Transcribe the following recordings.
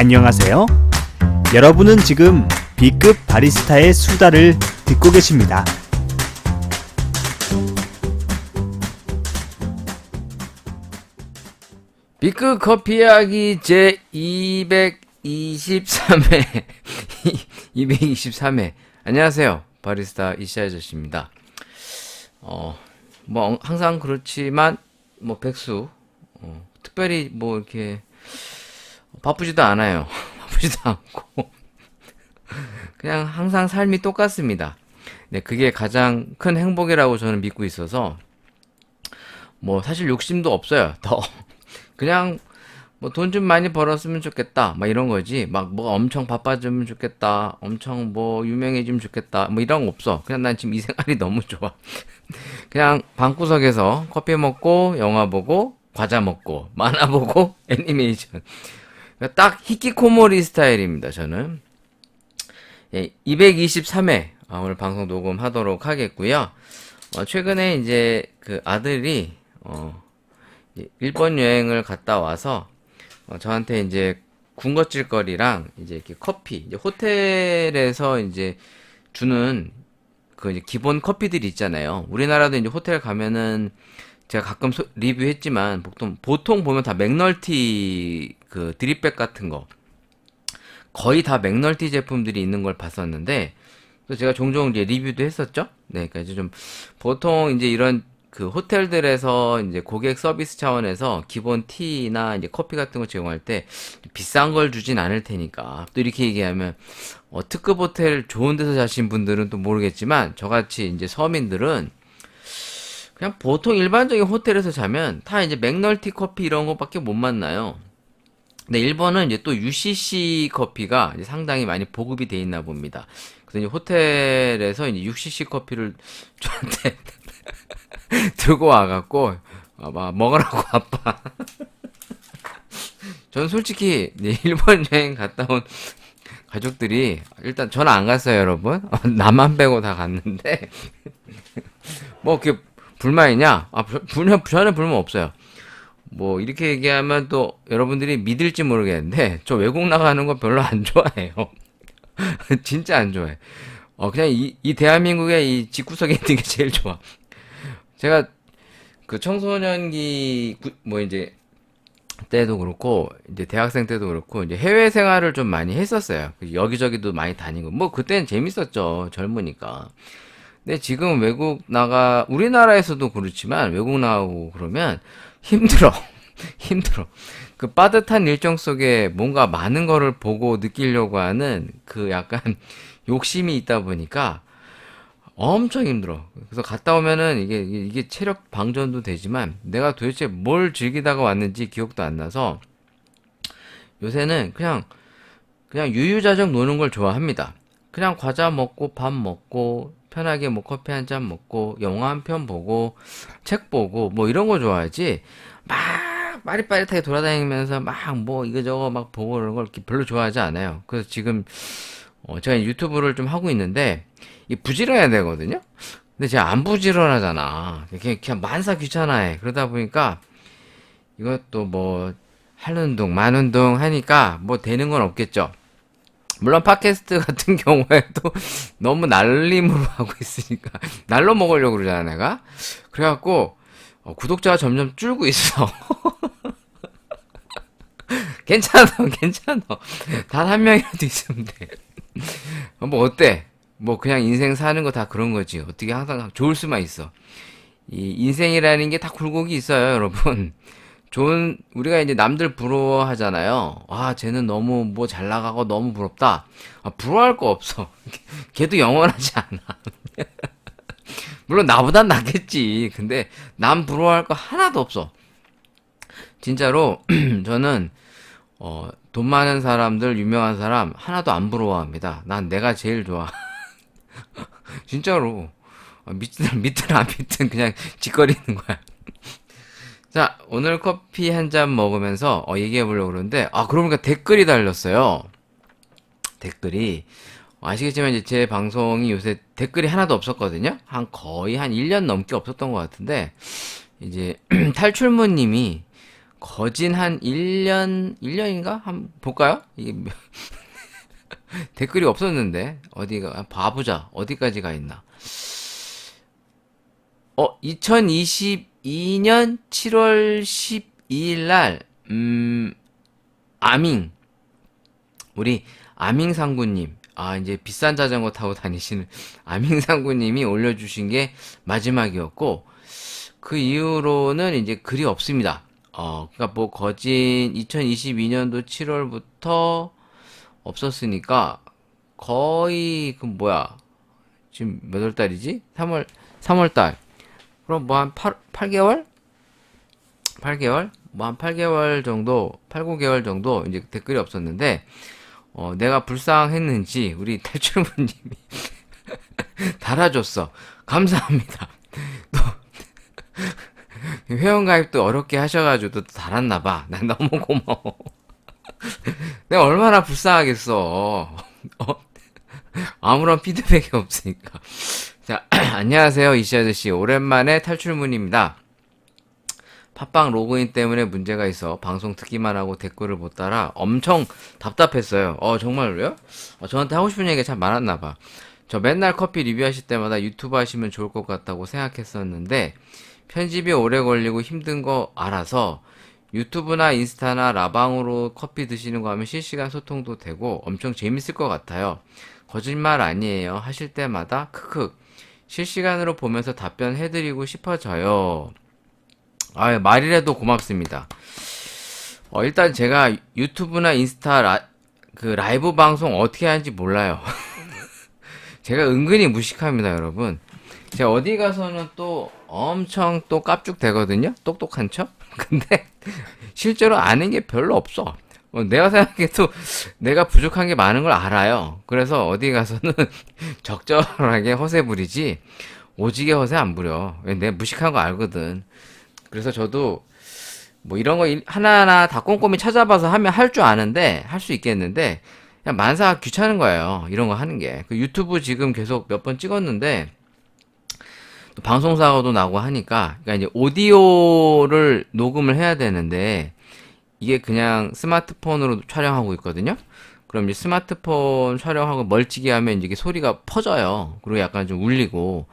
안녕하세요. 여러분은 지금 B급 바리스타의 수다를 듣고 계십니다. B급 커피 이야기 제 223회 223회 안녕하세요. 바리스타 이씨 아저씨입니다. 뭐 항상 그렇지만 뭐 백수 특별히 뭐 이렇게 바쁘지도 않아요. 바쁘지도 않고 그냥 항상 삶이 똑같습니다. 네, 그게 가장 큰 행복이라고 저는 믿고 있어서 뭐 사실 욕심도 없어요. 더 그냥 뭐 돈 좀 많이 벌었으면 좋겠다 막 이런 거지. 막 뭐가 엄청 바빠지면 좋겠다, 엄청 뭐 유명해지면 좋겠다 뭐 이런 거 없어. 그냥 난 지금 이 생활이 너무 좋아. 그냥 방구석에서 커피 먹고 영화 보고 과자 먹고 만화 보고 애니메이션. 딱 히키코모리 스타일입니다. 저는 223회 오늘 방송 녹음하도록 하겠고요. 최근에 이제 그 아들이 일본 여행을 갔다 와서 저한테 이제 군것질거리랑 이제 이렇게 커피, 이제 호텔에서 이제 주는 그 이제 기본 커피들이 있잖아요. 우리나라도 이제 호텔 가면은 제가 가끔 리뷰했지만 보통 보면 다 맥널티 그 드립백 같은 거 거의 다 맥널티 제품들이 있는 걸 봤었는데, 그래서 제가 종종 이제 리뷰도 했었죠. 네, 그러니까 이제 좀 보통 이제 이런 그 호텔들에서 이제 고객 서비스 차원에서 기본 티나 이제 커피 같은 거 제공할 때 비싼 걸 주진 않을 테니까, 또 이렇게 얘기하면 특급 호텔 좋은 데서 자신 분들은 또 모르겠지만 저같이 이제 서민들은 그냥 보통 일반적인 호텔에서 자면 다 이제 맥널티 커피 이런 거밖에 못 만나요. 근데 일본은 이제 또 UCC 커피가 이제 상당히 많이 보급이 돼 있나 봅니다. 그래서 이제 호텔에서 이제 UCC 커피를 저한테 들고 와갖고 막 먹으라고 아빠. 전 솔직히 일본 여행 갔다 온 가족들이, 일단 저는 안 갔어요, 여러분. 나만 빼고 다 갔는데 뭐 그게 불만이냐? 저는 불만 없어요. 뭐 이렇게 얘기하면 또 여러분들이 믿을지 모르겠는데 저 외국 나가는 거 별로 안 좋아해요. 진짜 안 좋아해. 그냥 이 대한민국의 이 집구석에 있는 게 제일 좋아. 제가 그 청소년기 뭐 이제 때도 그렇고 이제 대학생 때도 그렇고 이제 해외 생활을 좀 많이 했었어요. 여기저기도 많이 다니고 뭐 그때는 재밌었죠. 젊으니까. 근데 지금 우리나라에서도 그렇지만 외국 나가고 그러면 힘들어. 힘들어. 그 빠듯한 일정 속에 뭔가 많은 거를 보고 느끼려고 하는 그 약간 욕심이 있다 보니까 엄청 힘들어. 그래서 갔다 오면은 이게 체력 방전도 되지만 내가 도대체 뭘 즐기다가 왔는지 기억도 안 나서 요새는 그냥 유유자적 노는 걸 좋아합니다. 그냥 과자 먹고 밥 먹고 편하게 뭐 커피 한 잔 먹고 영화 한 편 보고 책 보고 뭐 이런 거 좋아하지, 막 빠릿빠릿하게 돌아다니면서 막 뭐 이거저거 막 보고 그런 걸 별로 좋아하지 않아요. 그래서 지금 제가 유튜브를 좀 하고 있는데 이 부지런해야 되거든요. 근데 제가 안 부지런하잖아. 그냥 만사 귀찮아해. 그러다 보니까 이것도 뭐 하는 둥 마는 둥 하니까 뭐 되는 건 없겠죠. 물론 팟캐스트 같은 경우에도 너무 날림으로 하고 있으니까 날로 먹으려고 그러잖아 내가. 그래갖고 구독자가 점점 줄고 있어. 괜찮아. 단 한 명이라도 있으면 돼. 뭐 어때? 뭐 그냥 인생 사는 거 다 그런 거지. 어떻게 항상 좋을 수만 있어. 이 인생이라는 게 다 굴곡이 있어요, 여러분. 우리가 이제 남들 부러워하잖아요. 쟤는 너무 뭐 잘 나가고 너무 부럽다. 부러워할 거 없어. 걔도 영원하지 않아. 물론 나보단 낫겠지. 근데 남 부러워할 거 하나도 없어. 진짜로 저는 돈 많은 사람들, 유명한 사람 하나도 안 부러워합니다. 난 내가 제일 좋아. 진짜로. 믿든 안 믿든 그냥 짓거리는 거야. 자, 오늘 커피 한 잔 먹으면서 얘기해 보려고 그러는데, 그러고 보니까 댓글이 달렸어요. 댓글이. 아시겠지만 이제 제 방송이 요새 댓글이 하나도 없었거든요. 거의 한 1년 넘게 없었던 것 같은데, 이제 탈출무님이 거진 한 1년인가? 한번 볼까요? 이게 댓글이 없었는데 어디가 봐보자. 어디까지 가 있나? 2022년 7월 12일 날 아밍 우리 아밍 상구님, 이제 비싼 자전거 타고 다니시는 아밍 상구님이 올려주신 게 마지막이었고, 그 이후로는 이제 글이 없습니다. 그러니까 뭐 거진 2022년도 7월부터 없었으니까 거의 그 뭐야, 지금 몇 월 달이지? 3월 달. 그럼 뭐 한 8개월? 8개월? 뭐 한 8개월 정도, 8, 9개월 정도 이제 댓글이 없었는데, 내가 불쌍했는지 우리 탈출부님이 달아줬어. 감사합니다. 또 회원가입도 어렵게 하셔가지고 또 달았나봐. 난 너무 고마워. 내가 얼마나 불쌍하겠어. 아무런 피드백이 없으니까. 자, 안녕하세요, 이씨 아저씨. 오랜만에 탈출문입니다. 팟빵 로그인 때문에 문제가 있어 방송 듣기만 하고 댓글을 못 달아 엄청 답답했어요. 정말로요? 저한테 하고 싶은 얘기가 참 많았나봐. 저 맨날 커피 리뷰하실 때마다 유튜브 하시면 좋을 것 같다고 생각했었는데 편집이 오래 걸리고 힘든 거 알아서 유튜브나 인스타나 라방으로 커피 드시는 거 하면 실시간 소통도 되고 엄청 재밌을 것 같아요. 거짓말 아니에요. 하실 때마다 크크 실시간으로 보면서 답변해드리고 싶어져요. 말이라도 고맙습니다. 일단 제가 유튜브나 인스타 라이브 방송 어떻게 하는지 몰라요. 제가 은근히 무식합니다, 여러분. 제가 어디 가서는 또 엄청 또 깝죽 되거든요? 똑똑한 척? 근데 실제로 아는 게 별로 없어. 내가 생각해도 내가 부족한 게 많은 걸 알아요. 그래서 어디 가서는 적절하게 허세 부리지 오지게 허세 안 부려. 내가 무식한 거 알거든. 그래서 저도 뭐 이런 거 하나하나 다 꼼꼼히 찾아봐서 하면 할 줄 아는데 할 수 있겠는데 그냥 만사 귀찮은 거예요. 이런 거 하는 게. 그 유튜브 지금 계속 몇 번 찍었는데 또 방송사고도 나고 하니까 그러니까 이제 오디오를 녹음을 해야 되는데 이게 그냥 스마트폰으로 촬영하고 있거든요. 그럼 이제 스마트폰 촬영하고 멀찍이 하면 이제 이게 소리가 퍼져요. 그리고 약간 좀 울리고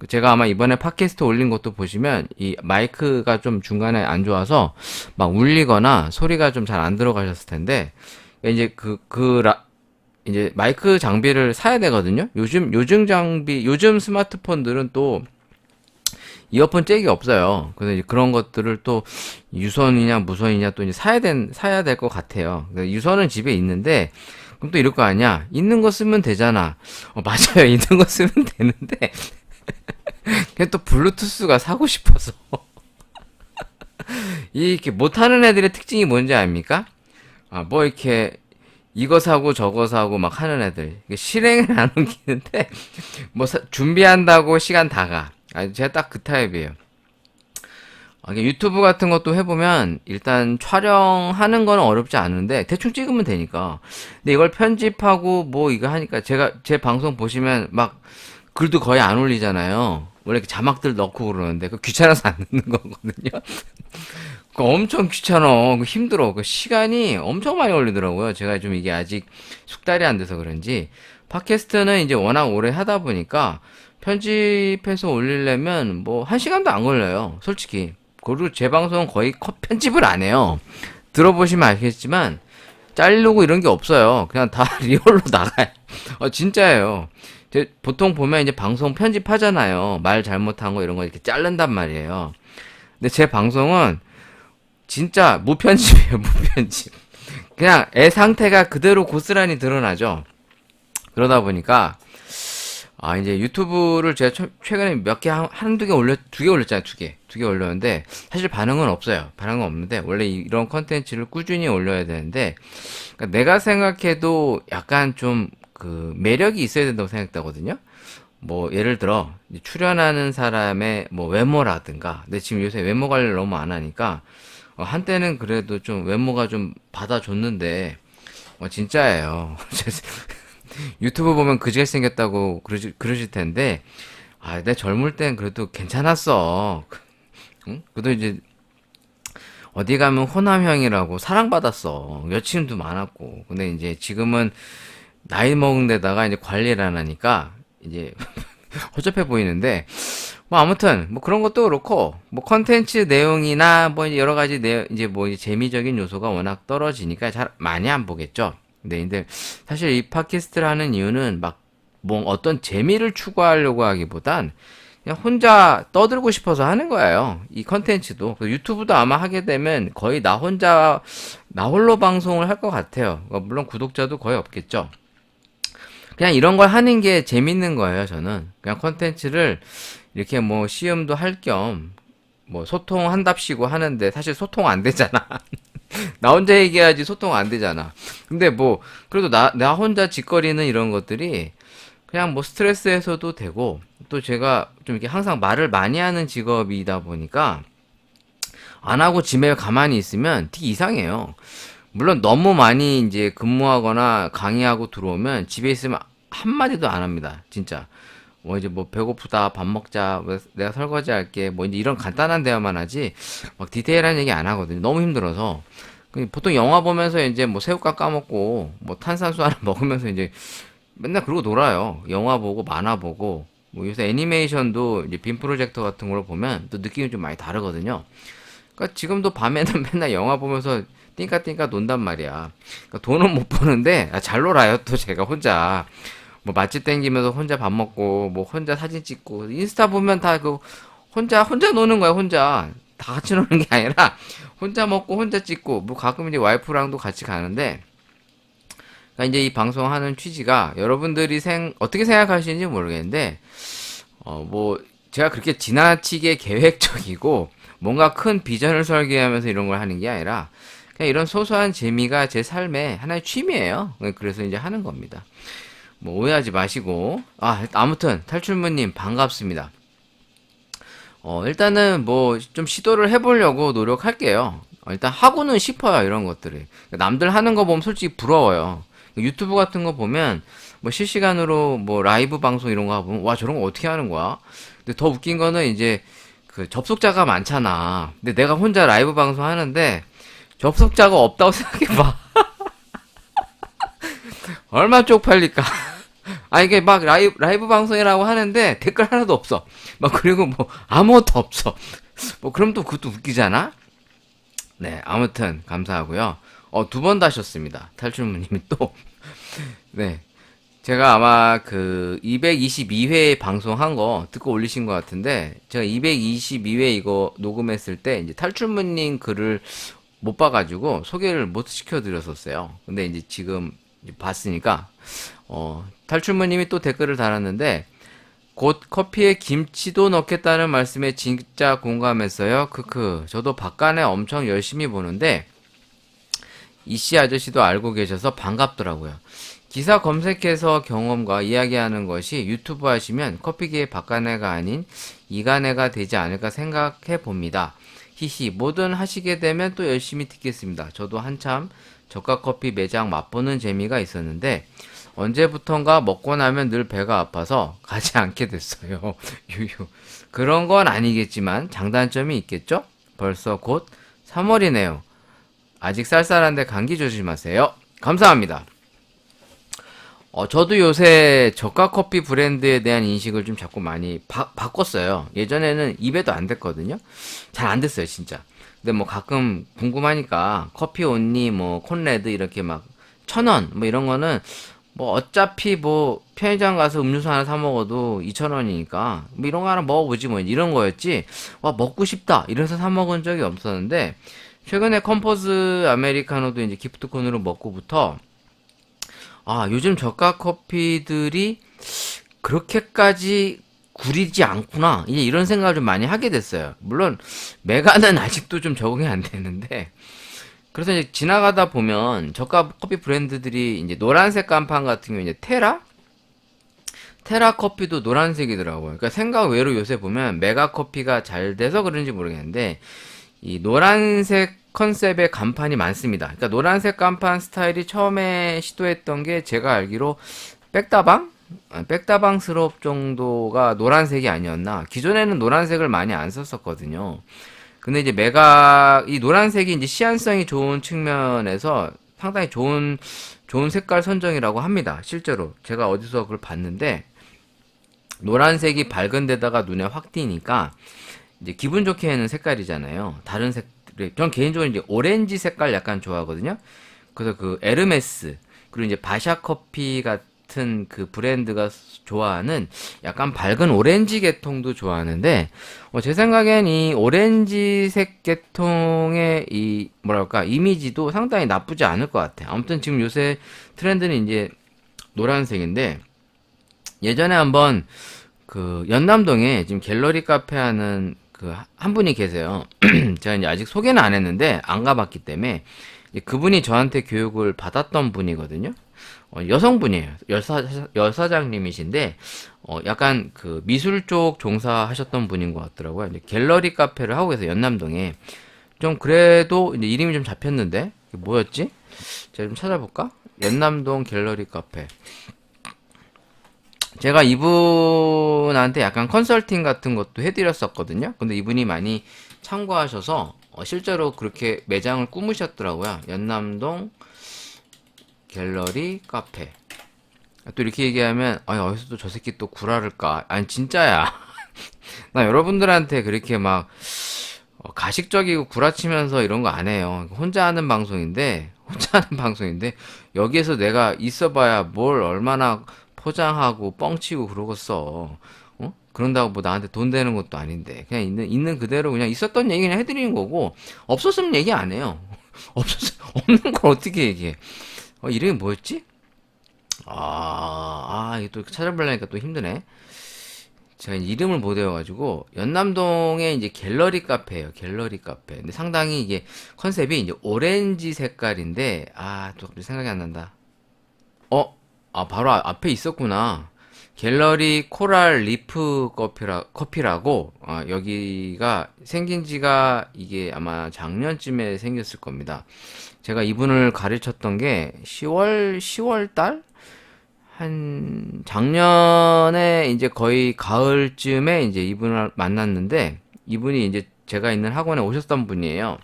제가 아마 이번에 팟캐스트 올린 것도 보시면 이 마이크가 좀 중간에 안 좋아서 막 울리거나 소리가 좀 잘 안 들어가셨을 텐데 이제 이제 마이크 장비를 사야 되거든요. 요즘 스마트폰들은 또 이어폰 잭이 없어요. 그래서 이제 그런 것들을 또 유선이냐 무선이냐 또 이제 사야 될 것 같아요. 유선은 집에 있는데 그럼 또 이럴 거 아니야. 있는 거 쓰면 되잖아. 맞아요. 있는 거 쓰면 되는데 그게 또 블루투스가 사고 싶어서 이렇게 못하는 애들의 특징이 뭔지 압니까? 뭐 이렇게 이거 사고 저거 사고 막 하는 애들 실행을 안 옮기는데 뭐 준비한다고 시간 다 가. 제가 딱 그 타입이에요. 유튜브 같은 것도 해보면 일단 촬영하는 거는 어렵지 않은데 대충 찍으면 되니까. 근데 이걸 편집하고 뭐 이거 하니까 제 방송 보시면 막 글도 거의 안 올리잖아요. 원래 이렇게 자막들 넣고 그러는데 그 귀찮아서 안 넣는 거거든요. 그 엄청 귀찮아. 그 힘들어. 그 시간이 엄청 많이 걸리더라고요. 제가 좀 이게 아직 숙달이 안 돼서 그런지 팟캐스트는 이제 워낙 오래 하다 보니까 편집해서 올리려면 뭐 1시간도 안 걸려요. 솔직히. 그리고 제 방송은 거의 편집을 안 해요. 들어보시면 알겠지만 자르고 이런 게 없어요. 그냥 다 리얼로 나가요. 진짜예요. 보통 보면 이제 방송 편집하잖아요. 말 잘못한 거 이런 거 이렇게 자른단 말이에요. 근데 제 방송은 진짜 무편집이에요, 무편집. 그냥 애 상태가 그대로 고스란히 드러나죠. 그러다 보니까 이제 유튜브를 제가 최근에 몇 개, 한두 개 두 개 올렸잖아요, 두 개 올렸는데, 사실 반응은 없어요. 반응은 없는데, 원래 이런 컨텐츠를 꾸준히 올려야 되는데, 그러니까 내가 생각해도 약간 좀 매력이 있어야 된다고 생각하거든요. 뭐, 예를 들어, 출연하는 사람의 뭐 외모라든가, 근데 지금 요새 외모 관리를 너무 안 하니까, 한때는 그래도 좀 외모가 좀 받아줬는데, 진짜예요. 유튜브 보면 그지같이 생겼다고 그러실 텐데, 내 젊을 땐 그래도 괜찮았어. 응? 그래도 이제, 어디 가면 호남형이라고 사랑받았어. 여친도 많았고. 근데 이제 지금은 나이 먹은 데다가 이제 관리를 안 하니까 이제 허접해 보이는데 뭐 아무튼 뭐 그런 것도 그렇고 뭐 컨텐츠 내용이나 뭐 여러 가지 이제 뭐 재미적인 요소가 워낙 떨어지니까 잘 많이 안 보겠죠. 근데 사실 이 팟캐스트를 하는 이유는 막 뭐 어떤 재미를 추구하려고 하기보단 그냥 혼자 떠들고 싶어서 하는 거예요. 이 컨텐츠도. 유튜브도 아마 하게 되면 거의 나 혼자, 나 홀로 방송을 할 것 같아요. 물론 구독자도 거의 없겠죠. 그냥 이런 걸 하는 게 재밌는 거예요, 저는. 그냥 컨텐츠를 이렇게 뭐 시음도 할 겸, 뭐 소통한답시고 하는데 사실 소통 안 되잖아. 나 혼자 얘기해야지 소통 안 되잖아. 근데 뭐, 그래도 나 혼자 짓거리는 이런 것들이 그냥 뭐 스트레스 해소도 되고, 또 제가 좀 이렇게 항상 말을 많이 하는 직업이다 보니까, 안 하고 집에 가만히 있으면 되게 이상해요. 물론 너무 많이 이제 근무하거나 강의하고 들어오면 집에 있으면 한마디도 안 합니다. 진짜. 뭐 이제 뭐 배고프다, 밥 먹자, 뭐 내가 설거지 할게, 뭐 이제 이런 간단한 대화만 하지, 막 디테일한 얘기 안 하거든요. 너무 힘들어서. 보통 영화 보면서 이제 뭐 새우깡 까먹고, 뭐 탄산수 하나 먹으면서 이제 맨날 그러고 놀아요. 영화 보고, 만화 보고, 뭐 요새 애니메이션도 이제 빔 프로젝터 같은 걸 보면 또 느낌이 좀 많이 다르거든요. 그러니까 지금도 밤에는 맨날 영화 보면서 띵까띵까 논단 말이야. 그러니까 돈은 못 버는데 잘 놀아요. 또 제가 혼자 뭐 맛집 땡기면서 혼자 밥 먹고 뭐 혼자 사진 찍고 인스타 보면 다 그 혼자 노는 거야. 혼자 다 같이 노는 게 아니라 혼자 먹고 혼자 찍고 뭐 가끔 이제 와이프랑도 같이 가는데 그러니까 이제 이 방송하는 취지가 여러분들이 어떻게 생각하시는지 모르겠는데 뭐 제가 그렇게 지나치게 계획적이고 뭔가 큰 비전을 설계하면서 이런 걸 하는 게 아니라 그냥 이런 소소한 재미가 제 삶의 하나의 취미예요. 그래서 이제 하는 겁니다. 뭐 오해하지 마시고 아무튼 탈출무님 반갑습니다. 일단은 뭐 좀 시도를 해보려고 노력할게요. 일단 하고는 싶어요 이런 것들이. 남들 하는 거 보면 솔직히 부러워요. 유튜브 같은 거 보면 뭐 실시간으로 뭐 라이브 방송 이런 거 보면 와 저런 거 어떻게 하는 거야? 근데 더 웃긴 거는 이제 그 접속자가 많잖아. 근데 내가 혼자 라이브 방송 하는데 접속자가 없다고 생각해봐. 얼마 쪽팔릴까? 이게 막 라이브 방송이라고 하는데 댓글 하나도 없어. 막 그리고 뭐 아무것도 없어. 뭐 그럼 또 그것도 웃기잖아? 네, 아무튼 감사하고요. 두 번 다셨습니다. 탈출무님이 또. 네. 제가 아마 그 222회 방송한 거 듣고 올리신 것 같은데 제가 222회 이거 녹음했을 때 이제 탈출무님 글을 못 봐가지고 소개를 못 시켜드렸었어요. 근데 이제 지금 봤으니까 탈출무님이 또 댓글을 달았는데 곧 커피에 김치도 넣겠다는 말씀에 진짜 공감했어요. 크크. 저도 박간에 엄청 열심히 보는데 이씨 아저씨도 알고 계셔서 반갑더라고요. 기사 검색해서 경험과 이야기하는 것이 유튜브 하시면 커피계의 박간애가 아닌 이간애가 되지 않을까 생각해 봅니다. 히히 뭐든 하시게 되면 또 열심히 듣겠습니다. 저도 한참 저가 커피 매장 맛보는 재미가 있었는데 언제부턴가 먹고 나면 늘 배가 아파서 가지 않게 됐어요. 유유. 그런 건 아니겠지만 장단점이 있겠죠? 벌써 곧 3월이네요. 아직 쌀쌀한데 감기 조심하세요. 감사합니다. 저도 요새 저가 커피 브랜드에 대한 인식을 좀 자꾸 많이 바꿨어요. 예전에는 입에도 안 됐거든요. 잘 안 됐어요, 진짜. 근데 뭐 가끔 궁금하니까 커피 온리 뭐 콘레드 이렇게 막 1,000원 뭐 이런 거는 뭐 어차피 뭐 편의점 가서 음료수 하나 사 먹어도 2,000원이니까 뭐 이런 거 하나 먹어보지 뭐 이런 거였지. 와 먹고 싶다 이래서 사 먹은 적이 없었는데 최근에 컴포즈 아메리카노도 이제 기프트콘으로 먹고부터 요즘 저가 커피들이 그렇게까지 구리지 않구나. 이제 이런 생각을 좀 많이 하게 됐어요. 물론, 메가는 아직도 좀 적응이 안 되는데. 그래서 이제 지나가다 보면 저가 커피 브랜드들이 이제 노란색 간판 같은 경우 이제 테라 커피도 노란색이더라고요. 그러니까 생각 외로 요새 보면 메가 커피가 잘 돼서 그런지 모르겠는데, 이 노란색 컨셉의 간판이 많습니다. 그러니까 노란색 간판 스타일이 처음에 시도했던 게 제가 알기로 백다방? 백다방스럽 정도가 노란색이 아니었나. 기존에는 노란색을 많이 안 썼었거든요. 근데 이제 이 노란색이 이제 시안성이 좋은 측면에서 상당히 좋은 색깔 선정이라고 합니다. 실제로. 제가 어디서 그걸 봤는데, 노란색이 밝은 데다가 눈에 확 띄니까, 이제 기분 좋게 하는 색깔이잖아요. 다른 색들, 전 개인적으로 이제 오렌지 색깔 약간 좋아하거든요. 그래서 그 에르메스, 그리고 이제 바샤 커피 같은 그 브랜드가 좋아하는 약간 밝은 오렌지 계통도 좋아하는데, 제 생각엔 이 오렌지색 계통의 이, 뭐랄까, 이미지도 상당히 나쁘지 않을 것 같아. 아무튼 지금 요새 트렌드는 이제 노란색인데, 예전에 한번 그 연남동에 지금 갤러리 카페 하는 그 한 분이 계세요. 제가 이제 아직 소개는 안 했는데 안 가봤기 때문에 이제 그분이 저한테 교육을 받았던 분이거든요. 여성분이에요. 여사장님이신데 약간 그 미술 쪽 종사하셨던 분인 것 같더라고요. 이제 갤러리 카페를 하고 계세요. 연남동에. 좀 그래도 이제 이름이 좀 잡혔는데 이게 뭐였지? 제가 좀 찾아볼까? 연남동 갤러리 카페. 제가 이분한테 약간 컨설팅 같은 것도 해드렸었거든요. 근데 이분이 많이 참고하셔서 실제로 그렇게 매장을 꾸미셨더라고요. 연남동 갤러리 카페. 또 이렇게 얘기하면 어디서 또 저 새끼 또 구라를 까. 아니 진짜야. 나 여러분들한테 그렇게 막 가식적이고 구라치면서 이런 거 안 해요. 혼자 하는 방송인데 여기에서 내가 있어봐야 뭘 얼마나 포장하고 뻥치고 그러겠어. 그런다고 뭐 나한테 돈 되는 것도 아닌데 그냥 있는 그대로 그냥 있었던 얘기 그냥 해드리는 거고 없었으면 얘기 안 해요. 없는 걸 어떻게 얘기해? 이름이 뭐였지? 이게 또 찾아보려니까 또 힘드네. 제가 이름을 못 외워가지고 연남동에 이제 갤러리 카페예요. 갤러리 카페. 근데 상당히 이게 컨셉이 이제 오렌지 색깔인데 또 갑자기 생각이 안 난다. 바로 앞에 있었구나. 갤러리 코랄 리프 커피라고 여기가 생긴 지가 이게 아마 작년쯤에 생겼을 겁니다. 제가 이분을 가르쳤던 게 10월 달? 한 작년에 이제 거의 가을쯤에 이제 이분을 만났는데 이분이 이제 제가 있는 학원에 오셨던 분이에요.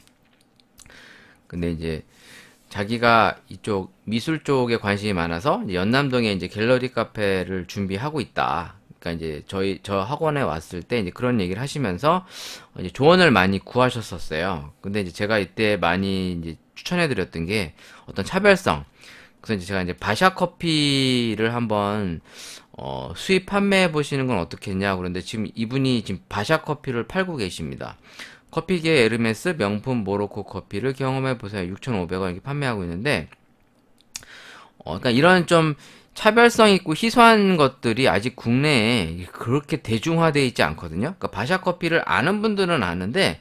근데 이제 자기가 이쪽 미술 쪽에 관심이 많아서 이제 연남동에 이제 갤러리 카페를 준비하고 있다. 그러니까 이제 저 학원에 왔을 때 이제 그런 얘기를 하시면서 이제 조언을 많이 구하셨었어요. 근데 이제 제가 이때 많이 이제 추천해 드렸던 게 어떤 차별성. 그래서 이제 제가 이제 바샤 커피를 한번 수입 판매해 보시는 건 어떻겠냐 그런데 지금 이분이 지금 바샤 커피를 팔고 계십니다. 커피계 에르메스 명품 모로코 커피를 경험해 보세요. 6,500원 이렇게 판매하고 있는데 그러니까 이런 좀 차별성 있고 희소한 것들이 아직 국내에 그렇게 대중화되어 있지 않거든요. 그러니까 바샤 커피를 아는 분들은 아는데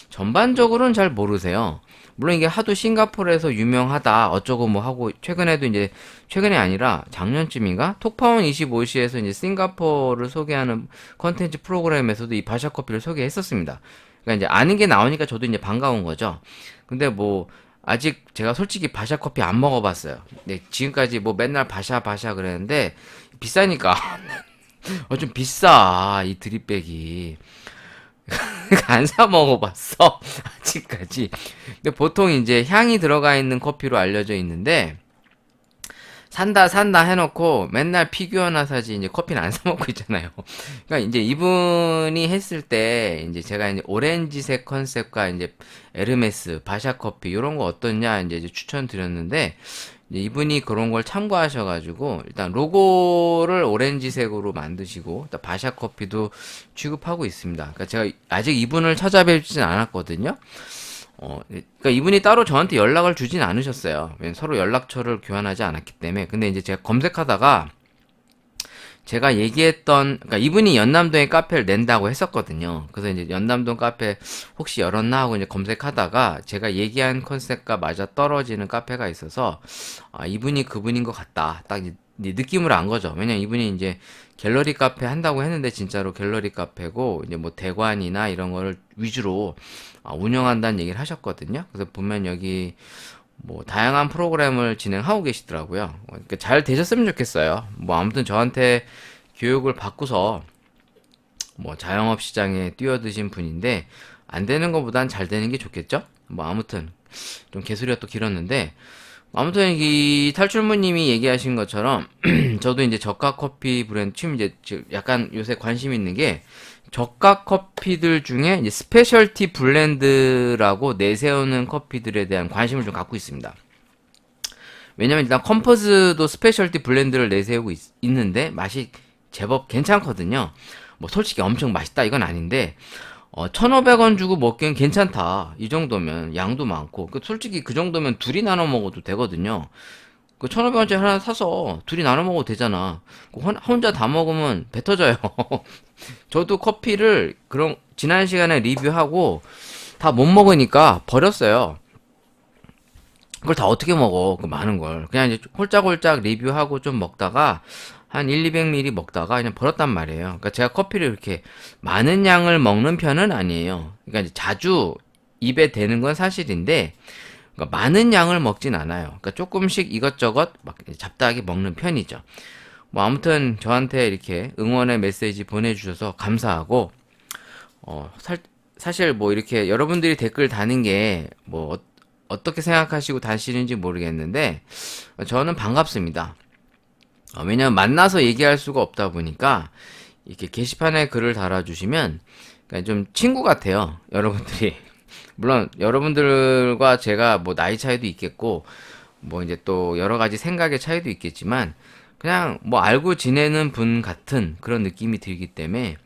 전반적으로는 잘 모르세요. 물론 이게 하도 싱가포르에서 유명하다 어쩌고 뭐 하고 최근에도 이제 최근이 아니라 작년쯤인가 톡파원 25시에서 이제 싱가포르를 소개하는 컨텐츠 프로그램에서도 이 바샤 커피를 소개했었습니다. 그러니까 이제 아는 게 나오니까 저도 이제 반가운 거죠. 근데 뭐 아직 제가 솔직히 바샤 커피 안 먹어봤어요. 네, 지금까지 뭐 맨날 바샤 그랬는데 비싸니까 좀 비싸 이 드립백이. 안 사 먹어봤어 아직까지. 근데 보통 이제 향이 들어가 있는 커피로 알려져 있는데 산다 해놓고 맨날 피규어나 사지 이제 커피는 안 사 먹고 있잖아요. 그러니까 이제 이분이 했을 때 이제 제가 이제 오렌지색 컨셉과 이제 에르메스 바샤 커피 이런 거 어떻냐 이제 추천드렸는데 이분이 그런 걸 참고하셔가지고 일단 로고를 오렌지색으로 만드시고 일단 바샤 커피도 취급하고 있습니다. 그러니까 제가 아직 이분을 찾아뵙진 않았거든요. 그러니까 이분이 따로 저한테 연락을 주진 않으셨어요. 서로 연락처를 교환하지 않았기 때문에. 근데 이제 제가 검색하다가 제가 얘기했던, 그러니까 이분이 연남동에 카페를 낸다고 했었거든요. 그래서 이제 연남동 카페 혹시 열었나 하고 이제 검색하다가 제가 얘기한 컨셉과 맞아 떨어지는 카페가 있어서 이분이 그분인 것 같다. 딱 이제 느낌으로 안 거죠. 왜냐면 이분이 이제 갤러리 카페 한다고 했는데 진짜로 갤러리 카페고 이제 뭐 대관이나 이런 거를 위주로 운영한다는 얘기를 하셨거든요. 그래서 보면 여기 뭐 다양한 프로그램을 진행하고 계시더라고요. 그러니까 잘 되셨으면 좋겠어요. 뭐 아무튼 저한테 교육을 받고서 뭐 자영업 시장에 뛰어드신 분인데 안 되는 것보단 잘 되는 게 좋겠죠? 뭐 아무튼 좀 개소리가 또 길었는데 아무튼 이 탈출무님이 얘기하신 것처럼 저도 이제 저가 커피 브랜드 지금 이제 약간 요새 관심 있는 게 저가 커피들 중에 이제 스페셜티 블렌드라고 내세우는 커피들에 대한 관심을 좀 갖고 있습니다. 왜냐면 일단 컴퍼스도 스페셜티 블렌드를 내세우고 있는데 맛이 제법 괜찮거든요. 뭐 솔직히 엄청 맛있다 이건 아닌데 1,500원 주고 먹기엔 괜찮다. 이 정도면 양도 많고 솔직히 그 정도면 둘이 나눠 먹어도 되거든요. 1,500원짜리 하나 사서 둘이 나눠 먹어도 되잖아. 혼자 다 먹으면 배 터져요. 저도 커피를 그런 지난 시간에 리뷰하고 다 못 먹으니까 버렸어요. 그걸 다 어떻게 먹어? 그 많은 걸. 그냥 이제 홀짝홀짝 리뷰하고 좀 먹다가 한 1, 200ml 먹다가 그냥 버렸단 말이에요. 그러니까 제가 커피를 이렇게 많은 양을 먹는 편은 아니에요. 그러니까 이제 자주 입에 대는 건 사실인데 그러니까 많은 양을 먹진 않아요. 그러니까 조금씩 이것저것 막 잡다하게 먹는 편이죠. 뭐 아무튼 저한테 이렇게 응원의 메시지 보내주셔서 감사하고 사실 뭐 이렇게 여러분들이 댓글 다는 게 뭐 어떻게 생각하시고 다시는지 모르겠는데 저는 반갑습니다. 왜냐면 만나서 얘기할 수가 없다 보니까 이렇게 게시판에 글을 달아주시면 그러니까 좀 친구 같아요. 여러분들이 물론 여러분들과 제가 뭐 나이 차이도 있겠고 뭐 이제 또 여러 가지 생각의 차이도 있겠지만 그냥 뭐 알고 지내는 분 같은 그런 느낌이 들기 때문에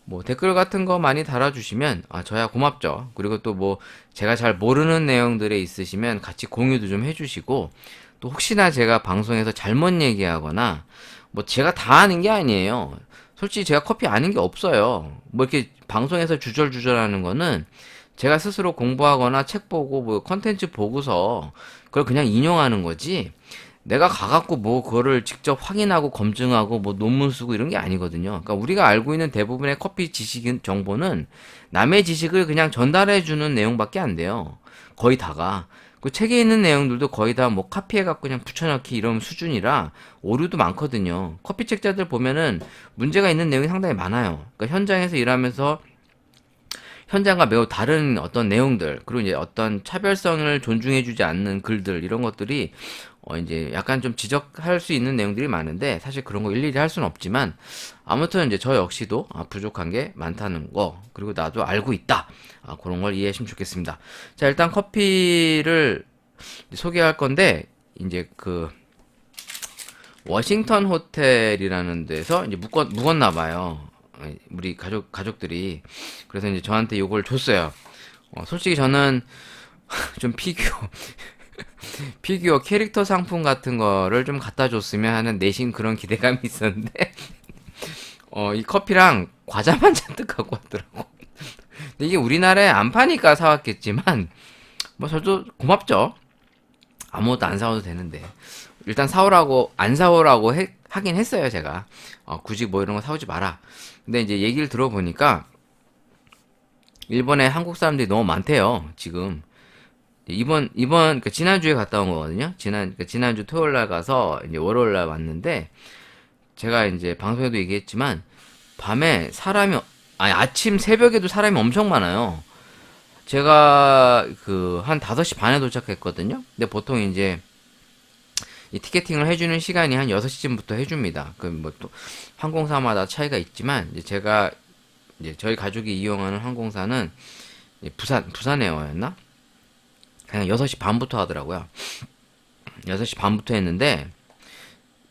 뭐 댓글 같은 거 많이 달아주시면 저야 고맙죠. 그리고 또 뭐 제가 잘 모르는 내용들에 있으시면 같이 공유도 좀 해주시고 또 혹시나 제가 방송에서 잘못 얘기하거나 뭐 제가 다 아는 게 아니에요. 솔직히 제가 커피 아는 게 없어요. 뭐 이렇게 방송에서 주절주절하는 거는 제가 스스로 공부하거나 책 보고 뭐 컨텐츠 보고서 그걸 그냥 인용하는 거지 내가 가갖고 뭐 그거를 직접 확인하고 검증하고 뭐 논문 쓰고 이런 게 아니거든요. 그러니까 우리가 알고 있는 대부분의 커피 지식 정보는 남의 지식을 그냥 전달해 주는 내용밖에 안 돼요. 거의 다가. 그 책에 있는 내용들도 거의 다 뭐 카피해갖고 그냥 붙여넣기 이런 수준이라 오류도 많거든요. 커피 책자들 보면은 문제가 있는 내용이 상당히 많아요. 그러니까 현장에서 일하면서 현장과 매우 다른 어떤 내용들, 그리고 이제 어떤 차별성을 존중해주지 않는 글들, 이런 것들이, 이제 약간 좀 지적할 수 있는 내용들이 많은데, 사실 그런 거 일일이 할 수는 없지만, 아무튼 이제 저 역시도 부족한 게 많다는 거, 그리고 나도 알고 있다. 그런 걸 이해하시면 좋겠습니다. 자, 일단 커피를 소개할 건데, 이제 워싱턴 호텔이라는 데서 이제 묵었나 봐요. 우리 가족들이. 그래서 이제 저한테 요걸 줬어요. 솔직히 저는 좀 피규어 캐릭터 상품 같은 거를 좀 갖다 줬으면 하는 내심 그런 기대감이 있었는데, 이 커피랑 과자만 잔뜩 갖고 왔더라고. 근데 이게 우리나라에 안 파니까 사왔겠지만, 뭐 저도 고맙죠. 아무것도 안 사와도 되는데. 일단 사오라고, 안 사오라고 하긴 했어요, 제가. 굳이 뭐 이런 거 사오지 마라. 근데 이제 얘기를 들어보니까, 일본에 한국 사람들이 너무 많대요, 지금. 그러니까 지난주에 갔다 온 거거든요. 그러니까 지난주 토요일 날 가서, 이제 월요일 날 왔는데, 제가 이제 방송에도 얘기했지만, 밤에 아침 새벽에도 사람이 엄청 많아요. 제가 한 5시 반에 도착했거든요. 근데 보통 이제, 이 티켓팅을 해주는 시간이 한 6시쯤부터 해줍니다. 뭐 또 항공사마다 차이가 있지만 이제 저희 가족이 이용하는 항공사는 부산에어였나? 그냥 6시 반부터 하더라고요. 6시 반부터 했는데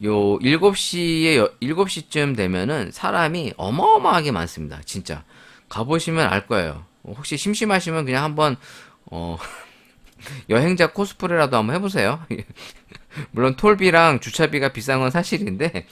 요 7시쯤 되면은 사람이 어마어마하게 많습니다. 진짜. 가보시면 알 거예요. 혹시 심심하시면 그냥 한번 여행자 코스프레라도 한번 해보세요. 물론 톨비랑 주차비가 비싼 건 사실인데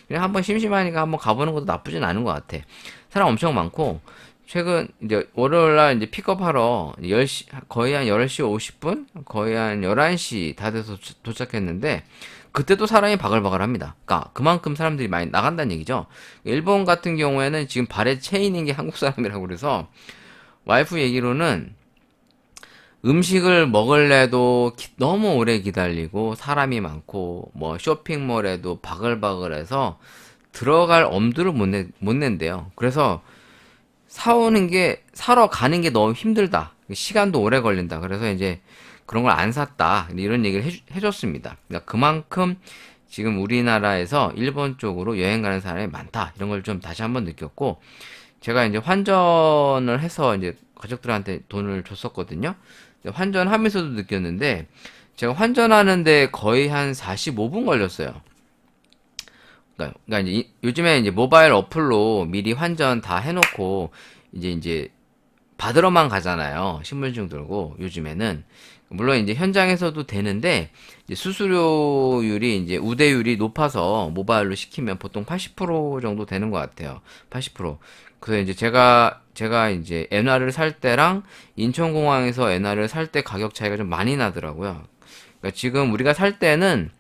그냥 한번 심심하니까 한번 가보는 것도 나쁘진 않은 것 같아. 사람 엄청 많고 최근 이제 월요일날 이제 픽업하러 10시 거의 한 10시 50분 거의 한 11시 다 돼서 도착했는데 그때도 사람이 바글바글합니다. 그러니까 그만큼 사람들이 많이 나간다는 얘기죠. 일본 같은 경우에는 지금 발에 체인인 게 한국 사람이라고 그래서 와이프 얘기로는 음식을 먹을래도 너무 오래 기다리고 사람이 많고 뭐 쇼핑몰에도 바글바글해서 들어갈 엄두를 못 낸대요. 그래서 사러 가는 게 너무 힘들다. 시간도 오래 걸린다. 그래서 이제 그런 걸 안 샀다. 이런 얘기를 해줬습니다. 그러니까 그만큼 지금 우리나라에서 일본 쪽으로 여행 가는 사람이 많다. 이런 걸 좀 다시 한번 느꼈고, 제가 이제 환전을 해서 이제 가족들한테 돈을 줬었거든요. 환전하면서도 느꼈는데, 제가 환전하는데 거의 한 45분 걸렸어요. 그러니까 이제 요즘에 이제 모바일 어플로 미리 환전 다 해놓고 이제 받으러만 가잖아요. 신분증 들고 요즘에는 물론 이제 현장에서도 되는데 이제 수수료율이 이제 우대율이 높아서 모바일로 시키면 보통 80% 정도 되는 것 같아요. 80%. 그래서 이제 제가 이제 엔화를 살 때랑 인천공항에서 엔화를 살 때 가격 차이가 좀 많이 나더라고요. 그러니까 지금 우리가 살 때는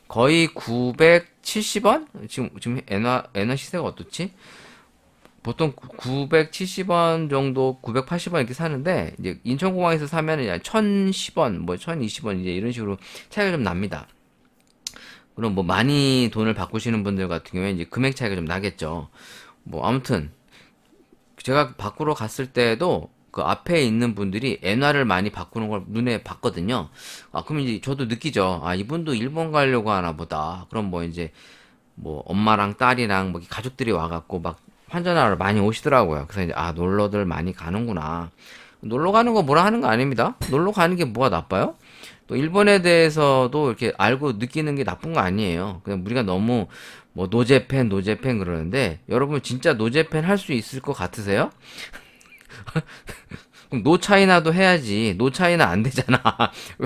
거의 970원? 지금 엔화 시세가 어떻지? 보통 970원 정도, 980원 이렇게 사는데, 이제 인천공항에서 사면은 1010원, 뭐 1020원 이제 이런 식으로 차이가 좀 납니다. 그럼 뭐 많이 돈을 바꾸시는 분들 같은 경우에 이제 금액 차이가 좀 나겠죠. 뭐 아무튼 제가 바꾸러 갔을 때도 그 앞에 있는 분들이 엔화를 많이 바꾸는 걸 눈에 봤거든요. 아, 그럼 이제 저도 느끼죠. 아, 이분도 일본 가려고 하나 보다. 그럼 뭐 이제 뭐 엄마랑 딸이랑 뭐 가족들이 와갖고 막 환전하러 많이 오시더라고요. 그래서 이제 아, 놀러들 많이 가는구나. 놀러 가는 거 뭐라 하는 거 아닙니다. 놀러 가는 게 뭐가 나빠요? 또 일본에 대해서도 이렇게 알고 느끼는 게 나쁜 거 아니에요. 그냥 우리가 너무 뭐 노제팬 그러는데 여러분 진짜 노제팬 할 수 있을 것 같으세요? 그럼 노차이나도 해야지. 노차이나 안 되잖아.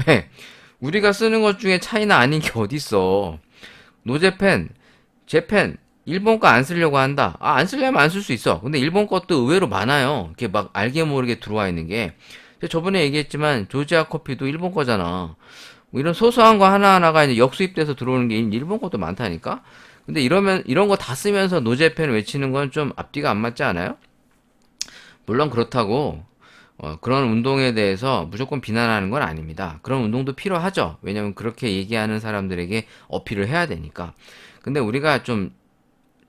왜? 우리가 쓰는 것 중에 차이나 아닌 게 어딨어. 노제팬, 재팬, 일본 거 안 쓰려고 한다. 아, 안 쓰려면 안 쓸 수 있어. 근데 일본 것도 의외로 많아요. 이렇게 막 알게 모르게 들어와 있는 게. 저번에 얘기했지만 조지아 커피도 일본 거잖아. 뭐 이런 소소한 거 하나하나가 이제 역수입돼서 들어오는 게 일본 것도 많다니까? 근데 이런 거 다 쓰면서 노제팬 외치는 건 좀 앞뒤가 안 맞지 않아요? 물론 그렇다고 그런 운동에 대해서 무조건 비난하는 건 아닙니다. 그런 운동도 필요하죠. 왜냐면 그렇게 얘기하는 사람들에게 어필을 해야 되니까. 근데 우리가 좀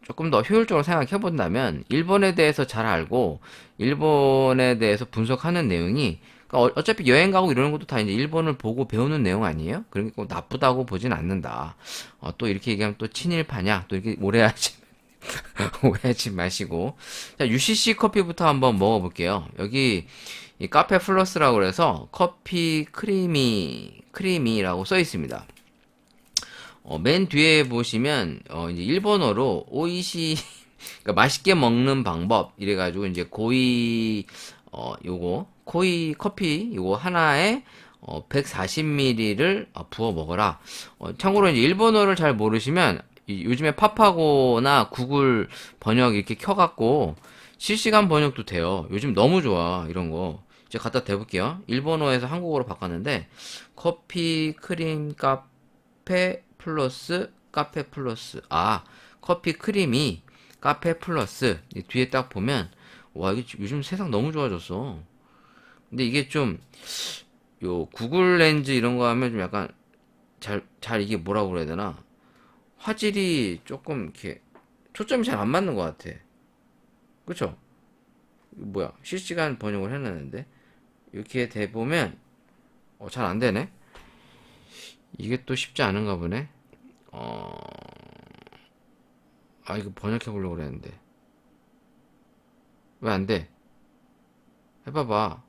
조금 더 효율적으로 생각해 본다면 일본에 대해서 잘 알고 일본에 대해서 분석하는 내용이 그러니까 어차피 여행 가고 이러는 것도 다 이제 일본을 보고 배우는 내용 아니에요? 그러니까 꼭 나쁘다고 보진 않는다. 또 이렇게 얘기하면 또 친일파냐? 또 이렇게 오해하지 오해하지 마시고 자 UCC 커피부터 한번 먹어볼게요. 여기 이 카페 플러스라고 그래서 커피 크리미라고 써 있습니다. 맨 뒤에 보시면 이제 일본어로 오이시 그러니까 맛있게 먹는 방법 이래가지고 이제 요거 코이 커피 요거 하나에 140ml를 부어 먹어라. 참고로 이제 일본어를 잘 모르시면 요즘에 팝하고나 구글 번역 이렇게 켜갖고 실시간 번역도 돼요. 요즘 너무 좋아 이런 거. 제가 갖다 대볼게요. 일본어에서 한국어로 바꿨는데 커피 크림 카페 플러스 커피 크림이 카페 플러스 이 뒤에 딱 보면 와 이게 요즘 세상 너무 좋아졌어. 근데 이게 좀 요 구글 렌즈 이런 거 하면 좀 약간 잘 이게 뭐라고 그래야 되나 화질이 조금 이렇게 초점이 잘 안 맞는 것 같아. 그쵸? 이거 뭐야 실시간 번역을 해놨는데 이렇게 돼 보면 잘 안 되네. 이게 또 쉽지 않은가 보네. 어, 이거 번역해 보려고 그랬는데. 왜 안 돼? 해봐봐.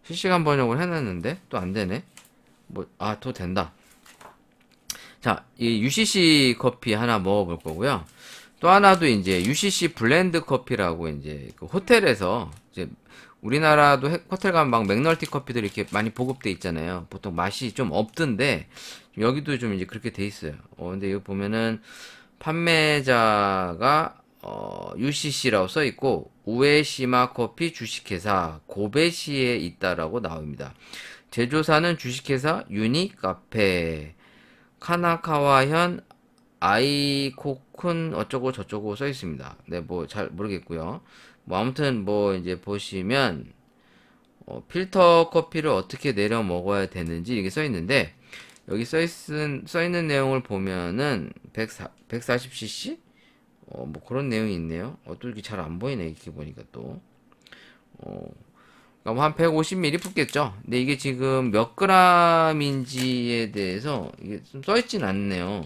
실시간 번역을 해놨는데, 또 안 되네? 또 된다. 자, 이 UCC 커피 하나 먹어볼 거고요. 또 하나도 이제 UCC 블렌드 커피라고 이제 그 호텔에서 이제 우리나라도 호텔 가면 막 맥널티 커피들 이렇게 많이 보급돼 있잖아요. 보통 맛이 좀 없던데 여기도 좀 이제 그렇게 돼 있어요. 근데 이거 보면은 판매자가 UCC라고 써 있고 우에시마 커피 주식회사 고베시에 있다라고 나옵니다. 제조사는 주식회사 유니카페 카나카와현 아이코쿤 어쩌고 저쩌고 써 있습니다. 네, 뭐 잘 모르겠고요. 뭐 아무튼 뭐 이제 보시면 필터 커피를 어떻게 내려 먹어야 되는지 이게 써 있는데 여기 써 있는 내용을 보면은 140cc 뭐 그런 내용이 있네요. 또 이렇게 잘 안 보이네, 이렇게 보니까 또. 그러니까 뭐한 150ml 붓겠죠. 근데 이게 지금 몇 g인지에 대해서 이게 좀 써있진 않네요.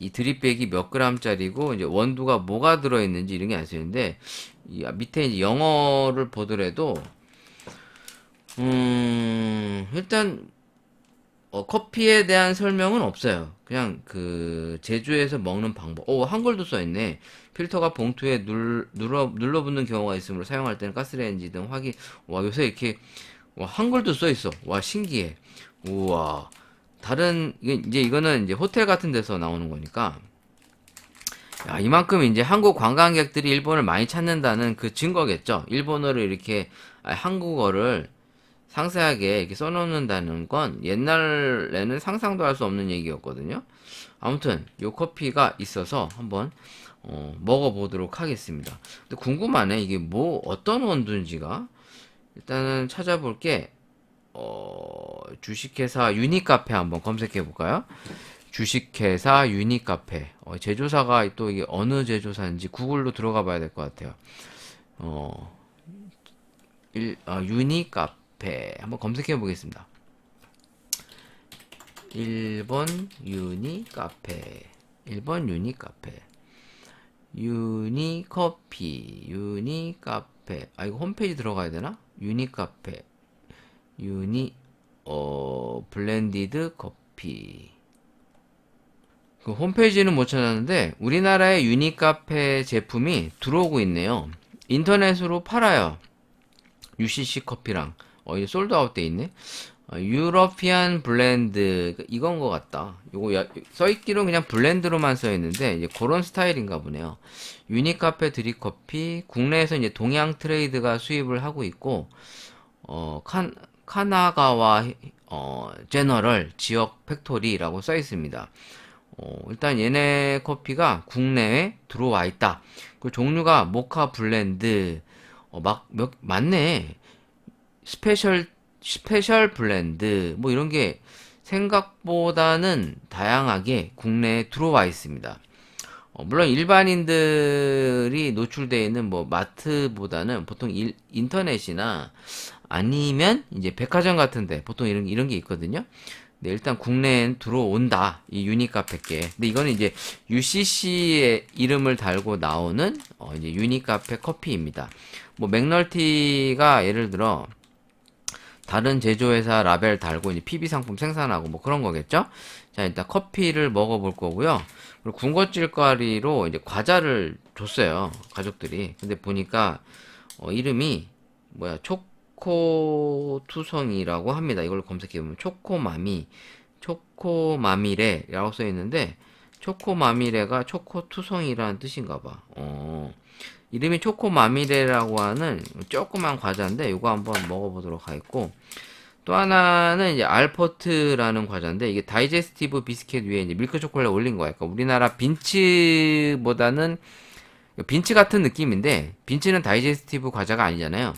이 드립백이 몇 g짜리고 이제 원두가 뭐가 들어있는지 이런 게 안 쓰이는데 이 밑에 이제 영어를 보더라도 일단 커피에 대한 설명은 없어요. 그냥 그 제조해서 먹는 방법. 한글도 써있네. 필터가 봉투에 눌러붙는 경우가 있으므로 사용할 때는 가스레인지 등 확인. 와, 요새 이렇게 와, 한글도 써있어. 와, 신기해. 우와. 이거는 이제 호텔 같은 데서 나오는 거니까. 야, 이만큼 이제 한국 관광객들이 일본을 많이 찾는다는 그 증거겠죠. 일본어를 이렇게, 한국어를 상세하게 이렇게 써놓는다는 건 옛날에는 상상도 할 수 없는 얘기였거든요. 아무튼 요 커피가 있어서 한번 먹어보도록 하겠습니다. 근데 궁금하네. 이게 뭐 어떤 원두인지가. 일단은 찾아볼게. 주식회사 유니카페 한번 검색해 볼까요? 주식회사 유니카페. 제조사가 또 이게 어느 제조사인지 구글로 들어가 봐야 될 것 같아요. 유니카페 한번 검색해 보겠습니다. 일본 유니카페. 일본 유니카페. 유니커피. 유니카페. 이거 홈페이지 들어가야 되나? 유니카페. 블렌디드 커피. 그 홈페이지는 못 찾았는데 우리나라의 유니카페 제품이 들어오고 있네요. 인터넷으로 팔아요. UCC 커피랑. 이제 솔드아웃 돼 있네. 유러피안 블렌드 이건 것 같다. 요거 써있기로 그냥 블렌드로만 써있는데 이제 그런 스타일인가 보네요. 유니카페 드립커피 국내에서 이제 동양 트레이드가 수입을 하고 있고 카나가와 제너럴 지역 팩토리라고 써 있습니다. 일단 얘네 커피가 국내에 들어와 있다. 그 종류가 모카 블렌드 맞네. 스페셜 블렌드 뭐 이런 게 생각보다는 다양하게 국내에 들어와 있습니다. 물론 일반인들이 노출되어 있는 뭐 마트보다는 보통 인터넷이나 아니면 이제 백화점 같은데 보통 이런 게 있거든요. 네, 일단 국내엔 들어온다. 이 유니카페께. 근데 이거는 이제 UCC의 이름을 달고 나오는 이제 유니카페 커피입니다. 뭐 맥널티가 예를 들어 다른 제조회사 라벨 달고 이제 PB 상품 생산하고 뭐 그런 거겠죠? 자, 일단 커피를 먹어볼 거고요. 그리고 군것질거리로 이제 과자를 줬어요. 가족들이. 근데 보니까 이름이 뭐야? 초코투성이라고 합니다. 이걸 검색해보면 초코마미레라고 써있는데 초코마미레가 초코투성이라는 뜻인가 봐. 이름이 초코마미레라고 하는 조그만 과자인데 이거 한번 먹어보도록 하겠고 또 하나는 이제 알포트라는 과자인데 이게 다이제스티브 비스켓 위에 이제 밀크 초콜릿 올린 거야. 그러니까 우리나라 빈츠보다는 빈츠 같은 느낌인데 빈츠는 다이제스티브 과자가 아니잖아요.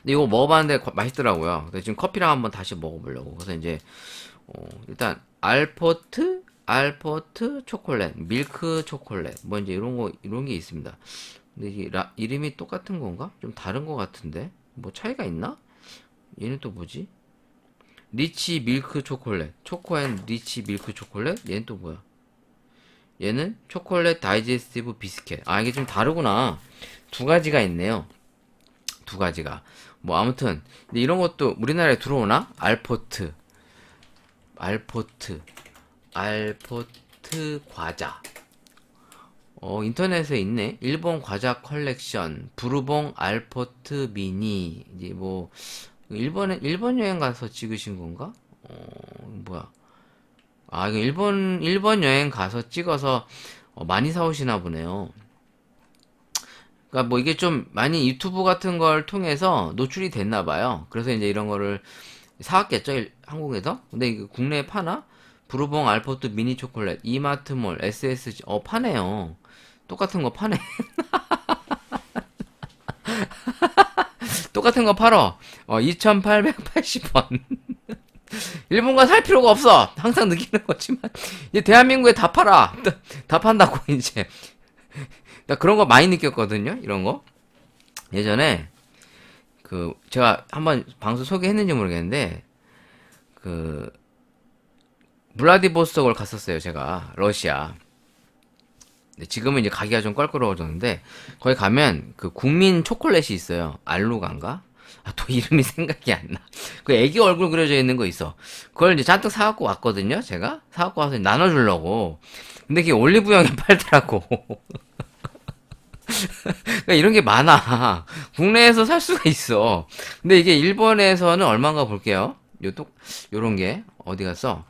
근데 이거 먹어봤는데 맛있더라고요. 그래서 지금 커피랑 한번 다시 먹어보려고. 그래서 이제 일단 알포트 초콜릿, 밀크 초콜릿 뭐 이제 이런 게 있습니다. 근데 이게 이름이 똑같은 건가? 좀 다른 것 같은데 뭐 차이가 있나? 얘는 또 뭐지? 리치 밀크 초콜릿, 초코앤 리치 밀크 초콜릿. 얘는 또 뭐야? 얘는 초콜릿 다이제스티브 비스켓. 이게 좀 다르구나. 두 가지가 있네요. 두 가지가. 뭐 아무튼 근데 이런 것도 우리나라에 들어오나? 알포트 과자. 인터넷에 있네. 일본 과자 컬렉션 부르봉 알포트 미니. 이제 뭐 일본 여행 가서 찍으신 건가? 뭐야? 이거 일본 여행 가서 찍어서 많이 사오시나 보네요. 그러니까 뭐 이게 좀 많이 유튜브 같은 걸 통해서 노출이 됐나 봐요. 그래서 이제 이런 거를 사왔겠죠, 한국에서. 근데 이게 국내에 파나? 브루봉 알포트 미니 초콜릿 이마트몰 SSG 파네요. 똑같은 거 파네. 똑같은 거 팔어. 2,880원. 일본가 살 필요가 없어. 항상 느끼는 거지만 이제 대한민국에 다 팔아. 다 판다고 이제. 나 그런 거 많이 느꼈거든요. 이런 거. 예전에 그 제가 한번 방송 소개했는지 모르겠는데 그 블라디보스톡을 갔었어요. 제가 러시아. 근데 지금은 이제 가기가 좀 껄끄러워졌는데 거기 가면 그 국민 초콜릿이 있어요. 알루간가? 아, 또 이름이 생각이 안 나. 그 애기 얼굴 그려져 있는 거 있어. 그걸 이제 잔뜩 사갖고 왔거든요. 제가 사갖고 와서 나눠주려고. 근데 그게 올리브영에 팔더라고. 그러니까 이런 게 많아. 국내에서 살 수가 있어. 근데 이게 일본에서는 얼마인가 볼게요. 요런 게 어디 갔어?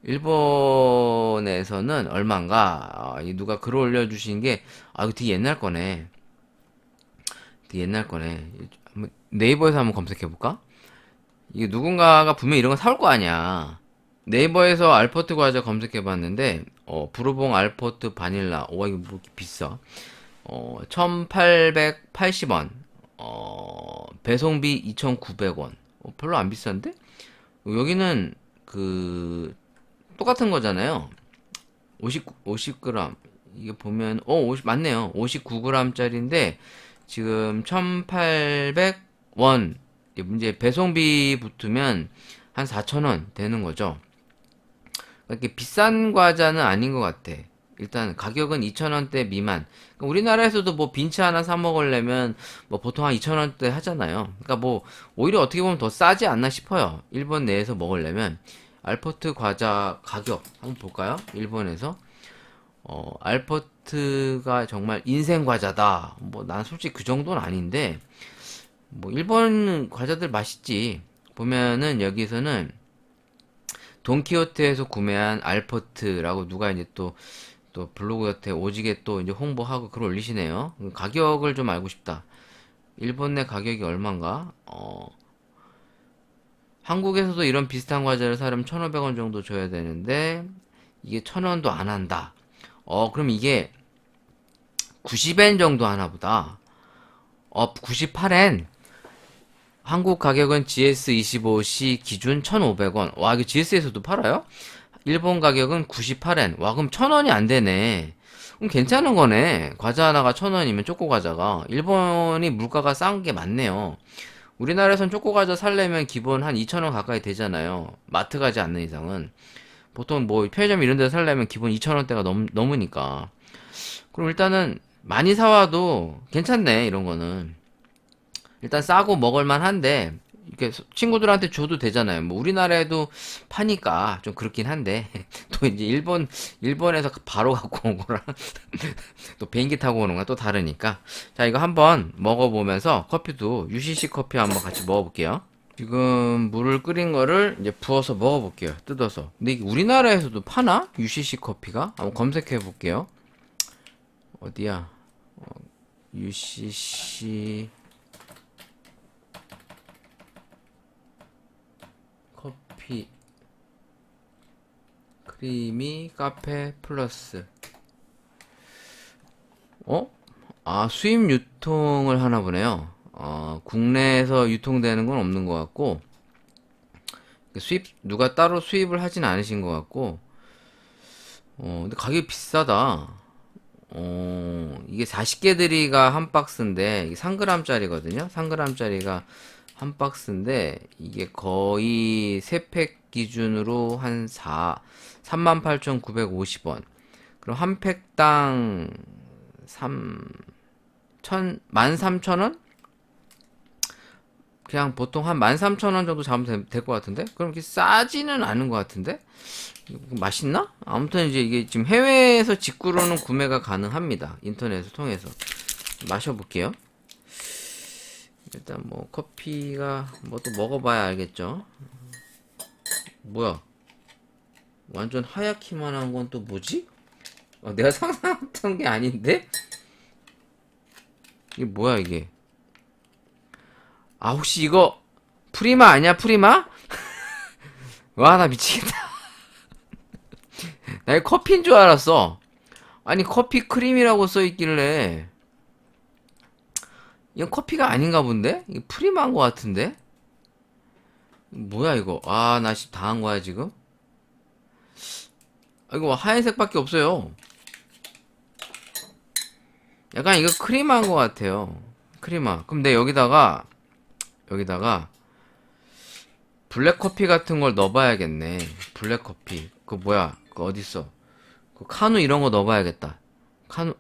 일본에서는 얼마인가? 이 누가 글 올려주신 게, 이거 되게 옛날 거네. 되게 옛날 거네. 네이버에서 한번 검색해볼까? 이게 누군가가 분명히 이런 거 사올 거 아니야. 네이버에서 알포트 과자 검색해봤는데, 브루봉 알포트 바닐라. 이거 뭐 이렇게 비싸. 1880원. 배송비 2,900원. 별로 안 비싼데? 여기는 똑같은 거잖아요. 50g. 이게 보면, 맞네요. 59g짜리인데, 지금 1,800원. 이제 배송비 붙으면 한 4,000원 되는 거죠. 이렇게 비싼 과자는 아닌 것 같아. 일단 가격은 2,000원대 미만. 그러니까 우리나라에서도 뭐 빈치 하나 사 먹으려면 뭐 보통 한 2,000원대 하잖아요. 그러니까 뭐 오히려 어떻게 보면 더 싸지 않나 싶어요. 일본 내에서 먹으려면. 알포트 과자 가격 한번 볼까요? 일본에서. 알포트가 정말 인생 과자다. 뭐 난 솔직히 그 정도는 아닌데 뭐 일본 과자들 맛있지. 보면은 여기서는 돈키호테에서 구매한 알포트라고 누가 이제 또 블로그한테 오지게 또 이제 홍보하고 글 올리시네요. 가격을 좀 알고 싶다. 일본 내 가격이 얼마인가? 한국에서도 이런 비슷한 과자를 사려면 1,500원 정도 줘야 되는데 이게 1,000원도 안 한다. 그럼 이게 90엔 정도 하나 보다. 98엔. 한국 가격은 GS25C 기준 1,500원. 와, 이거 GS에서도 팔아요? 일본 가격은 98엔. 와, 그럼 1,000원이 안 되네. 그럼 괜찮은 거네. 과자 하나가 1,000원이면 초코 과자가. 일본이 물가가 싼 게 많네요. 우리나라에선 초코 과자 살려면 기본 한 2,000원 가까이 되잖아요. 마트 가지 않는 이상은. 보통 뭐 편의점 이런 데서 살려면 기본 2,000원대가 넘으니까. 그럼 일단은 많이 사와도 괜찮네, 이런 거는. 일단 싸고 먹을만 한데, 이렇게 친구들한테 줘도 되잖아요. 뭐 우리나라에도 파니까 좀 그렇긴 한데, 또 이제 일본에서 바로 갖고 온 거랑, 또 비행기 타고 오는 거랑 또 다르니까. 자, 이거 한번 먹어보면서 커피도 UCC 커피 한번 같이 먹어볼게요. 지금 물을 끓인 거를 이제 부어서 먹어볼게요. 뜯어서. 근데 이게 우리나라에서도 파나? UCC 커피가? 한번 검색해 볼게요. 어디야? UCC 커피 크리미 카페 플러스. 수입 유통을 하나 보네요. 국내에서 유통되는 건 없는 것 같고, 누가 따로 수입을 하진 않으신 것 같고, 근데 가격이 비싸다. 이게 40개들이가 한 박스인데, 이게 3g짜리거든요? 3g짜리가 한 박스인데, 이게 거의 3팩 기준으로 한 38,950원. 그럼 한 팩당 13,000원? 그냥 보통 한 13,000원 정도 잡으면 될 것 같은데? 그럼 이렇게 싸지는 않은 것 같은데? 맛있나? 아무튼 이제 이게 지금 해외에서 직구로는 구매가 가능합니다. 인터넷을 통해서. 마셔볼게요. 일단 뭐 커피가 뭐 또 먹어봐야 알겠죠? 뭐야? 완전 하얗기만 한 건 또 뭐지? 내가 상상했던 게 아닌데? 이게 뭐야 이게? 혹시 이거 프리마 아니야 프리마? 와, 나 미치겠다. 나 이거 커피인 줄 알았어. 아니 커피 크림이라고 써있길래 이건 커피가 아닌가 본데? 이거 프리마인 것 같은데? 뭐야 이거? 아, 나 씨 당한 거야 지금? 아, 이거 하얀색밖에 없어요. 약간 이거 크리마인 것 같아요. 크리마. 그럼 내 여기다가 블랙커피 같은 걸 넣어봐야겠네. 블랙커피. 그 뭐야? 그 어딨어? 그 카누 이런 거 넣어봐야겠다.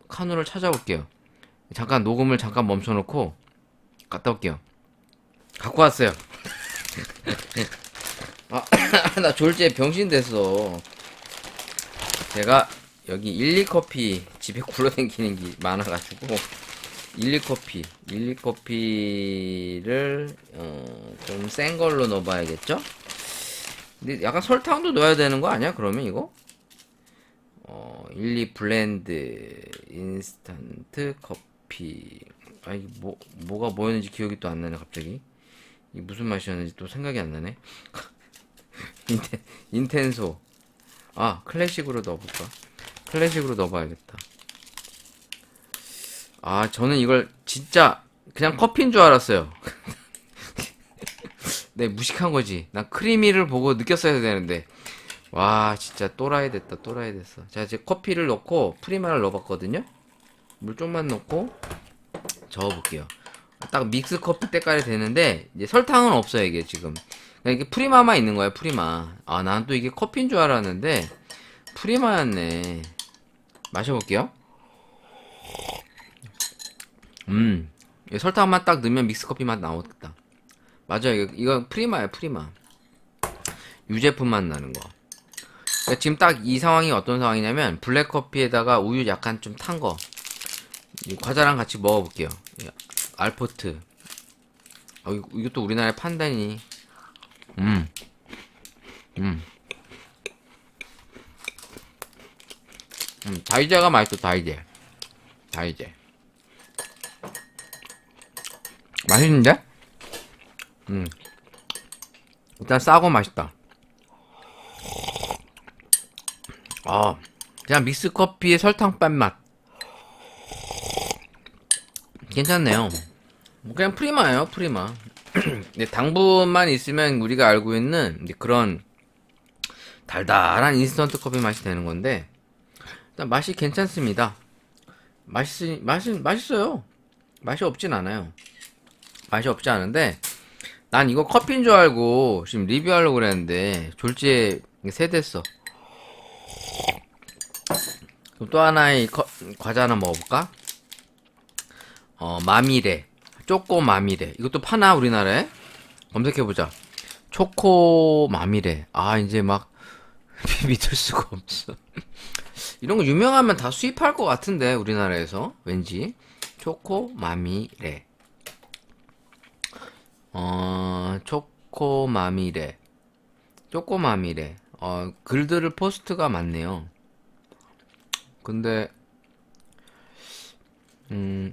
카누를 찾아볼게요. 잠깐 녹음을 잠깐 멈춰놓고 갔다 올게요. 갖고 왔어요. 아, 나 졸지에 병신 됐어. 제가 여기 12커피 집에 굴러다니는 게 많아가지고 12커피를 좀 센 걸로 넣어봐야겠죠? 근데 약간 설탕도 넣어야 되는 거 아니야? 그러면 이거? 12 블렌드 인스턴트 커피. 아, 이게 뭐가 뭐였는지 기억이 또 안 나네, 갑자기. 이게 무슨 맛이었는지 또 생각이 안 나네. 인텐소. 아, 클래식으로 넣어볼까? 클래식으로 넣어봐야겠다. 아, 저는 이걸 진짜 그냥 커피인 줄 알았어요. 네, 무식한 거지. 난 크리미를 보고 느꼈어야 되는데. 와, 진짜 또라이 됐다, 또라이 됐어. 자, 이제 커피를 넣고 프리마를 넣어봤거든요? 물 좀만 넣고 저어볼게요. 딱 믹스 커피 때깔이 되는데, 이제 설탕은 없어요, 이게 지금. 그냥 이게 프리마만 있는 거야, 프리마. 아, 난 또 이게 커피인 줄 알았는데, 프리마였네. 마셔볼게요. 설탕만 딱 넣으면 믹스 커피 맛 나오겠다. 맞아요, 이거 프리마야, 프리마. 유제품 맛 나는 거. 그러니까 지금 딱 이 상황이 어떤 상황이냐면 블랙커피에다가 우유 약간 좀 탄 거 과자랑 같이 먹어볼게요. 알포트. 이것도 우리나라에 판다니. 다이제가 맛있어. 다이제 맛있는데? 일단 싸고 맛있다. 그냥 믹스 커피의 설탕 뺀 맛. 괜찮네요. 그냥 프리마예요, 프리마. 근데 당분만 있으면 우리가 알고 있는 이제 그런 달달한 인스턴트 커피 맛이 되는 건데, 일단 맛이 괜찮습니다. 맛있어요. 맛이 없진 않아요. 맛이 없지 않은데, 난 이거 커피인 줄 알고 지금 리뷰하려고 그랬는데, 졸지에 세댔어. 그럼 또 하나의 과자 하나 먹어볼까? 마미레. 초코 마미레. 이것도 파나, 우리나라에? 검색해보자. 초코 마미레. 아, 이제 막, 믿을 수가 없어. 이런 거 유명하면 다 수입할 것 같은데, 우리나라에서. 왠지. 초코 마미레. 초코 마미레. 초코 마미레. 글들을 포스트가 많네요. 근데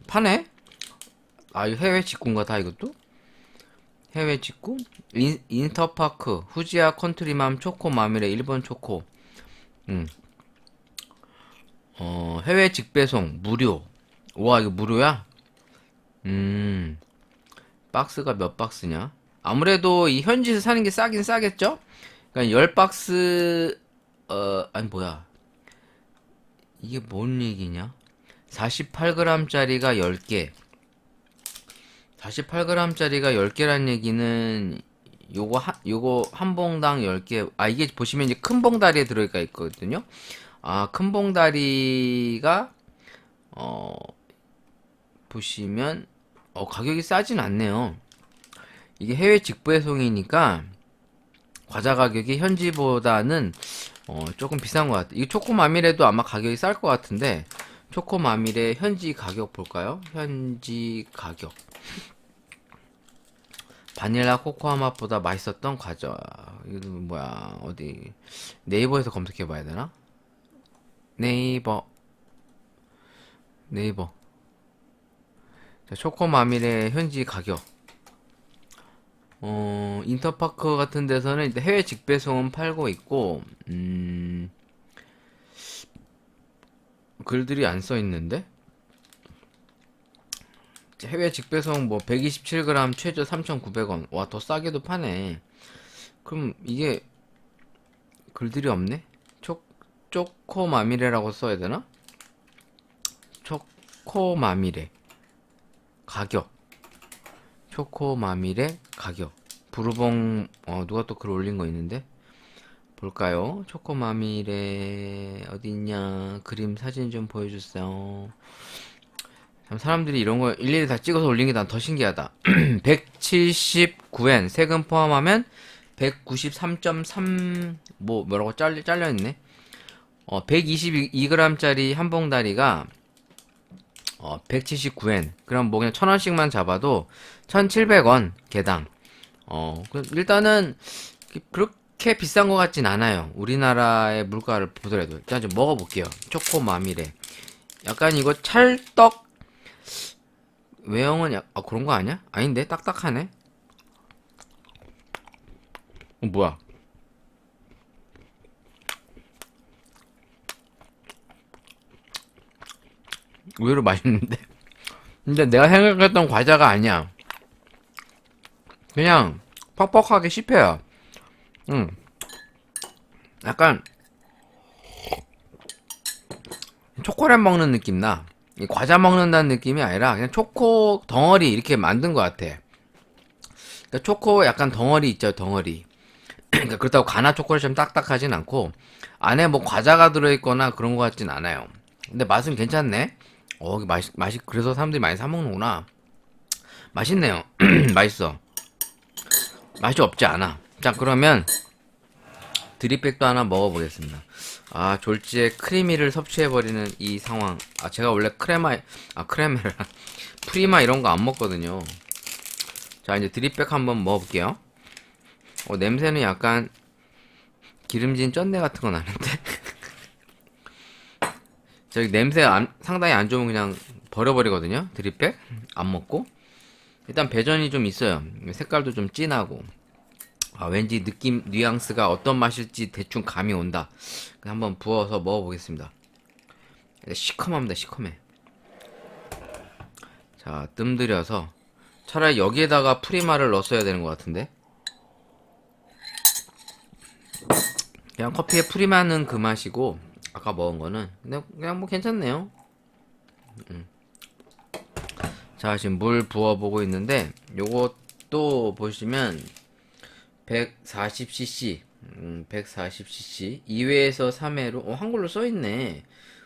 파네? 아, 이거 해외 직구인가 다 이것도? 해외 직구? 인터파크 후지야 컨트리맘 초코 마밀의 일본 초코. 해외 직배송 무료. 와, 이거 무료야? 박스가 몇 박스냐? 아무래도 이 현지에서 사는 게 싸긴 싸겠죠? 그러니까 10박스 아니 뭐야, 이게 뭔 얘기냐? 48g짜리가 10개. 48g짜리가 10개란 얘기는 요거 한 봉당 10개. 아, 이게 보시면 이제 큰 봉다리에 들어가 있거든요. 아, 큰 봉다리가 보시면 가격이 싸진 않네요. 이게 해외 직배송이니까 과자 가격이 현지보다는 조금 비싼 것 같아요. 이 초코마밀에도 아마 가격이 쌀 것 같은데, 초코마밀의 현지 가격 볼까요? 현지 가격. 바닐라 코코아 맛보다 맛있었던 과자. 이거 뭐야, 어디 네이버에서 검색해 봐야 되나? 네이버. 자, 초코마밀의 현지 가격. 인터파크 같은 데서는 이제 해외 직배송은 팔고 있고, 글들이 안 써 있는데? 해외 직배송 뭐 127g 최저 3,900원. 와, 더 싸게도 파네. 그럼 이게 글들이 없네? 초코마미레라고 써야 되나? 초코마미레 가격. 초코마미레 가격. 부르봉 누가 또 글 올린 거 있는데 볼까요? 초코마미레 어딨냐? 그림 사진 좀 보여주세요. 참 사람들이 이런 거 일일이 다 찍어서 올린 게 난 더 신기하다. 179엔 세금 포함하면 193.3 뭐라고 잘려 있네. 122g짜리 한 봉다리가 179엔. 그럼 뭐 그냥 1,000원씩만 잡아도 1,700원 개당. 일단은 그렇게 비싼 것 같진 않아요. 우리나라의 물가를 보더라도. 일단 좀 먹어볼게요. 초코마미레. 약간 이거 찰떡 외형은 그런 거 아니야? 아닌데 딱딱하네. 뭐야? 의외로 맛있는데? 근데 내가 생각했던 과자가 아니야. 그냥 퍽퍽하게 씹혀요. 약간 초콜릿 먹는 느낌 나. 이 과자 먹는다는 느낌이 아니라 그냥 초코 덩어리 이렇게 만든 것 같아. 그러니까 초코 약간 덩어리 있죠, 덩어리. 그러니까 그렇다고 가나 초콜릿처럼 딱딱하진 않고 안에 뭐 과자가 들어있거나 그런 것 같진 않아요. 근데 맛은 괜찮네. 맛이 그래서 사람들이 많이 사 먹는구나. 맛있네요. 맛있어. 맛이 없지 않아. 자, 그러면 드립백도 하나 먹어보겠습니다. 졸지에 크리미를 섭취해버리는 이 상황. 제가 원래 크레메라 프리마 이런 거 안 먹거든요. 자, 이제 드립백 한번 먹어볼게요. 냄새는 약간 기름진 쩐내 같은 거 나는데. 저기 냄새 상당히 안 좋으면 그냥 버려버리거든요. 드립백 안 먹고. 일단 배전이 좀 있어요. 색깔도 좀 진하고. 왠지 느낌 뉘앙스가 어떤 맛일지 대충 감이 온다. 한번 부어서 먹어보겠습니다. 시커멉니다. 시커매. 자, 뜸들여서 차라리 여기에다가 프리마를 넣었어야 되는 것 같은데. 그냥 커피에 프리마는 그 맛이고 아까 먹은 거는 그냥 뭐 괜찮네요. 자, 지금 물 부어보고 있는데 요것도 보시면 140cc 140cc 2회에서 3회로 한글로 써있네.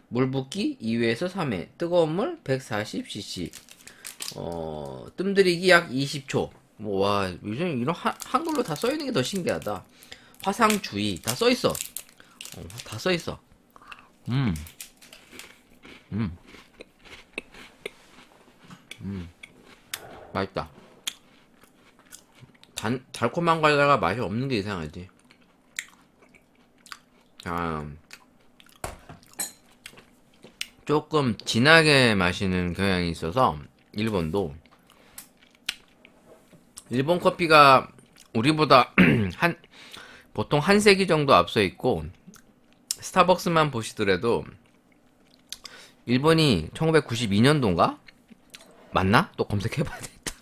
물 붓기 2회에서 3회 뜨거운 물 140cc 뜸들이기 약 20초. 와, 요즘 이런 한글로 다 써있는 게 더 신기하다. 화상주의 다 써있어. 다 써있어. 맛있다. 달콤한 과자가 맛이 없는 게 이상하지. 조금 진하게 마시는 경향이 있어서 일본도 일본 커피가 우리보다 보통 한 세기 정도 앞서 있고 스타벅스만 보시더라도 일본이 1992년도인가? 맞나? 또 검색해봐야 되겠다.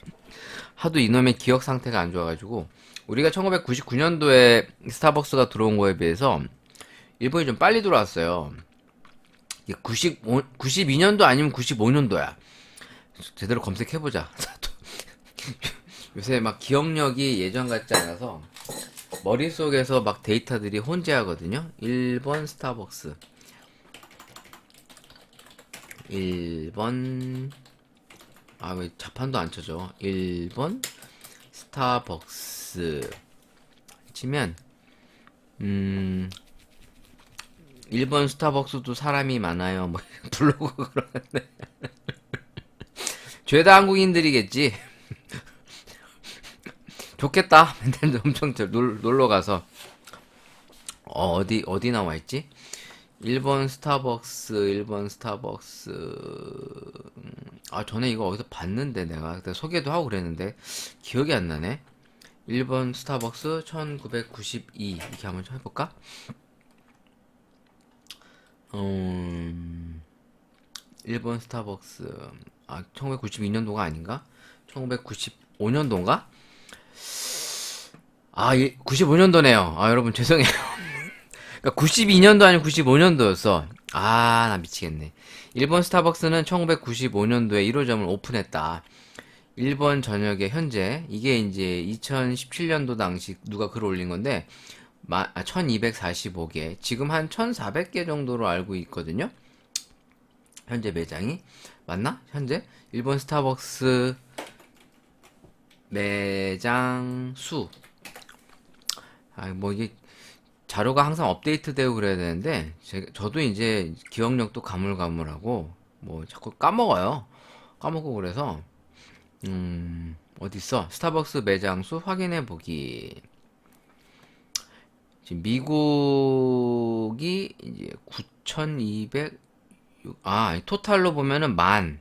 하도 이놈의 기억 상태가 안 좋아가지고 우리가 1999년도에 스타벅스가 들어온 거에 비해서 일본이 좀 빨리 들어왔어요. 92년도 아니면 95년도야. 제대로 검색해보자. 요새 막 기억력이 예전 같지 않아서 머릿속에서 막 데이터들이 혼재하거든요. 일본 스타벅스. 일본 왜 자판도 안 쳐져. 일본 스타벅스 치면 일본 스타벅스도 사람이 많아요. 뭐 블로그 그러는데 죄다 한국인들이겠지. 좋겠다. 맨날 엄청 놀러 가서 어디 나와 있지? 일본 스타벅스. 전에 이거 어디서 봤는데 내가 그때 소개도 하고 그랬는데 기억이 안 나네. 일본 스타벅스 1992 이렇게 한번 해볼까? 일본 스타벅스 1992년도가 아닌가? 1995년도인가? 95년도네요. 여러분 죄송해요. 그러니까 92년도 아니고 95년도였어. 나 미치겠네. 일본 스타벅스는 1995년도에 1호점을 오픈했다. 일본 전역에 현재 이게 이제 2017년도 당시 누가 글 올린 건데 1245개 지금 한 1400개 정도로 알고 있거든요. 현재 매장이 맞나? 현재 일본 스타벅스 매장 수 뭐 이게 자료가 항상 업데이트되고 그래야 되는데 저도 이제 기억력도 가물가물하고 뭐 자꾸 까먹고 그래서 어딨어? 스타벅스 매장 수 확인해 보기. 지금 미국이 이제 9,200, 토탈로 보면은 만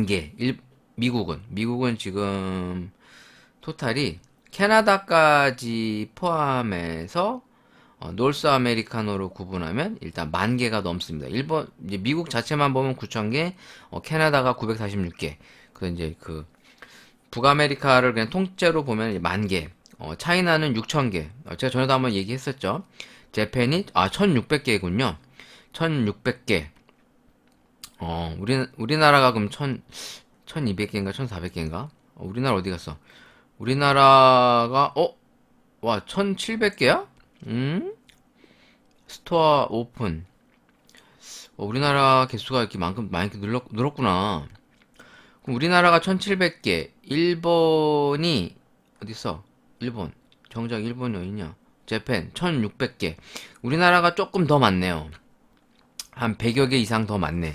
개. 미국은 지금 토탈이 캐나다까지 포함해서 노스 아메리카노로 구분하면 일단 10,000개가 넘습니다. 이제 미국 자체만 보면 9,000개, 캐나다가 946개. 그래서 이제 그 북아메리카를 그냥 통째로 보면 10,000개. 차이나는 6,000개. 제가 전에도 한번 얘기했었죠. 재팬이 1,600개군요. 1,600개. 우리나라가 그럼 1,200개인가 1,400개인가? 우리나라 어디 갔어? 우리나라가 1,700개야? 스토어 오픈. 우리나라 개수가 이렇게 많이 늘었구나. 그럼 우리나라가 1,700개. 일본이 어딨어? 일본. 정작 일본이 어딨냐? 재팬 1,600개. 우리나라가 조금 더 많네요. 한 100여 개 이상 더 많네.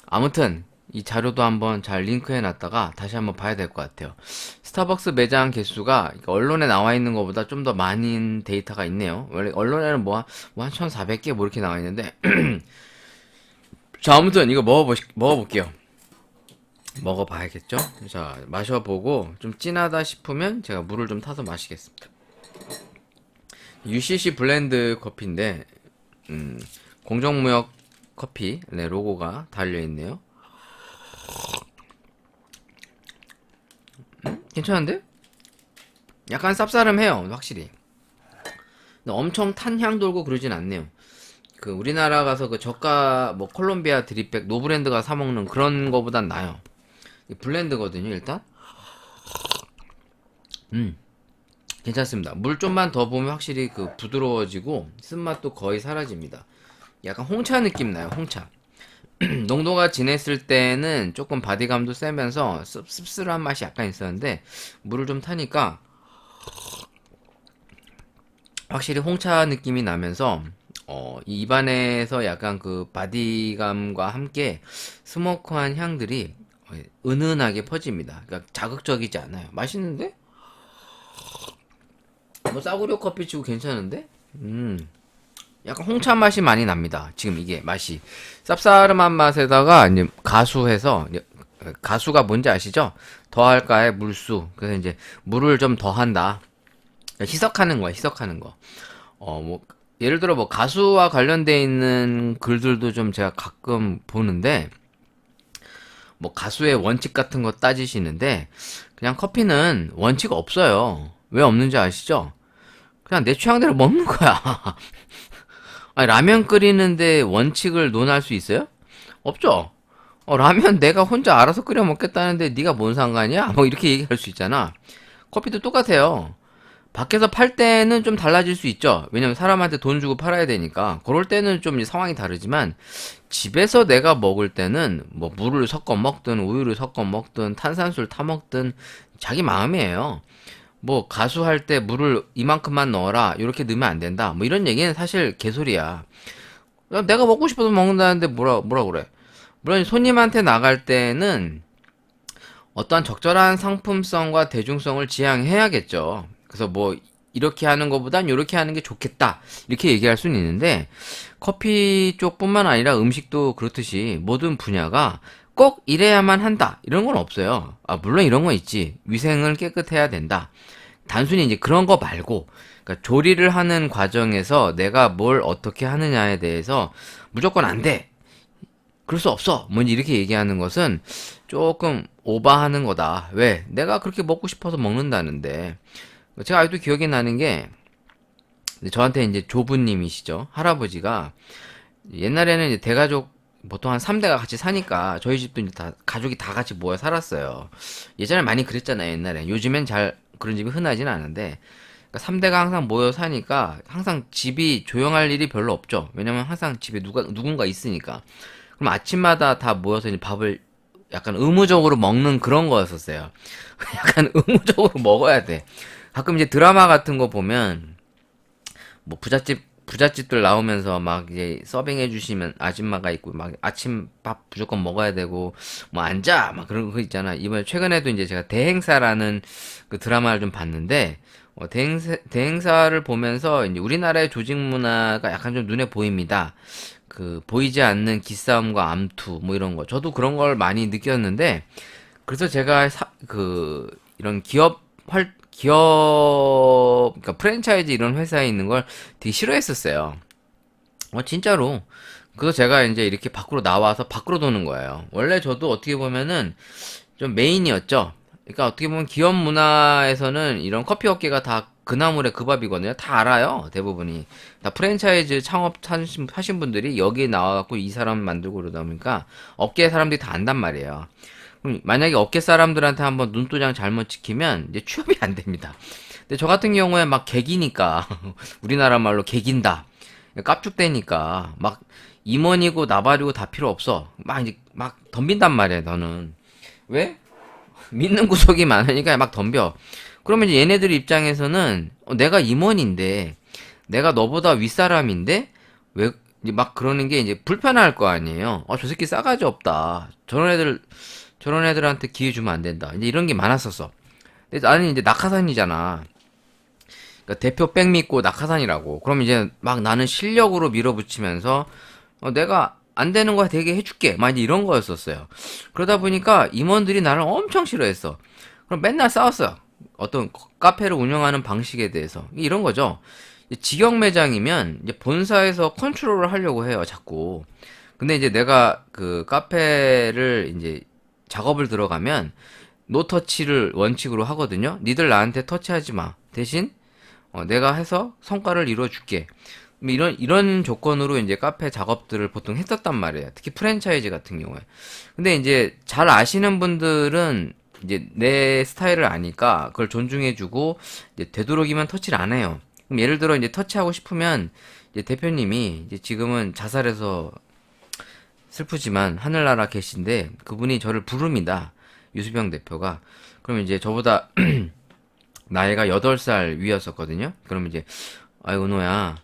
아무튼 이 자료도 한번 잘 링크해 놨다가 다시 한번 봐야 될 것 같아요. 스타벅스 매장 개수가 언론에 나와 있는 것보다 좀 더 많은 데이터가 있네요. 원래 언론에는 뭐 한 1,400개 뭐 이렇게 나와 있는데 자, 아무튼 이거 먹어볼게요. 먹어봐야겠죠? 자, 마셔보고 좀 진하다 싶으면 제가 물을 좀 타서 마시겠습니다. UCC 블렌드 커피인데 공정무역 커피 로고가 달려있네요. 괜찮은데? 약간 쌉싸름해요, 확실히. 근데 엄청 탄 향 돌고 그러진 않네요. 그 우리나라 가서 그 저가 뭐 콜롬비아 드립백 노브랜드가 사 먹는 그런 거보단 나요. 블렌드거든요, 일단. 괜찮습니다. 물 좀만 더 보면 확실히 그 부드러워지고 쓴맛도 거의 사라집니다. 약간 홍차 느낌 나요, 홍차. 농도가 진했을 때는 조금 바디감도 세면서 씁쓸한 맛이 약간 있었는데 물을 좀 타니까 확실히 홍차 느낌이 나면서 이 입안에서 약간 그 바디감과 함께 스모크한 향들이 은은하게 퍼집니다. 그러니까 자극적이지 않아요. 맛있는데? 뭐 싸구려 커피 치고 괜찮은데? 약간 홍차 맛이 많이 납니다. 지금 이게 맛이 쌉싸름한 맛에다가 이제 가수해서 가수가 뭔지 아시죠? 더할까의 물수. 그래서 이제 물을 좀 더한다. 희석하는 거야, 희석하는 거. 뭐 예를 들어 뭐 가수와 관련돼 있는 글들도 좀 제가 가끔 보는데 뭐 가수의 원칙 같은 거 따지시는데 그냥 커피는 원칙 없어요. 왜 없는지 아시죠? 그냥 내 취향대로 먹는 거야. 아니, 라면 끓이는데 원칙을 논할 수 있어요? 없죠? 라면 내가 혼자 알아서 끓여 먹겠다는데 네가 뭔 상관이야? 뭐 이렇게 얘기할 수 있잖아. 커피도 똑같아요. 밖에서 팔 때는 좀 달라질 수 있죠. 왜냐면 사람한테 돈 주고 팔아야 되니까. 그럴 때는 좀 상황이 다르지만 집에서 내가 먹을 때는 뭐 물을 섞어 먹든 우유를 섞어 먹든 탄산수를 타 먹든 자기 마음이에요. 뭐 가수할 때 물을 이만큼만 넣어라 이렇게 넣으면 안 된다 뭐 이런 얘기는 사실 개소리야. 내가 먹고 싶어서 먹는다는데 뭐라 그래. 물론 손님한테 나갈 때는 어떠한 적절한 상품성과 대중성을 지향해야겠죠. 그래서 뭐 이렇게 하는 것보단 이렇게 하는 게 좋겠다 이렇게 얘기할 수는 있는데 커피 쪽뿐만 아니라 음식도 그렇듯이 모든 분야가 꼭 이래야만 한다 이런 건 없어요. 물론 이런 건 있지. 위생을 깨끗해야 된다. 단순히 이제 그런 거 말고 그러니까 조리를 하는 과정에서 내가 뭘 어떻게 하느냐에 대해서 무조건 안 돼. 그럴 수 없어. 뭐 이렇게 얘기하는 것은 조금 오바하는 거다. 왜? 내가 그렇게 먹고 싶어서 먹는다는데. 제가 아직도 기억이 나는 게 저한테 이제 조부님이시죠. 할아버지가 옛날에는 이제 대가족 보통 한 3대가 같이 사니까 저희 집도 이제 다 가족이 다 같이 모여 살았어요. 예전에 많이 그랬잖아요, 옛날에. 요즘엔 잘 그런 집이 흔하진 않은데 그러니까 3대가 항상 모여 사니까 항상 집이 조용할 일이 별로 없죠. 왜냐면 항상 집에 누군가 있으니까. 그럼 아침마다 다 모여서 이제 밥을 약간 의무적으로 먹는 그런 거였었어요. 약간 의무적으로 먹어야 돼. 가끔 이제 드라마 같은 거 보면 뭐 부잣집들 나오면서 막 이제 서빙해 주시면 아줌마가 있고 막 아침 밥 무조건 먹어야 되고 뭐 앉아 막 그런 거 있잖아. 이번에 최근에도 이제 제가 대행사라는 그 드라마를 좀 봤는데 대행사를 보면서 이제 우리나라의 조직 문화가 약간 좀 눈에 보입니다. 그 보이지 않는 기싸움과 암투 뭐 이런 거. 저도 그런 걸 많이 느꼈는데 그래서 제가 이런 그러니까 프랜차이즈 이런 회사에 있는 걸 되게 싫어했었어요. 진짜로. 그래서 제가 이제 이렇게 밖으로 나와서 밖으로 도는 거예요. 원래 저도 어떻게 보면은 좀 메인이었죠. 그러니까 어떻게 보면 기업 문화에서는 이런 커피 업계가 다 그나물의 그 밥이거든요. 다 알아요. 대부분이. 다 프랜차이즈 하신 분들이 여기에 나와갖고 이 사람 만들고 그러다 보니까 업계 사람들이 다 안단 말이에요. 그럼 만약에 업계 사람들한테 한번 눈도장 잘못 찍히면 이제 취업이 안 됩니다. 근데 저 같은 경우에 막 개기니까 우리나라 말로 개긴다. 깝죽대니까 막 임원이고 나발이고 다 필요 없어. 막 이제 막 덤빈단 말이야, 너는. 왜? 믿는 구석이 많으니까 막 덤벼. 그러면 이제 얘네들 입장에서는 내가 임원인데 내가 너보다 윗사람인데 왜 이제 막 그러는 게 이제 불편할 거 아니에요. 저 새끼 싸가지 없다. 저런 애들한테 기회 주면 안 된다. 이제 이런 게 많았었어. 근데 나는 이제 낙하산이잖아. 그러니까 대표 백 믿고 낙하산이라고. 그럼 이제 막 나는 실력으로 밀어붙이면서 내가 안 되는 거 되게 해줄게. 막 이제 이런 거였었어요. 그러다 보니까 임원들이 나를 엄청 싫어했어. 그럼 맨날 싸웠어요. 어떤 카페를 운영하는 방식에 대해서. 이런 거죠. 직영 매장이면 이제 본사에서 컨트롤을 하려고 해요, 자꾸. 근데 이제 내가 그 카페를 이제 작업을 들어가면 노터치를 원칙으로 하거든요. 니들 나한테 터치하지 마. 대신 내가 해서 성과를 이루어줄게. 뭐 이런 조건으로 이제 카페 작업들을 보통 했었단 말이에요. 특히 프랜차이즈 같은 경우에. 근데 이제 잘 아시는 분들은 이제 내 스타일을 아니까 그걸 존중해주고 이제 되도록이면 터치를 안 해요. 그럼 예를 들어 이제 터치하고 싶으면 이제 대표님이 이제 지금은 자살해서 슬프지만 하늘나라 계신데 그분이 저를 부릅니다. 유수병 대표가. 그럼 이제 저보다 나이가 8살 위였었거든요. 그럼 이제 은호야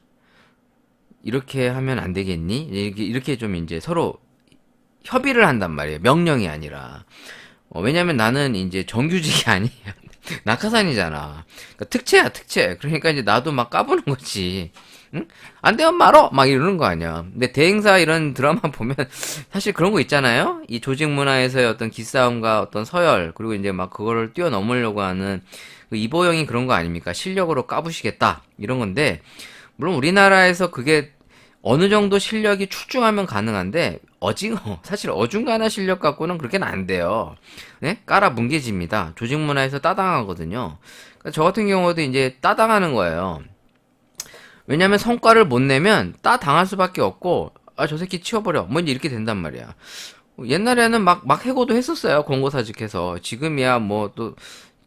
이렇게 하면 안 되겠니? 이렇게 좀 이제 서로 협의를 한단 말이에요. 명령이 아니라. 왜냐면 나는 이제 정규직이 아니에요. 낙하산이잖아. 그러니까 특채야, 특채. 그러니까 이제 나도 막 까부는 거지. 응? 안 되면 말어! 막 이러는 거 아니야. 근데 대행사 이런 드라마 보면 사실 그런 거 있잖아요? 이 조직 문화에서의 어떤 기싸움과 어떤 서열, 그리고 이제 막 그거를 뛰어넘으려고 하는 그 이보영이 그런 거 아닙니까? 실력으로 까부시겠다. 이런 건데, 물론 우리나라에서 그게 어느 정도 실력이 출중하면 가능한데 사실 어중간한 실력 갖고는 그렇게는 안 돼요. 네? 깔아 뭉개집니다. 조직 문화에서 따당하거든요. 그러니까 저 같은 경우도 이제 따당하는 거예요. 왜냐면 성과를 못 내면 따당할 수밖에 없고 저 새끼 치워버려. 뭐 이제 이렇게 된단 말이야. 옛날에는 막 해고도 했었어요. 권고사직해서. 지금이야 뭐 또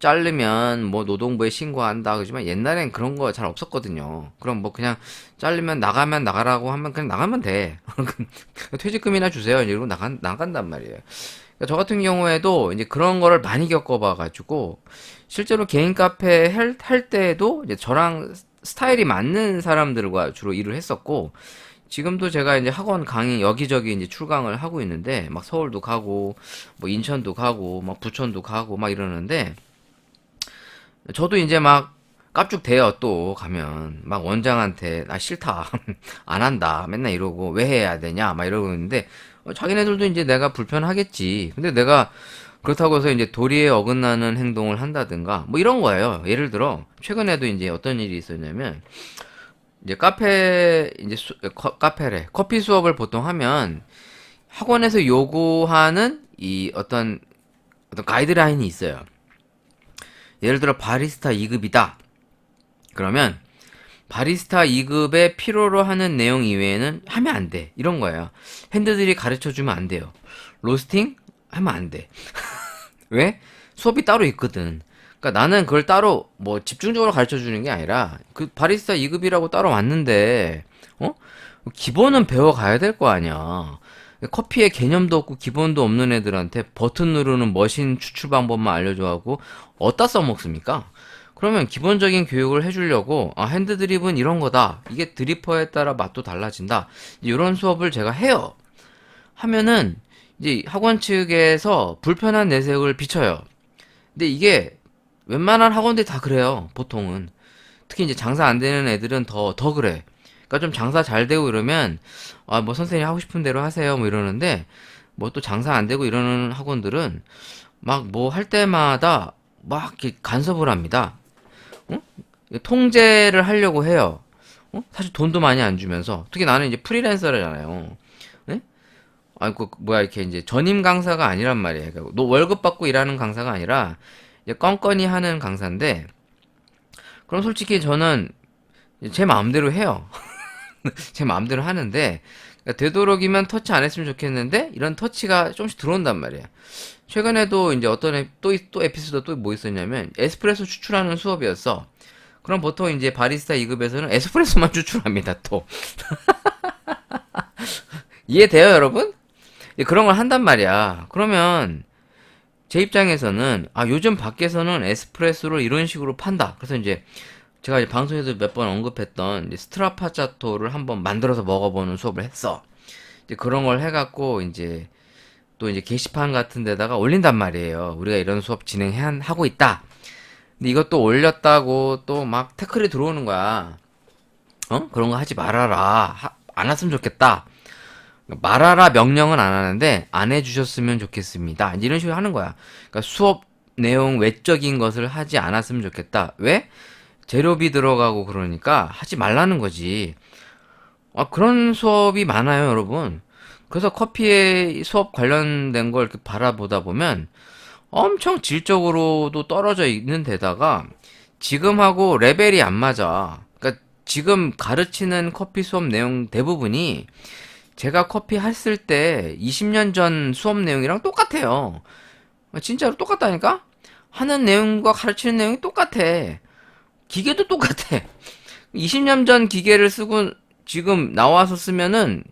자르면 뭐 노동부에 신고한다 그러지만 옛날엔 그런 거 잘 없었거든요. 그럼 뭐 그냥 자르면 나가면 나가라고 하면 그냥 나가면 돼. 퇴직금이나 주세요. 이러고 나간단 말이에요. 그러니까 저 같은 경우에도 이제 그런 거를 많이 겪어봐가지고 실제로 개인 카페 할 때에도 이제 저랑 스타일이 맞는 사람들과 주로 일을 했었고 지금도 제가 이제 학원 강의 여기저기 이제 출강을 하고 있는데 막 서울도 가고 뭐 인천도 가고 막 부천도 가고 막 이러는데 저도 이제 막 깝죽대요 또 가면 막 원장한테 나 싫다 안 한다 맨날 이러고 왜 해야 되냐 막 이러고 있는데 자기네들도 이제 내가 불편하겠지 근데 내가 그렇다고 해서 이제 도리에 어긋나는 행동을 한다든가 뭐 이런 거예요. 예를 들어 최근에도 이제 어떤 일이 있었냐면 이제 카페래 커피 수업을 보통 하면 학원에서 요구하는 이 어떤 가이드라인이 있어요. 예를 들어 바리스타 2급이다. 그러면 바리스타 2급에 필요로 하는 내용 이외에는 하면 안 돼. 이런 거예요. 핸드들이 가르쳐 주면 안 돼요. 로스팅 하면 안 돼. 왜? 수업이 따로 있거든. 그러니까 나는 그걸 따로 뭐 집중적으로 가르쳐 주는 게 아니라 그 바리스타 2급이라고 따로 왔는데 기본은 배워 가야 될 거 아니야. 커피의 개념도 없고 기본도 없는 애들한테 버튼 누르는 머신 추출 방법만 알려줘 하고 어디다 써먹습니까? 그러면 기본적인 교육을 해주려고 핸드 드립은 이런 거다. 이게 드리퍼에 따라 맛도 달라진다. 이런 수업을 제가 해요. 하면은 이제 학원 측에서 불편한 내색을 비춰요. 근데 이게 웬만한 학원들이 다 그래요. 보통은. 특히 이제 장사 안 되는 애들은 더 그래. 그러니까 좀 장사 잘 되고 이러면 뭐 선생님 하고 싶은 대로 하세요 뭐 이러는데 뭐 또 장사 안 되고 이러는 학원들은 막 뭐 할 때마다 막 이렇게 간섭을 합니다. 어? 통제를 하려고 해요. 사실 돈도 많이 안 주면서 특히 나는 이제 프리랜서잖아요. 네? 그 뭐야 이렇게 이제 전임 강사가 아니란 말이에요. 그러니까 너 월급 받고 일하는 강사가 아니라 이제 껌껌이 하는 강사인데 그럼 솔직히 저는 제 마음대로 해요. 제 마음대로 하는데 그러니까 되도록이면 터치 안 했으면 좋겠는데 이런 터치가 조금씩 들어온단 말이에요. 최근에도 이제 어떤 또 에피소드 또 뭐 있었냐면 에스프레소 추출하는 수업이었어. 그럼 보통 이제 바리스타 2급에서는 에스프레소만 추출합니다. 또 이해돼요, 여러분? 그런 걸 한단 말이야. 그러면 제 입장에서는 요즘 밖에서는 에스프레소를 이런 식으로 판다. 그래서 이제 제가 이제 방송에서 몇 번 언급했던 이제 스트라파자토를 한번 만들어서 먹어보는 수업을 했어. 이제 그런 걸 해갖고 이제 또 이제 게시판 같은 데다가 올린단 말이에요. 우리가 이런 수업 하고 있다. 근데 이것도 올렸다고 또 막 태클이 들어오는 거야. 그런 거 하지 말아라. 안 했으면 좋겠다. 말하라 명령은 안 하는데 안 해주셨으면 좋겠습니다. 이런 식으로 하는 거야. 그러니까 수업 내용 외적인 것을 하지 않았으면 좋겠다. 왜? 재료비 들어가고 그러니까 하지 말라는 거지. 그런 수업이 많아요, 여러분. 그래서 커피의 수업 관련된 걸 이렇게 바라보다 보면 엄청 질적으로도 떨어져 있는 데다가 지금하고 레벨이 안 맞아. 그러니까 지금 가르치는 커피 수업 내용 대부분이 제가 커피 했을 때 20년 전 수업 내용이랑 똑같아요. 진짜로 똑같다니까? 하는 내용과 가르치는 내용이 똑같아. 기계도 똑같아. 20년 전 기계를 쓰고 지금 나와서 쓰면은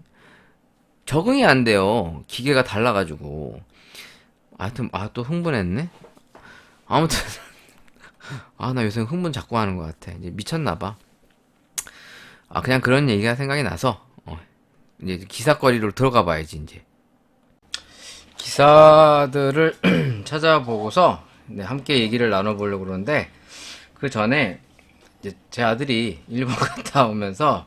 적응이 안 돼요. 기계가 달라가지고. 하여튼, 또 흥분했네? 아무튼, 나 요새 흥분 자꾸 하는 것 같아. 이제 미쳤나봐. 그냥 그런 얘기가 생각이 나서, 이제 기사거리로 들어가 봐야지, 이제. 기사들을 찾아보고서, 함께 얘기를 나눠보려고 그러는데, 그 전에, 이제 제 아들이 일본 갔다 오면서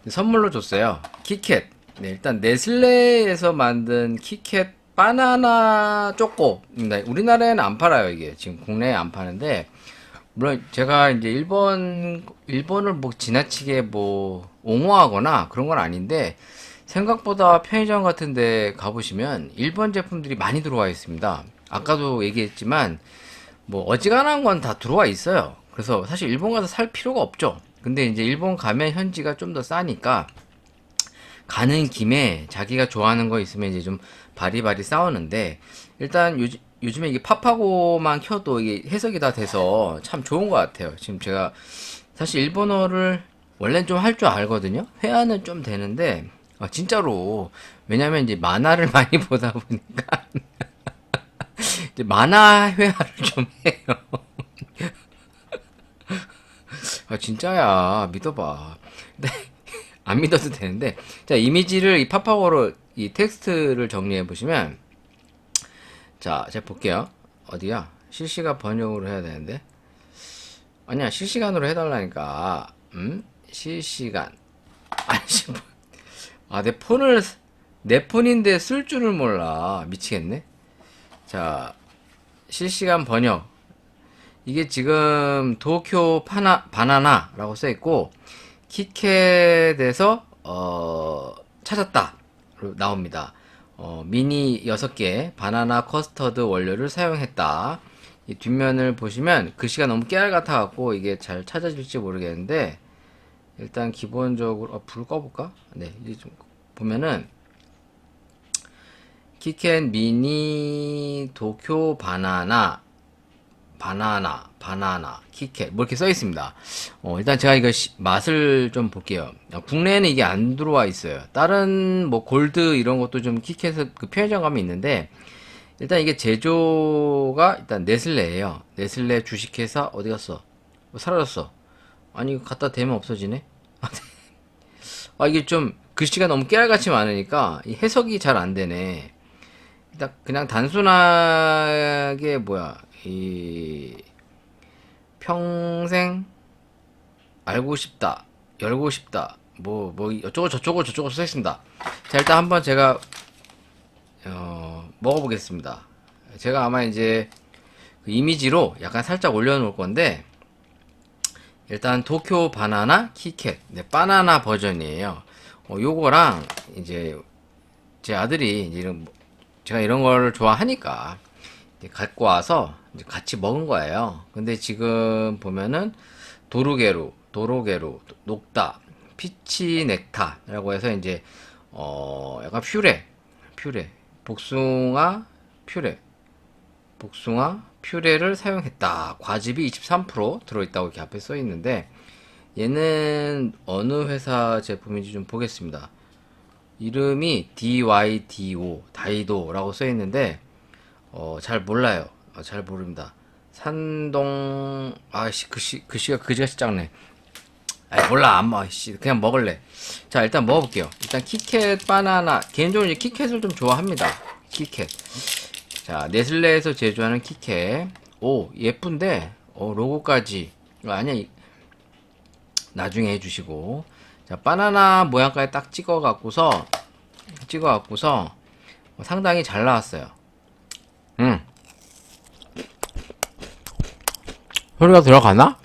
선물로 줬어요. 키캣. 일단 네슬레에서 만든 키캣 바나나 초코입니다. 우리나라에는 안 팔아요, 이게. 지금 국내에 안 파는데, 물론 제가 이제 일본을 뭐 지나치게 뭐 옹호하거나 그런 건 아닌데, 생각보다 편의점 같은 데 가보시면 일본 제품들이 많이 들어와 있습니다. 아까도 얘기했지만, 뭐 어지간한 건 다 들어와 있어요. 그래서 사실 일본 가서 살 필요가 없죠. 근데 이제 일본 가면 현지가 좀 더 싸니까, 가는 김에 자기가 좋아하는 거 있으면 이제 좀 바리바리 싸우는데 일단 요즘에 이게 팝하고만 켜도 이게 해석이 다 돼서 참 좋은 것 같아요. 지금 제가 사실 일본어를 원래는 좀 할 줄 알거든요. 회화는 좀 되는데 진짜로 왜냐면 이제 만화를 많이 보다 보니까 이제 만화 회화를 좀 해요. 진짜야 믿어봐. 근데 안 믿어도 되는데 자 이미지를 이 팝하고로 이 텍스트를 정리해 보시면 자 제가 볼게요. 어디야? 실시간 번역으로 해야 되는데 아니야 실시간으로 해달라니까 실시간 아니 내 폰인데 쓸 줄을 몰라 미치겠네. 자 실시간 번역 이게 지금 도쿄 바나나라고 써있고 키캣에서 찾았다 나옵니다. 미니 6개 바나나 커스터드 원료를 사용했다. 이 뒷면을 보시면 글씨가 너무 깨알 같아갖고 이게 잘 찾아질지 모르겠는데, 일단 기본적으로 불을 꺼볼까? 네, 이제 좀 보면은 키캣 미니 도쿄 바나나 키캣 뭐 이렇게 써 있습니다. 일단 제가 이거 맛을 좀 볼게요. 국내에는 이게 안 들어와 있어요. 다른 뭐 골드 이런 것도 좀 키캣에 그 편의점 가면 있는데, 일단 이게 제조가 일단 네슬레예요. 네슬레 주식회사 어디 갔어? 사라졌어. 아니 이거 갖다 대면 없어지네. 이게 좀 글씨가 너무 깨알같이 많으니까 이 해석이 잘 안 되네. 일단 그냥 단순하게 뭐야 이 평생 알고 싶다, 열고 싶다, 뭐 어쩌고 저쩌고 써 있습니다. 자, 일단 한번 제가 먹어보겠습니다. 제가 아마 이제 그 이미지로 약간 살짝 올려놓을 건데, 일단 도쿄 바나나 키캣, 네, 바나나 버전이에요. 요거랑 이제 제 아들이 이제 제가 이런 거를 좋아하니까 갖고 와서 이제 같이 먹은 거예요. 근데 지금 보면은 도루게루, 녹다, 피치 넥타라고 해서 이제 약간 퓨레, 복숭아 퓨레를 사용했다. 과즙이 23% 들어있다고 이렇게 앞에 써 있는데, 얘는 어느 회사 제품인지 좀 보겠습니다. 이름이 DYDO, 다이도라고 써 있는데, 잘 몰라요. 잘 모릅니다. 산동, 글씨가 그지같이 작네. 몰라, 그냥 먹을래. 자, 일단 먹어볼게요. 일단 키캣 바나나, 개인적으로 이제 키캣을 좀 좋아합니다. 키캣. 자, 네슬레에서 제조하는 키캣. 오, 예쁜데, 로고까지. 아니야, 나중에 해주시고. 자, 바나나 모양까지 딱 찍어갖고서 상당히 잘 나왔어요. 소리가 들어가나?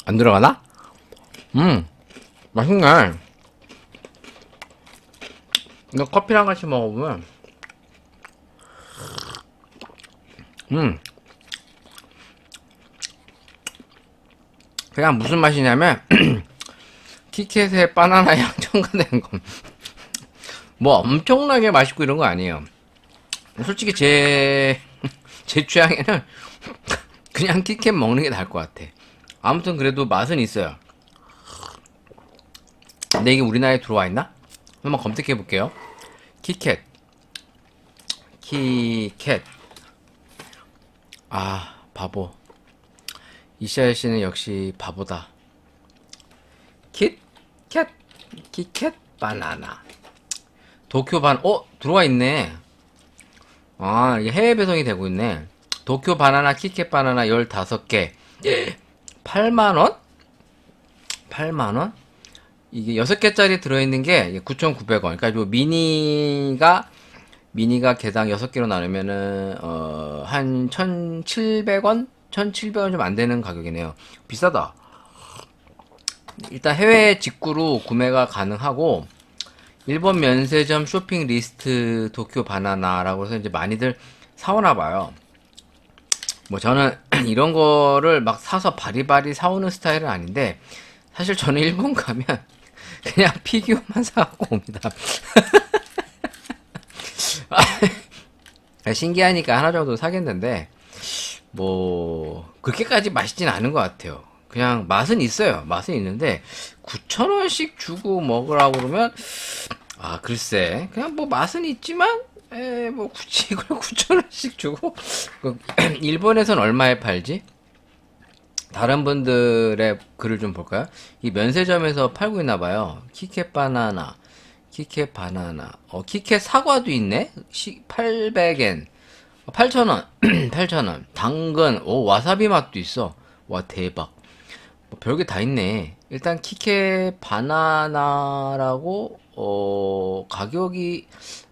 안 들어가나? 맛있네. 이거 커피랑 같이 먹어보면, 그냥 무슨 맛이냐면, 키캣의 바나나 향 첨가된 거. 뭐 엄청나게 맛있고 이런 거 아니에요. 솔직히 제 취향에는 그냥 키캣 먹는 게 나을 것 같아. 아무튼 그래도 맛은 있어요. 근데 이게 우리나라에 들어와 있나? 한번 검색해 볼게요. 키캣. 바보. 이시아 씨는 역시 바보다. 키캣 바나나. 도쿄 들어와 있네. 이게 해외 배송이 되고 있네. 도쿄 바나나 키캣 바나나 15개. 8만원? 8만원? 이게 6개짜리 들어있는 게 9,900원. 그러니까 요 미니가 개당 6개로 나누면은, 한 1,700원? 1,700원 좀 안 되는 가격이네요. 비싸다. 일단 해외 직구로 구매가 가능하고, 일본 면세점 쇼핑 리스트 도쿄 바나나라고 해서 이제 많이들 사오나봐요. 뭐 저는 이런 거를 막 사서 바리바리 사오는 스타일은 아닌데, 사실 저는 일본 가면 그냥 피규어만 사갖고 옵니다. 신기하니까 하나 정도 사겠는데, 뭐 그렇게까지 맛있진 않은 것 같아요. 그냥 맛은 있어요. 맛은 있는데 9,000원씩 주고 먹으라고 그러면 글쎄, 그냥 뭐 맛은 있지만 뭐 굳이 이걸 9,000원씩 주고 일본에선 얼마에 팔지? 다른 분들의 글을 좀 볼까요? 이 면세점에서 팔고 있나 봐요. 키캣 바나나, 키캣 사과도 있네? 800엔. 8,000원. 8,000원. 당근. 와사비 맛도 있어. 와, 대박. 뭐 별게 다 있네. 일단 키캣 바나나라고 가격이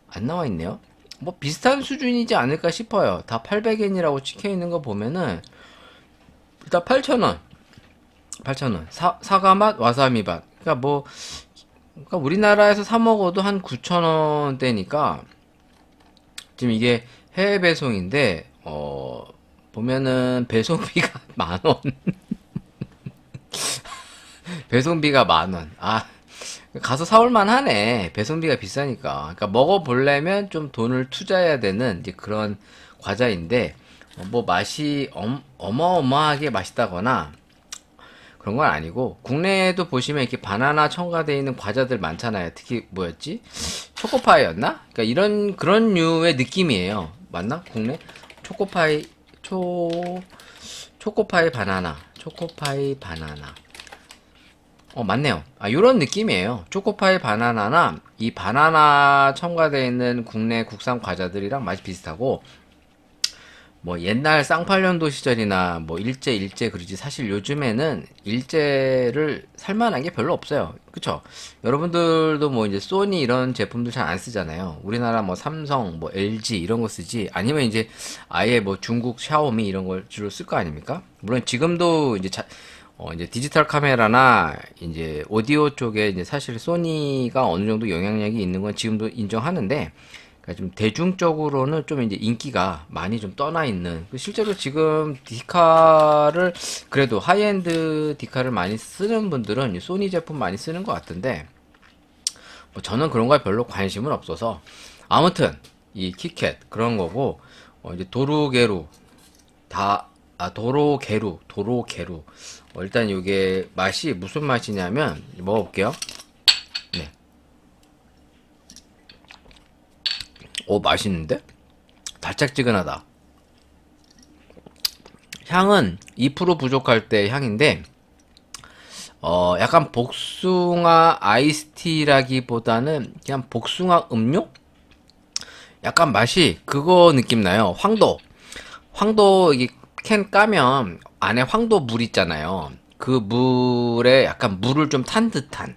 안 나와 있네요. 뭐 비슷한 수준이지 않을까 싶어요. 다 800엔이라고 찍혀 있는 거 보면은 일단 8,000원. 사과 맛, 와사비 맛. 그러니까 뭐 그러니까 우리나라에서 사 먹어도 한 9,000원대니까 지금 이게 해외 배송인데 보면은 배송비가 만 원. 배송비가 만 원. 아, 가서 사올만 하네. 배송비가 비싸니까. 그러니까 먹어보려면 좀 돈을 투자해야 되는 이제 그런 과자인데, 뭐 맛이 어마어마하게 맛있다거나 그런 건 아니고, 국내에도 보시면 이렇게 바나나 첨가되어 있는 과자들 많잖아요. 특히 뭐였지? 초코파이였나? 그러니까 그런 류의 느낌이에요. 맞나? 국내? 초코파이, 초코파이 바나나. 초코파이 바나나. 맞네요. 요런 느낌이에요. 초코파이 바나나나 이 바나나 첨가되어 있는 국내 국산 과자들이랑 맛이 비슷하고, 뭐 옛날 쌍팔년도 시절이나 뭐 일제 그러지, 사실 요즘에는 일제를 살만한 게 별로 없어요. 그쵸? 여러분들도 뭐 이제 소니 이런 제품도 잘 안 쓰잖아요. 우리나라 뭐 삼성, 뭐 LG 이런 거 쓰지, 아니면 이제 아예 뭐 중국 샤오미 이런 걸 주로 쓸 거 아닙니까? 물론 지금도 이제 이제 디지털 카메라나 이제 오디오 쪽에 이제 사실 소니가 어느 정도 영향력이 있는 건 지금도 인정하는데, 그러니까 좀 대중적으로는 좀 이제 인기가 많이 좀 떠나 있는, 실제로 지금 디카를, 그래도 하이엔드 디카를 많이 쓰는 분들은 이 소니 제품 많이 쓰는 것 같은데, 뭐 저는 그런 거에 별로 관심은 없어서. 아무튼 이 키캣 그런 거고, 이제 도루게루 도로게루. 일단 이게 맛이 무슨 맛이냐면, 먹어볼게요. 네. 맛있는데? 달짝지근하다. 향은 2% 부족할 때 향인데, 약간 복숭아 아이스티라기보다는 그냥 복숭아 음료? 약간 맛이 그거 느낌 나요. 황도 이게 캔 까면 안에 황도 물 있잖아요. 그 물에 약간 물을 좀 탄 듯한.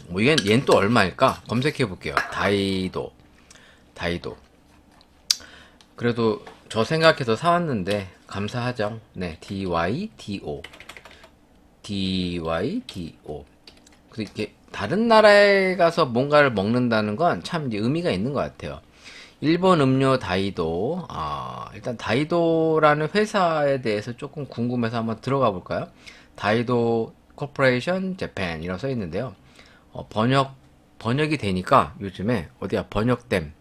뭐 얘는 또 얼마일까? 검색해 볼게요. 다이도. 그래도 저 생각해서 사왔는데 감사하죠. 네, DYDO. 그래서 이렇게 다른 나라에 가서 뭔가를 먹는다는 건 참 이제 의미가 있는 것 같아요. 일본 음료 다이도. 일단 다이도라는 회사에 대해서 조금 궁금해서 한번 들어가 볼까요? 다이도 코퍼레이션 재팬 이라고 써 있는데요. 번역이 되니까 요즘에 어디야, 번역됨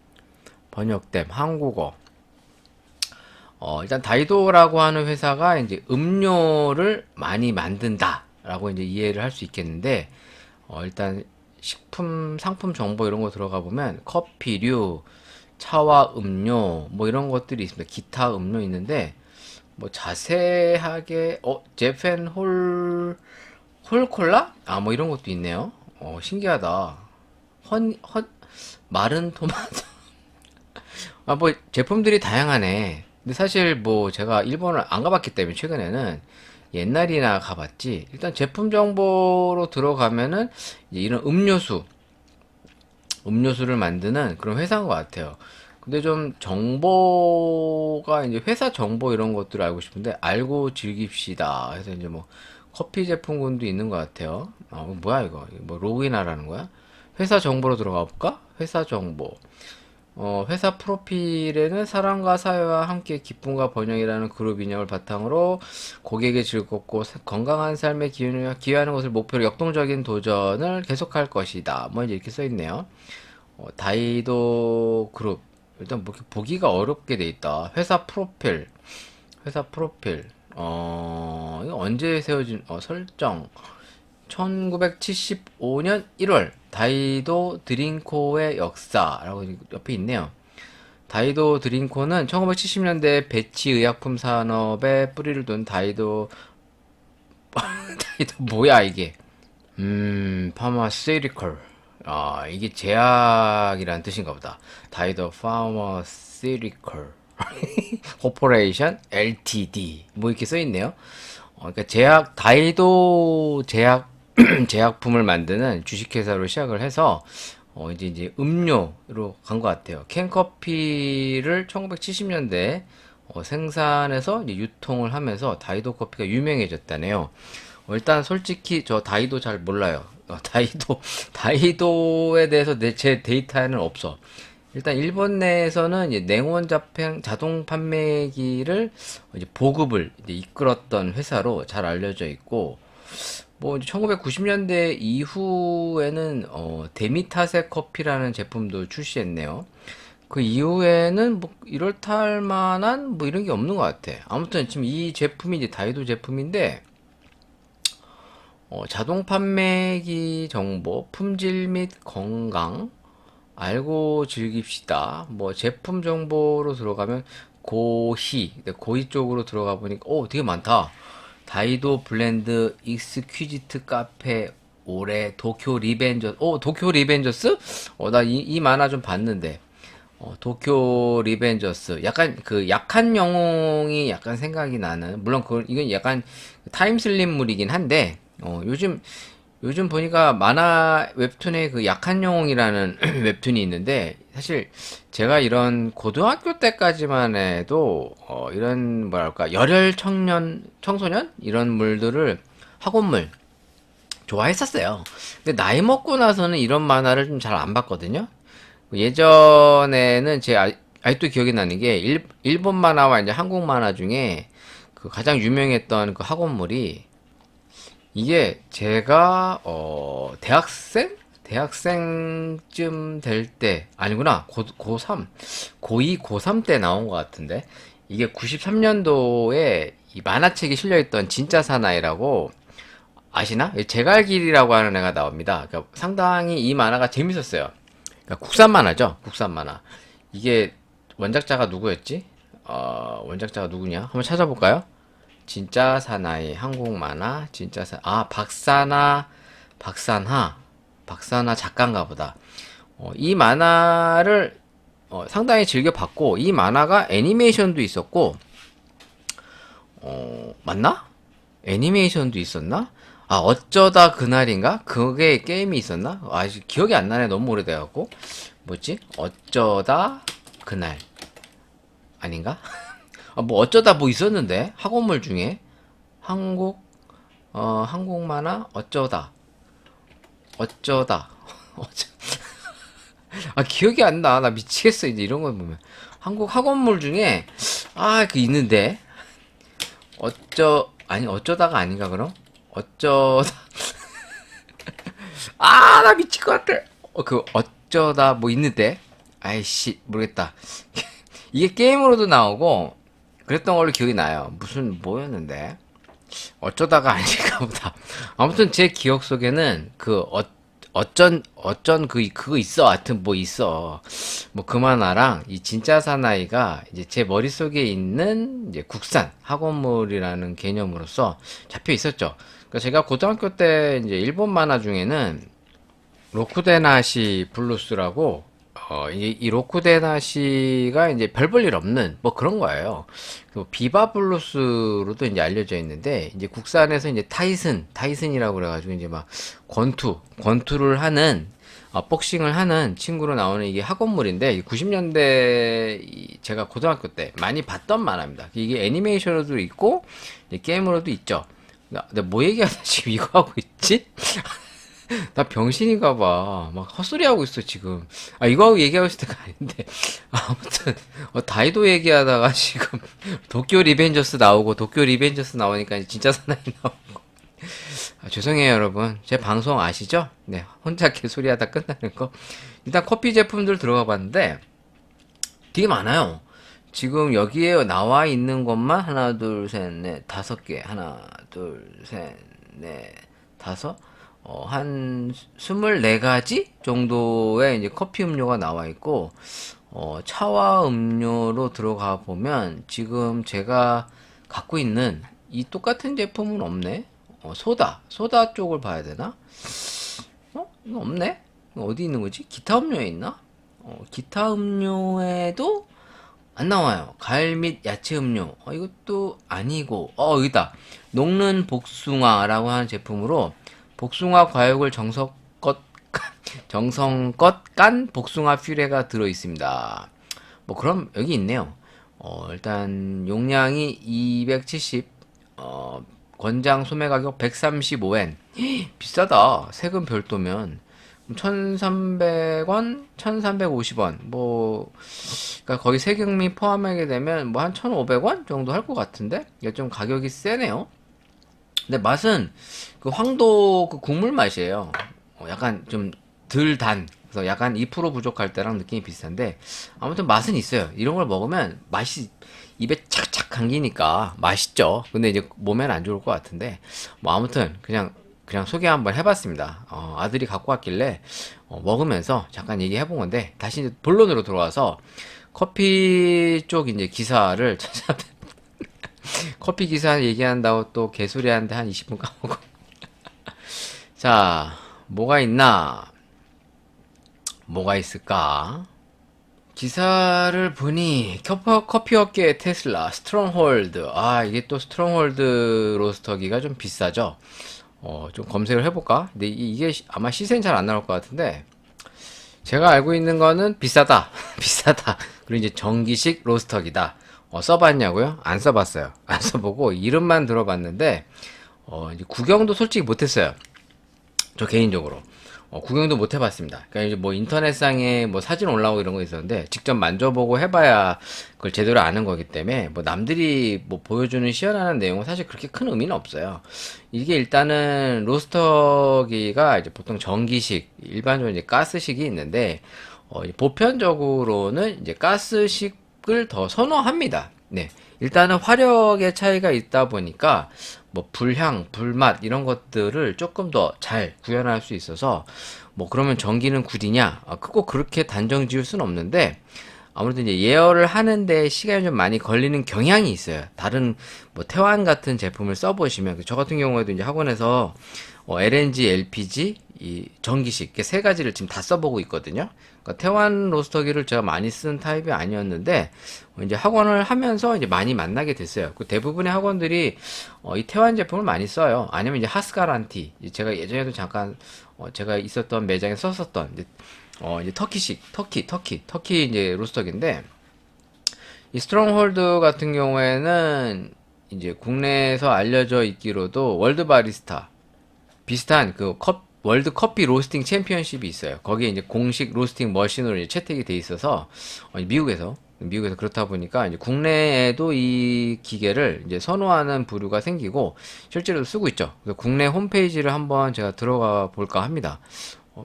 한국어. 일단 다이도라고 하는 회사가 이제 음료를 많이 만든다라고 이제 이해를 할 수 있겠는데, 일단 식품 상품 정보 이런 거 들어가 보면 커피류, 차와 음료 뭐 이런 것들이 있습니다. 기타 음료 있는데, 뭐 자세하게 제펜 홀콜라? 뭐 이런 것도 있네요. 신기하다. 마른 토마토. 뭐 제품들이 다양하네. 근데 사실 뭐 제가 일본을 안 가봤기 때문에 최근에는, 옛날이나 가봤지, 일단 제품 정보로 들어가면은 이제 이런 음료수를 만드는 그런 회사인 것 같아요. 근데 좀 정보가 이제 회사 정보 이런 것들을 알고 싶은데, 알고 즐깁시다 해서 이제 뭐 커피 제품군도 있는 것 같아요. 뭐야 이거 뭐 로그인하라는 거야? 회사 정보로 들어가 볼까? 회사 정보. 회사 프로필에는 사랑과 사회와 함께 기쁨과 번영이라는 그룹 인형을 바탕으로 고객의 즐겁고 건강한 삶의 기여하는 것을 목표로 역동적인 도전을 계속할 것이다. 뭐 이제 이렇게 써 있네요. 다이도 그룹. 일단 뭐 이렇게 보기가 어렵게 돼 있다. 회사 프로필. 이거 언제 세워진, 설정. 1975년 1월 다이도 드링코의 역사라고 옆에 있네요. 다이도 드링코는 1970년대 배치 의약품 산업에 뿌리를 둔 다이도 뭐야 이게? 파마시티컬. 이게 제약이라는 뜻인가 보다. 다이도 파마시티컬 코퍼레이션 LTD 뭐 이렇게 써 있네요. 그러니까 다이도 제약품을 만드는 주식회사로 시작을 해서 이제 음료로 간 것 같아요. 캔커피를 1970년대 생산해서 이제 유통을 하면서 다이도 커피가 유명해졌다네요. 일단 솔직히 저 다이도 잘 몰라요. 다이도에 대해서 제 데이터는 없어. 일단 일본 내에서는 이제 냉온 자동 판매기를 이제 보급을 이제 이끌었던 회사로 잘 알려져 있고, 뭐 1990년대 이후에는 데미타세 커피라는 제품도 출시했네요. 그 이후에는 뭐 이렇다 할 만한 뭐 이런 게 없는 것 같아. 아무튼 지금 이 제품이 이제 다이도 제품인데, 자동 판매기 정보, 품질 및 건강 알고 즐깁시다. 뭐 제품 정보로 들어가면 고희 쪽으로 들어가 보니까 되게 많다. 다이도 블렌드 익스퀴지트 카페 올해 도쿄 리벤져스. 도쿄 리벤져스? 나 이 만화 좀 봤는데. 도쿄 리벤져스. 약간 그 약한 영웅이 약간 생각이 나는. 물론 이건 약간 타임슬립물이긴 한데, 요즘 보니까 만화 웹툰에 그 약한 영웅이라는 웹툰이 있는데, 사실 제가 이런 고등학교 때까지만 해도 이런 뭐랄까 열혈 청소년 이런 물들을 학원물 좋아했었어요. 근데 나이 먹고 나서는 이런 만화를 좀 잘 안 봤거든요. 예전에는 아직도 기억이 나는 게 일본 만화와 이제 한국 만화 중에 그 가장 유명했던 그 학원물이, 이게 제가 대학생쯤 될 때 아니구나, 고3 고2 고3 때 나온 것 같은데, 이게 93년도에 이 만화책이 실려있던 진짜 사나이라고 아시나? 제갈길이라고 하는 애가 나옵니다. 그러니까 상당히 이 만화가 재밌었어요. 그러니까 국산 만화죠, 국산 만화. 이게 원작자가 누구였지? 원작자가 누구냐? 한번 찾아볼까요? 진짜 사나이 한국 만화 박사나 작가인가 보다. 이 만화를 상당히 즐겨 봤고, 이 만화가 애니메이션도 있었고, 맞나? 애니메이션도 있었나? 어쩌다 그날인가? 그게 게임이 있었나? 아직 기억이 안 나네. 너무 오래돼갖고. 뭐지? 어쩌다 그날 아닌가? 뭐 어쩌다 뭐 있었는데 학원물 중에 한국 만화 어쩌다 기억이 안 나. 나 미치겠어 이제 이런 거 보면. 한국 학원물 중에 그 있는데 어쩌다가 아닌가 그럼? 어쩌다 나 미칠 것 같아. 그 어쩌다 뭐 있는데, 아이씨 모르겠다. 이게 게임으로도 나오고 그랬던 걸로 기억이 나요. 무슨 뭐였는데 어쩌다가 아닌가 보다. 아무튼 제 기억 속에는 그 어쩐 그거 있어. 하여튼 뭐 있어. 뭐 그 만화랑 이 진짜 사나이가 이제 제 머릿속에 있는 이제 국산 학원물이라는 개념으로서 잡혀 있었죠. 그러니까 제가 고등학교 때 이제 일본 만화 중에는 로쿠데나시 블루스라고, 이 로쿠데나시가 이제 별 볼 일 없는 뭐 그런 거예요. 그리고 비바 블루스로도 이제 알려져 있는데, 이제 국산에서 이제 타이슨이라고 그래가지고 이제 막 권투를 하는, 복싱을 하는 친구로 나오는 이게 학원물인데, 90년대 제가 고등학교 때 많이 봤던 만화입니다. 이게 애니메이션으로도 있고 게임으로도 있죠. 내가 뭐 얘기하다 지금 이거 하고 있지? 나 병신인가 봐. 막 헛소리 하고 있어, 지금. 이거 하고 얘기하고 있을 때가 아닌데. 아무튼, 다이도 얘기하다가 지금, 도쿄 리벤져스 나오고, 도쿄 리벤져스 나오니까 진짜 사나이 나오고. 죄송해요, 여러분. 제 방송 아시죠? 네, 혼자 개소리 하다 끝나는 거. 일단 커피 제품들 들어가 봤는데, 되게 많아요. 지금 여기에 나와 있는 것만 하나, 둘, 셋, 넷, 5개. 하나, 둘, 셋, 넷, 5? 한 24가지 정도의 이제 커피 음료가 나와 있고, 차와 음료로 들어가 보면 지금 제가 갖고 있는 이 똑같은 제품은 없네. 소다 쪽을 봐야 되나? 이거 없네? 이거 어디 있는 거지? 기타 음료에 있나? 기타 음료에도 안 나와요. 과일 및 야채 음료. 이것도 아니고, 여기다. 녹는 복숭아라고 하는 제품으로 복숭아 과육을 정성껏 깐 복숭아 퓨레가 들어 있습니다. 뭐 그럼 여기 있네요. 일단 용량이 270, 권장 소매 가격 135엔. 비싸다. 세금 별도면 1,300원, 1,350원. 뭐 그러니까 거기 세금이 포함하게 되면 뭐 한 1,500원 정도 할 것 같은데. 이게 좀 가격이 세네요. 근데 맛은 그 황도 그 국물 맛이에요. 약간 좀 덜 단. 그래서 약간 2% 부족할 때랑 느낌이 비슷한데 아무튼 맛은 있어요. 이런 걸 먹으면 맛이 입에 착착 감기니까 맛있죠. 근데 이제 몸에는 안 좋을 것 같은데 뭐 아무튼 그냥 소개 한번 해봤습니다. 아들이 갖고 왔길래 먹으면서 잠깐 얘기해본 건데 다시 이제 본론으로 들어와서 커피 쪽 이제 기사를 찾아 커피 기사 얘기한다고 또 개소리 하는데 한 20분 까먹고 자 뭐가 있나 뭐가 있을까 기사를 보니 커피 업계의 테슬라 스트롱홀드 이게 또 스트롱홀드 로스터기가 좀 비싸죠. 좀 검색을 해볼까? 근데 이게 아마 시세는 잘 안 나올 것 같은데 제가 알고 있는 거는 비싸다 비싸다 그리고 이제 전기식 로스터기다. 써봤냐고요? 안 써봤어요. 안 써보고 이름만 들어봤는데 이제 구경도 솔직히 못했어요. 저 개인적으로 구경도 못 해봤습니다. 그러니까 이제 뭐 인터넷상에 뭐 사진 올라오고 이런 거 있었는데 직접 만져보고 해봐야 그걸 제대로 아는 거기 때문에 뭐 남들이 뭐 보여주는 시연하는 내용은 사실 그렇게 큰 의미는 없어요. 이게 일단은 로스터기가 이제 보통 전기식, 일반적으로 이제 가스식이 있는데 이제 보편적으로는 이제 가스식을 더 선호합니다. 네. 일단은 화력의 차이가 있다 보니까 뭐 불향, 불맛 이런 것들을 조금 더 잘 구현할 수 있어서 뭐 그러면 전기는 구리냐? 꼭 그렇게 단정 지을 수는 없는데 아무래도 이제 예열을 하는데 시간이 좀 많이 걸리는 경향이 있어요. 다른 뭐 태완 같은 제품을 써보시면 저 같은 경우에도 이제 학원에서 LNG, LPG, 이 전기식 이렇게 세 가지를 지금 다 써보고 있거든요. 그러니까 태완 로스터기를 제가 많이 쓰는 타입이 아니었는데 이제 학원을 하면서 이제 많이 만나게 됐어요. 그 대부분의 학원들이 이 태완 제품을 많이 써요. 아니면 이제 하스가란티 제가 예전에도 잠깐 제가 있었던 매장에 썼었던 이제 터키 이제 로스터기인데 이 스트롱홀드 같은 경우에는 이제 국내에서 알려져 있기로도 월드 바리스타 비슷한 그 월드 커피 로스팅 챔피언십이 있어요. 거기에 이제 공식 로스팅 머신으로 이제 채택이 돼 있어서 미국에서 그렇다 보니까 이제 국내에도 이 기계를 이제 선호하는 부류가 생기고 실제로 쓰고 있죠. 그래서 국내 홈페이지를 한번 제가 들어가 볼까 합니다.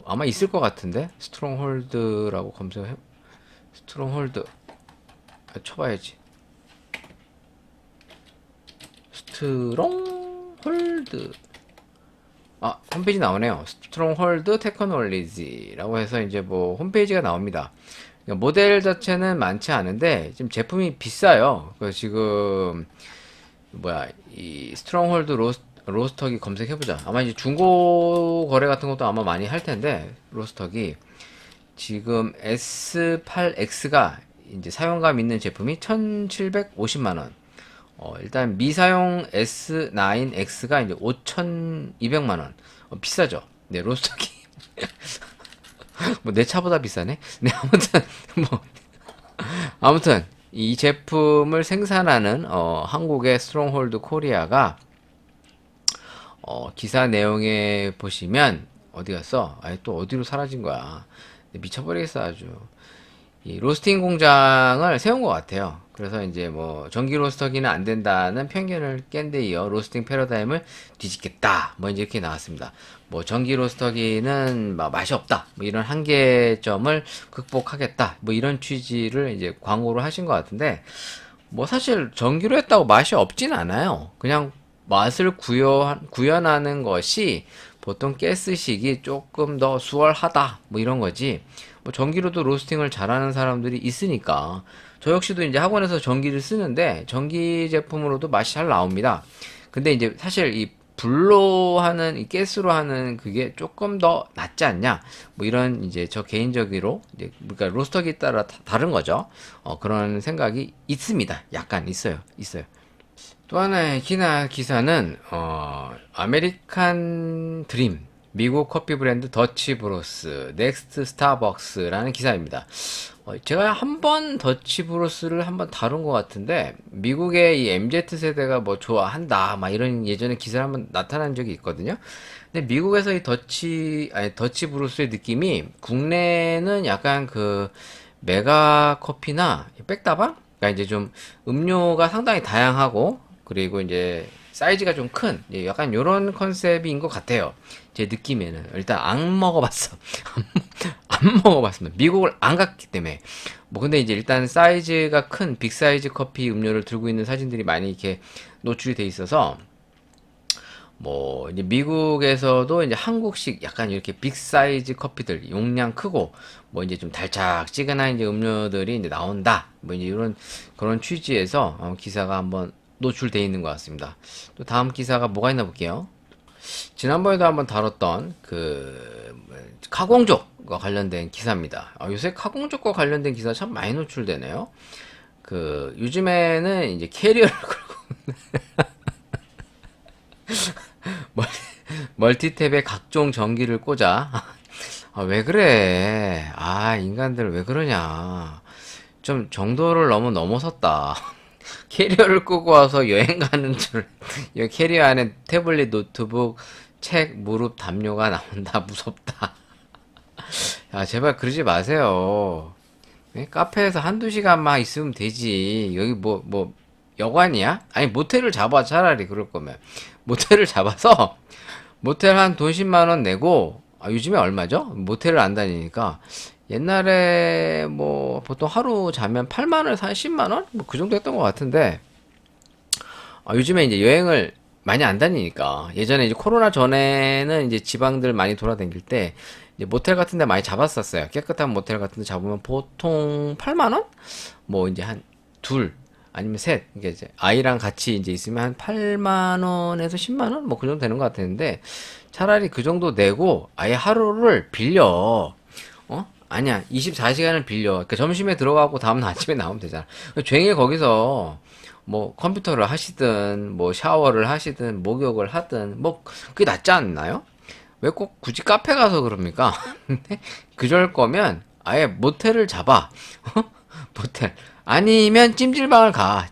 아마 있을 것 같은데 스트롱홀드라고 검색해 스트롱홀드 쳐봐야지. 스트롱홀드 홈페이지 나오네요. 스트롱홀드 테크놀리지라고 해서 이제 뭐 홈페이지가 나옵니다. 그러니까 모델 자체는 많지 않은데 지금 제품이 비싸요. 그래서 지금 이 스트롱홀드 로스터기 검색해보자. 아마 이제 중고 거래 같은 것도 아마 많이 할 텐데 로스터기 지금 S8X가 이제 사용감 있는 제품이 1,750만 원. 일단 미사용 S9X가 이제 5,200만 원. 비싸죠. 네, 로스터기. 뭐 내 차보다 비싸네. 네, 아무튼 이 제품을 생산하는 한국의 스트롱홀드 코리아가 기사 내용에 보시면 어디 갔어? 또 어디로 사라진 거야? 미쳐버리겠어 아주. 이 로스팅 공장을 세운 것 같아요. 그래서 이제 뭐 전기 로스터기는 안 된다는 편견을 깬 데 이어 로스팅 패러다임을 뒤집겠다. 뭐 이제 이렇게 나왔습니다. 뭐 전기 로스터기는 맛이 없다. 뭐 이런 한계점을 극복하겠다. 뭐 이런 취지를 이제 광고를 하신 것 같은데 뭐 사실 전기로 했다고 맛이 없진 않아요. 그냥 맛을 구현하는 것이 보통 가스식이 조금 더 수월하다. 뭐 이런 거지. 뭐 전기로도 로스팅을 잘하는 사람들이 있으니까 저 역시도 이제 학원에서 전기를 쓰는데 전기 제품으로도 맛이 잘 나옵니다. 근데 이제 사실 이 불로 하는 이 가스로 하는 그게 조금 더 낫지 않냐? 뭐 이런 이제 저 개인적으로 이제 그러니까 로스터기에 따라 다른 거죠. 그런 생각이 있습니다. 약간 있어요. 또 하나의 기사는 아메리칸 드림 미국 커피 브랜드 더치 브로스 넥스트 스타벅스라는 기사입니다. 제가 한 번 더치브루스를 한번 다룬 것 같은데, 미국의 이 MZ 세대가 뭐 좋아한다, 막 이런 예전에 기사를 한번 나타난 적이 있거든요. 근데 미국에서 이 더치브루스의 느낌이, 국내는 약간 그, 메가 커피나 백다방? 그러니까 이제 좀 음료가 상당히 다양하고, 그리고 이제 사이즈가 좀 큰, 약간 요런 컨셉인 것 같아요. 제 느낌에는. 일단 안 먹어봤어. 안 먹어봤습니다. 미국을 안 갔기 때문에. 뭐 근데 이제 일단 사이즈가 큰 빅 사이즈 커피 음료를 들고 있는 사진들이 많이 이렇게 노출이 돼 있어서 뭐 이제 미국에서도 이제 한국식 약간 이렇게 빅 사이즈 커피들 용량 크고 뭐 이제 좀 달짝지근한 이제 음료들이 이제 나온다. 뭐 이제 이런 그런 취지에서 기사가 한번 노출돼 있는 것 같습니다. 또 다음 기사가 뭐가 있나 볼게요. 지난번에도 한번 다뤘던 그 카공족과 관련된 기사입니다. 요새 카공족과 관련된 기사 참 많이 노출되네요. 그 요즘에는 이제 캐리어를 멀- 멀티탭에 각종 전기를 꽂아. 왜 그래? 인간들 왜 그러냐? 좀 정도를 너무 넘어섰다. 캐리어를 끄고 와서 여행 가는 줄. 이 캐리어 안에 태블릿, 노트북, 책, 무릎, 담요가 나온다. 무섭다. 야, 제발 그러지 마세요. 네? 카페에서 한두 시간만 있으면 되지. 여기 여관이야? 아니, 모텔을 잡아, 차라리 그럴 거면. 모텔을 잡아서, 모텔 한 돈 10만 원 내고, 요즘에 얼마죠? 모텔을 안 다니니까. 옛날에 뭐, 보통 하루 자면 8만 원에서 한 10만 원? 뭐, 그 정도 했던 것 같은데, 요즘에 이제 여행을 많이 안 다니니까 예전에 이제 코로나 전에는 이제 지방들 많이 돌아다닐 때 이제 모텔 같은 데 많이 잡았었어요. 깨끗한 모텔 같은 데 잡으면 보통 8만 원? 뭐 이제 한 둘 아니면 셋. 이게 이제 아이랑 같이 이제 있으면 한 8만 원에서 10만 원? 뭐 그 정도 되는 것 같았는데 차라리 그 정도 내고 아예 하루를 빌려. 아니야. 24시간을 빌려. 그러니까 점심에 들어가고 다음날 아침에 나오면 되잖아. 종일 거기서 뭐 컴퓨터를 하시든 뭐 샤워를 하시든 목욕을 하든 뭐 그게 낫지 않나요? 왜 꼭 굳이 카페 가서 그럽니까? 근데 그럴 거면 아예 모텔을 잡아. 모텔. 아니면 찜질방을 가.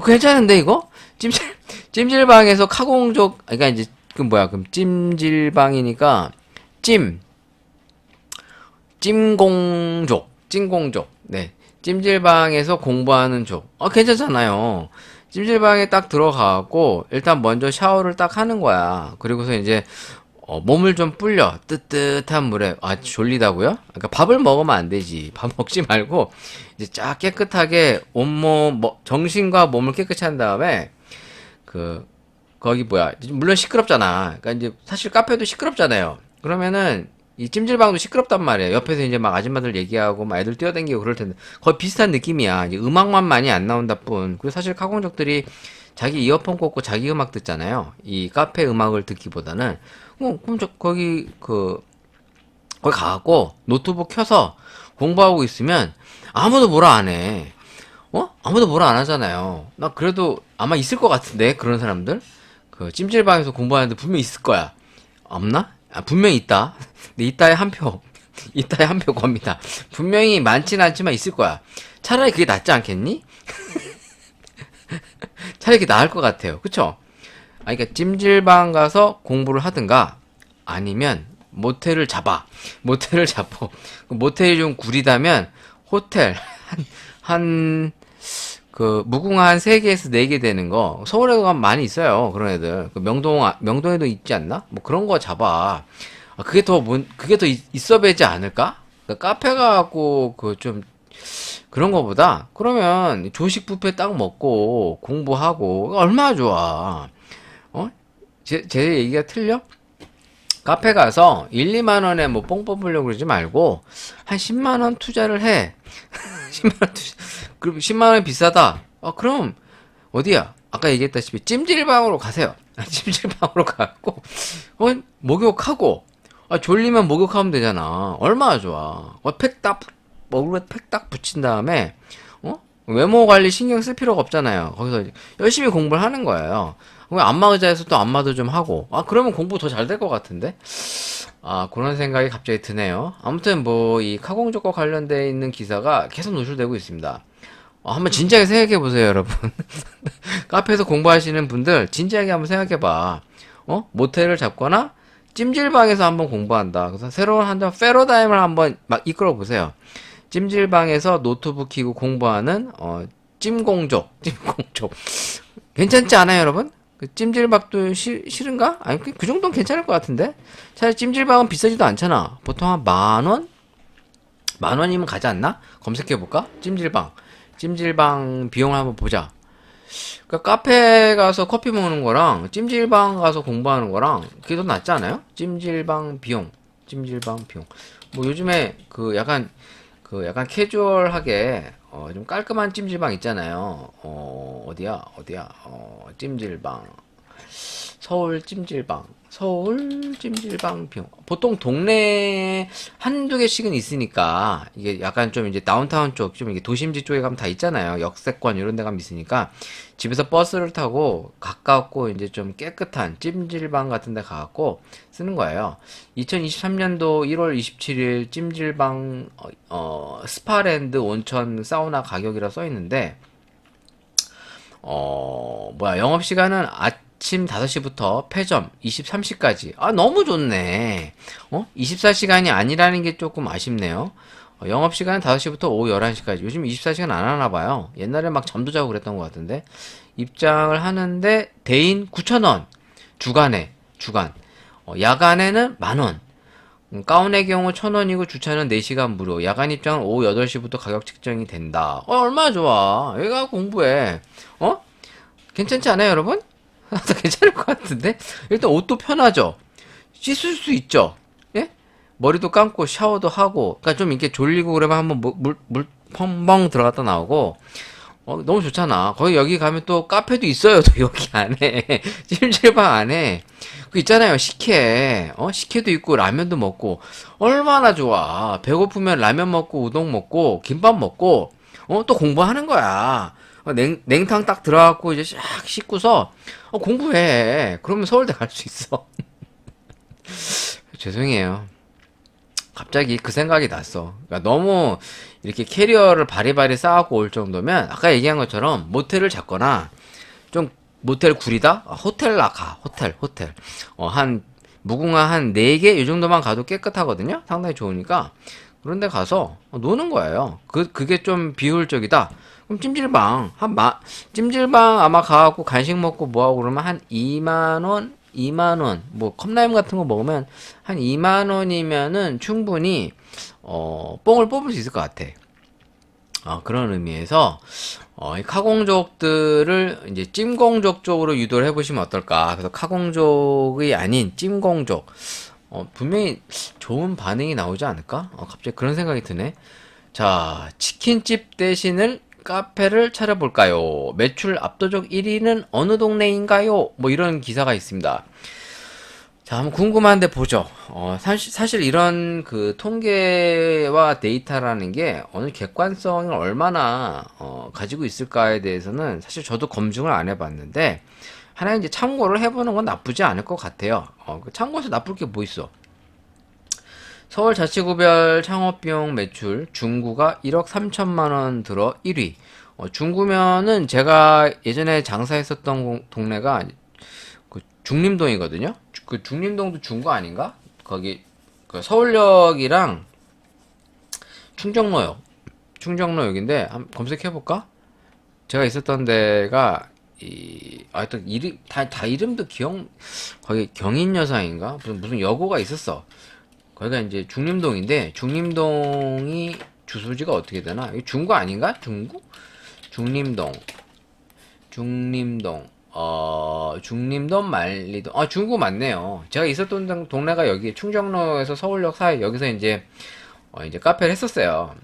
괜찮은데 이거? 찜질방에서 카공족 그러니까 이제 그 뭐야? 그럼 찜질방이니까 찜 찜공족. 네. 찜질방에서 공부하는 족. 괜찮잖아요. 찜질방에 딱 들어가고, 일단 먼저 샤워를 딱 하는 거야. 그리고서 이제, 몸을 좀 불려. 뜨뜻한 물에. 졸리다고요? 그러니까 밥을 먹으면 안 되지. 밥 먹지 말고, 이제 쫙 깨끗하게 온몸, 정신과 몸을 깨끗이 한 다음에, 그, 거기 뭐야. 물론 시끄럽잖아. 그러니까 이제 사실 카페도 시끄럽잖아요. 그러면은, 이 찜질방도 시끄럽단 말이야. 옆에서 이제 막 아줌마들 얘기하고 막 애들 뛰어다니고 그럴 텐데 거의 비슷한 느낌이야. 이제 음악만 많이 안 나온다 뿐. 그리고 사실 카공족들이 자기 이어폰 꽂고 자기 음악 듣잖아요. 이 카페 음악을 듣기보다는 그럼 거기 가갖고 노트북 켜서 공부하고 있으면 아무도 뭐라 안 해. 아무도 뭐라 안 하잖아요. 나 그래도 아마 있을 것 같은데 그런 사람들 그 찜질방에서 공부하는데 분명 있을 거야. 없나? 분명히 있다. 근데 이따에 한 표 겁니다. 분명히 많진 않지만 있을 거야. 차라리 그게 낫지 않겠니? 차라리 그게 나을 것 같아요. 그쵸? 그러니까 찜질방 가서 공부를 하든가 아니면 모텔을 잡아. 모텔을 잡고 모텔이 좀 구리다면 호텔 무궁화 한 3개에서 4개 되는 거 서울에도 가면 많이 있어요. 그런 애들. 명동에도 있지 않나? 뭐 그런 거 잡아. 그게 더 있어 배지 않을까? 그러니까 카페 가고 좀 그런 거보다 그러면 조식 뷔페 딱 먹고 공부하고 얼마나 좋아. 제 얘기가 틀려? 카페 가서 1, 2만 원에 뭐 뽕 뽑으려고 그러지 말고 한 10만 원 투자를 해. 10만 원 투자. 그럼 10만 원이 비싸다. 그럼 어디야? 아까 얘기했다시피 찜질방으로 가세요. 찜질방으로 가고 목욕하고 졸리면 목욕하면 되잖아. 얼마나 좋아. 얼굴에 팩 딱 붙인 다음에 외모 관리 신경 쓸 필요가 없잖아요. 거기서 열심히 공부를 하는 거예요. 안마 의자에서 또 안마도 좀 하고. 그러면 공부 더 잘 될 것 같은데? 그런 생각이 갑자기 드네요. 아무튼 뭐 이 카공족과 관련돼 있는 기사가 계속 노출되고 있습니다. 한번 진지하게 생각해 보세요, 여러분. 카페에서 공부하시는 분들 진지하게 한번 생각해 봐. 모텔을 잡거나 찜질방에서 한번 공부한다. 그래서 새로운 한번 패러다임을 한번 막 이끌어 보세요. 찜질방에서 노트북 키고 공부하는 찜공족. 괜찮지 않아요, 여러분? 그 찜질방도 싫은가? 아니 그 정도는 괜찮을 것 같은데. 차라리 찜질방은 비싸지도 않잖아. 보통 한 10,000원? 10,000원이면 가지 않나? 검색해 볼까? 찜질방 비용을 한번 보자. 그러니까 카페 가서 커피 먹는 거랑 찜질방 가서 공부하는 거랑 그게 더 낫지 않아요? 찜질방 비용. 뭐 요즘에 약간 캐주얼하게 좀 깔끔한 찜질방 있잖아요. 어디야? 찜질방. 서울 찜질방 비용. 보통 동네에 한두 개씩은 있으니까, 이게 약간 좀 이제 다운타운 쪽, 좀 이게 도심지 쪽에 가면 다 있잖아요. 역세권 이런 데 가면 있으니까, 집에서 버스를 타고 가깝고 이제 좀 깨끗한 찜질방 같은 데 가갖고 쓰는 거예요. 2023년도 1월 27일 찜질방, 스파랜드 온천 사우나 가격이라 써 있는데, 영업시간은 아침 5시부터 폐점 23시까지. 너무 좋네. 24시간이 아니라는 게 조금 아쉽네요. 영업시간은 5시부터 오후 11시까지. 요즘 24시간 안 하나 봐요. 옛날에 막 잠도 자고 그랬던 것 같은데. 입장을 하는데, 대인 9,000원. 주간. 야간에는 10,000원. 가운의 경우 1,000원이고 주차는 4시간 무료. 야간 입장은 오후 8시부터 가격 책정이 된다. 얼마나 좋아. 여기 가서 공부해. 괜찮지 않아요, 여러분? 괜찮을 것 같은데? 일단 옷도 편하죠? 씻을 수 있죠? 예? 머리도 감고 샤워도 하고, 그러니까 좀 이렇게 졸리고 그러면 한번 물 펑펑 들어갔다 나오고, 너무 좋잖아. 거기 여기 가면 또 카페도 있어요, 또 여기 안에. 찜질방 안에. 그 있잖아요, 식혜. 식혜도 있고, 라면도 먹고. 얼마나 좋아. 배고프면 라면 먹고, 우동 먹고, 김밥 먹고, 또 공부하는 거야. 냉탕 딱 들어갖고, 이제 샥 씻고서, 공부해. 그러면 서울대 갈 수 있어. 죄송해요. 갑자기 그 생각이 났어. 그러니까 너무 이렇게 캐리어를 바리바리 쌓고 올 정도면 아까 얘기한 것처럼 모텔을 잡거나 좀 모텔 구리다? 호텔 나가. 호텔. 한 무궁화 한 4개 이 정도만 가도 깨끗하거든요. 상당히 좋으니까. 그런데 가서 노는 거예요. 그게 좀 비효율적이다. 그럼 찜질방 아마 가갖고 간식 먹고 뭐하고 그러면 한 2만 원, 뭐 컵라면 같은 거 먹으면 한 2만 원이면은 충분히 뽕을 뽑을 수 있을 것 같아. 그런 의미에서 이 카공족들을 이제 찜공족 쪽으로 유도를 해보시면 어떨까. 그래서 카공족이 아닌 찜공족. 분명히 좋은 반응이 나오지 않을까? 갑자기 그런 생각이 드네. 자, 치킨집 대신을 카페를 차려볼까요? 매출 압도적 1위는 어느 동네인가요? 뭐 이런 기사가 있습니다. 자, 한번 궁금한데 보죠. 사실 이런 그 통계와 데이터라는 게 어느 객관성을 얼마나 가지고 있을까에 대해서는 사실 저도 검증을 안 해봤는데 하나 이제 참고를 해보는 건 나쁘지 않을 것 같아요. 참고해서 나쁠 게 뭐 있어? 서울자치구별 창업비용 매출 중구가 1억 3천만 원 들어 1위. 중구면은 제가 예전에 장사했었던 동네가 그 중림동이거든요. 그 중림동도 중구 아닌가? 거기 그 서울역이랑 충정로역인데 한번 검색해 볼까? 제가 있었던 데가 하여튼 이름 다 이름도 거기 경인여상인가? 무슨 여고가 있었어. 거기가 이제 중림동인데 중림동이 주소지가 어떻게 되나? 이거 중구 아닌가? 중림동 중림동 만리동 중구 맞네요. 제가 있었던 동네가 여기 충정로에서 서울역 사이 여기서 이제 카페를 했었어요.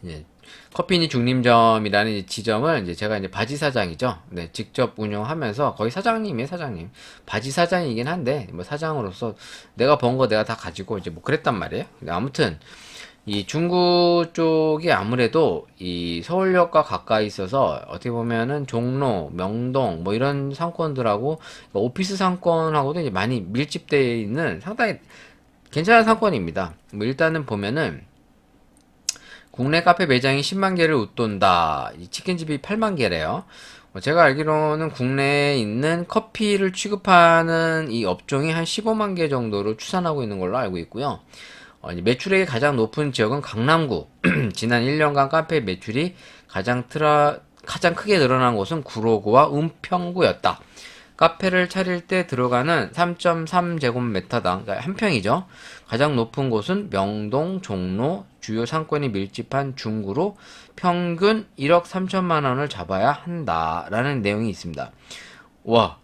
이제 커피니 중림점이라는 지점을 이제 제가 이제 바지 사장이죠. 네, 직접 운영하면서 거의 사장님이에요, 사장님. 바지 사장이긴 한데 뭐 사장으로서 내가 번 거 내가 다 가지고 이제 뭐 그랬단 말이에요. 근데 아무튼 이 중구 쪽이 아무래도 이 서울역과 가까이 있어서 어떻게 보면은 종로, 명동 뭐 이런 상권들하고 오피스 상권하고도 이제 많이 밀집되어 있는 상당히 괜찮은 상권입니다. 뭐 일단은 보면은 국내 카페 매장이 10만 개를 웃돈다. 이 치킨집이 8만 개래요. 제가 알기로는 국내에 있는 커피를 취급하는 이 업종이 한 15만 개 정도로 추산하고 있는 걸로 알고 있고요. 이제 매출액이 가장 높은 지역은 강남구. 지난 1년간 카페 매출이 가장 크게 늘어난 곳은 구로구와 은평구였다. 카페를 차릴 때 들어가는 3.3제곱미터당, 그러니까 한 평이죠. 가장 높은 곳은 명동, 종로, 주요 상권이 밀집한 중구로 평균 1억 3천만 원을 잡아야 한다라는 내용이 있습니다. 와,